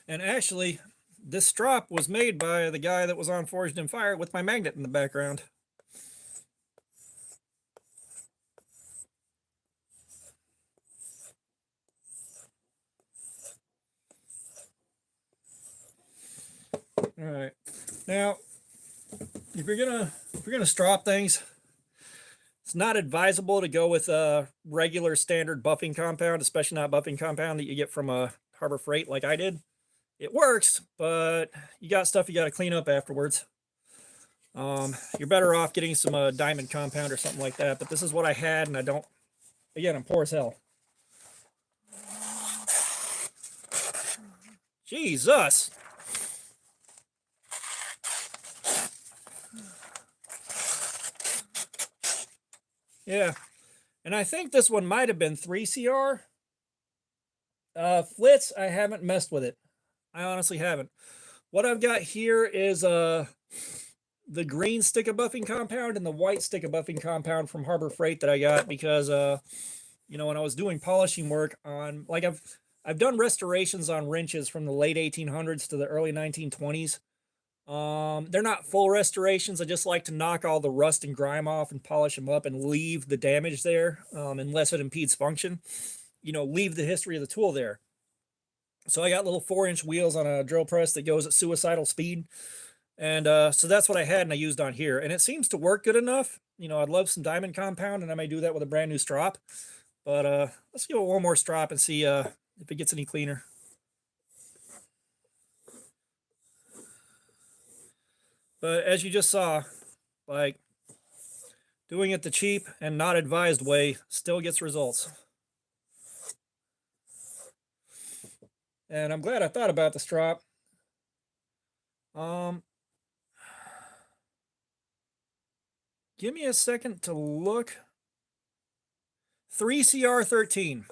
And actually, this strop was made by the guy that was on Forged in Fire with my magnet in the background. All right. Now, if you're gonna strop things, it's not advisable to go with a regular standard buffing compound, especially not buffing compound that you get from a Harbor Freight like I did. It works, but you got stuff you got to clean up afterwards. You're better off getting some diamond compound or something like that. But this is what I had, and I don't. Again, I'm poor as hell. Jesus. Yeah. And I think this one might have been 3CR. Flitz, I haven't messed with it. I honestly haven't. What I've got here is the green stick of buffing compound and the white stick of buffing compound from Harbor Freight that I got because when I was doing polishing work on, like, I've done restorations on wrenches from the late 1800s to the early 1920s. They're not full restorations. I just like to knock all the rust and grime off and polish them up and leave the damage there, unless it impedes function. Leave the history of the tool there. So I got little 4-inch wheels on a drill press that goes at suicidal speed. And so that's what I had and I used on here. And it seems to work good enough. I'd love some diamond compound, and I may do that with a brand new strop. But let's give it one more strop and see if it gets any cleaner. But as you just saw, like, doing it the cheap and not advised way still gets results. And I'm glad I thought about the strop. Give me a second to look. 3CR13.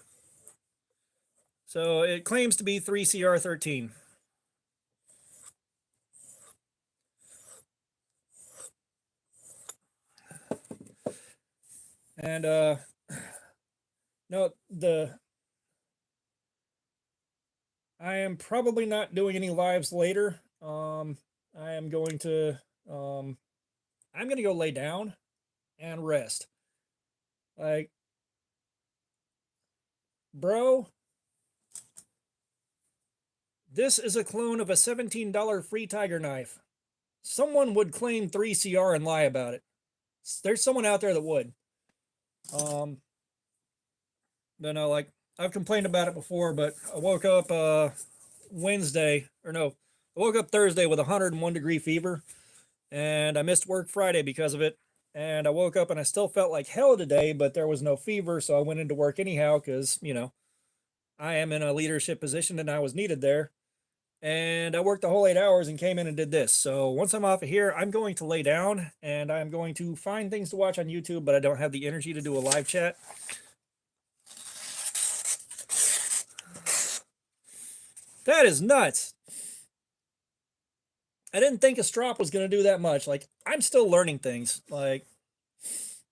So it claims to be 3CR13. And no, I am probably not doing any lives later. I am going to I'm going to go lay down and rest. Like, bro, this is a clone of a $17 free Tiger knife. Someone would claim 3CR and lie about it. There's someone out there that would. But no, like, I've complained about it before, but I woke up I woke up Thursday with 101-degree fever, and I missed work Friday because of it. And I woke up and I still felt like hell today, but there was no fever, so I went into work anyhow because, I am in a leadership position and I was needed there. And I worked the whole 8 hours and came in and did this. So once I'm off of here, I'm going to lay down and I'm going to find things to watch on YouTube, but I don't have the energy to do a live chat. That is nuts. I didn't think a strop was going to do that much. Like, I'm still learning things. Like,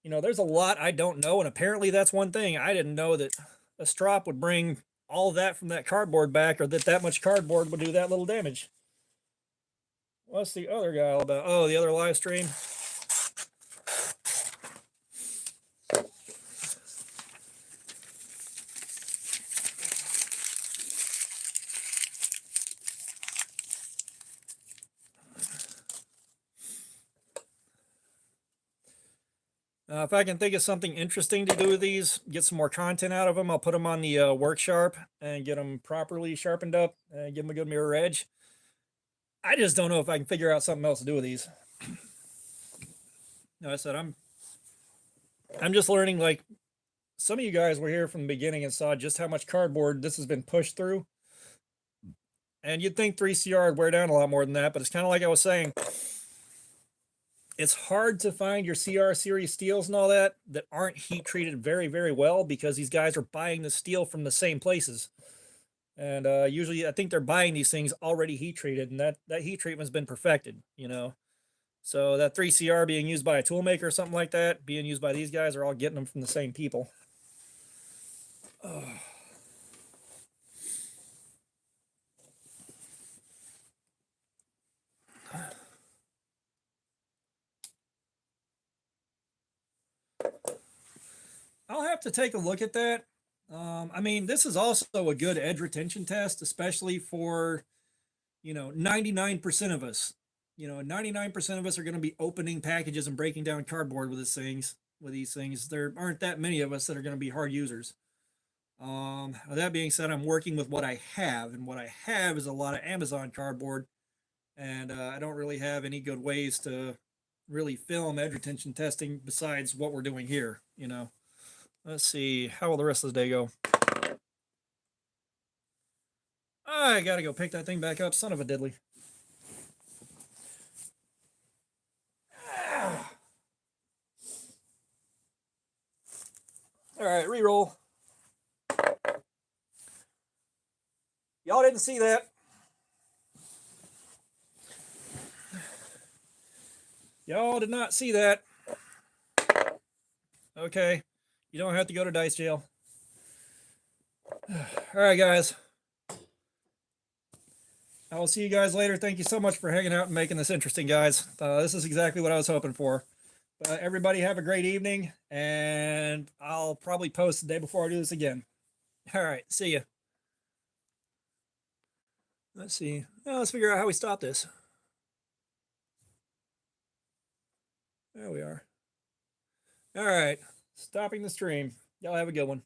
there's a lot I don't know, and apparently that's one thing. I didn't know that a strop would bring all that from that cardboard back, or that much cardboard would do that little damage. What's the other guy all about? Oh, the other live stream. If I can think of something interesting to do with these, get some more content out of them, I'll put them on the work sharp and get them properly sharpened up and give them a good mirror edge. I just don't know if I can figure out something else to do with these. No, I said I'm just learning. Like, some of you guys were here from the beginning and saw just how much cardboard this has been pushed through. And you'd think 3CR would wear down a lot more than that, but it's kind of like I was saying. It's hard to find your CR series steels and all that aren't heat treated very, very well, because these guys are buying the steel from the same places. And usually I think they're buying these things already heat treated, and that heat treatment's been perfected, So that 3CR being used by a tool maker or something like that, being used by these guys, are all getting them from the same people. Ugh. I'll have to take a look at that. I mean, this is also a good edge retention test, especially for, 99% of us. 99% of us are going to be opening packages and breaking down cardboard with these things. There aren't that many of us that are going to be hard users. With that being said, I'm working with what I have, and what I have is a lot of Amazon cardboard, and I don't really have any good ways to really film edge retention testing besides what we're doing here. Let's see, how will the rest of the day go? I gotta go pick that thing back up. Son of a diddly. All right, re-roll. Y'all didn't see that. Y'all did not see that. Okay. You don't have to go to dice jail. All right, guys. I will see you guys later. Thank you so much for hanging out and making this interesting, guys. This is exactly what I was hoping for. Everybody have a great evening, and I'll probably post the day before I do this again. All right, see ya. Let's see. Well, let's figure out how we stop this. There we are. All right, stopping the stream. Y'all have a good one.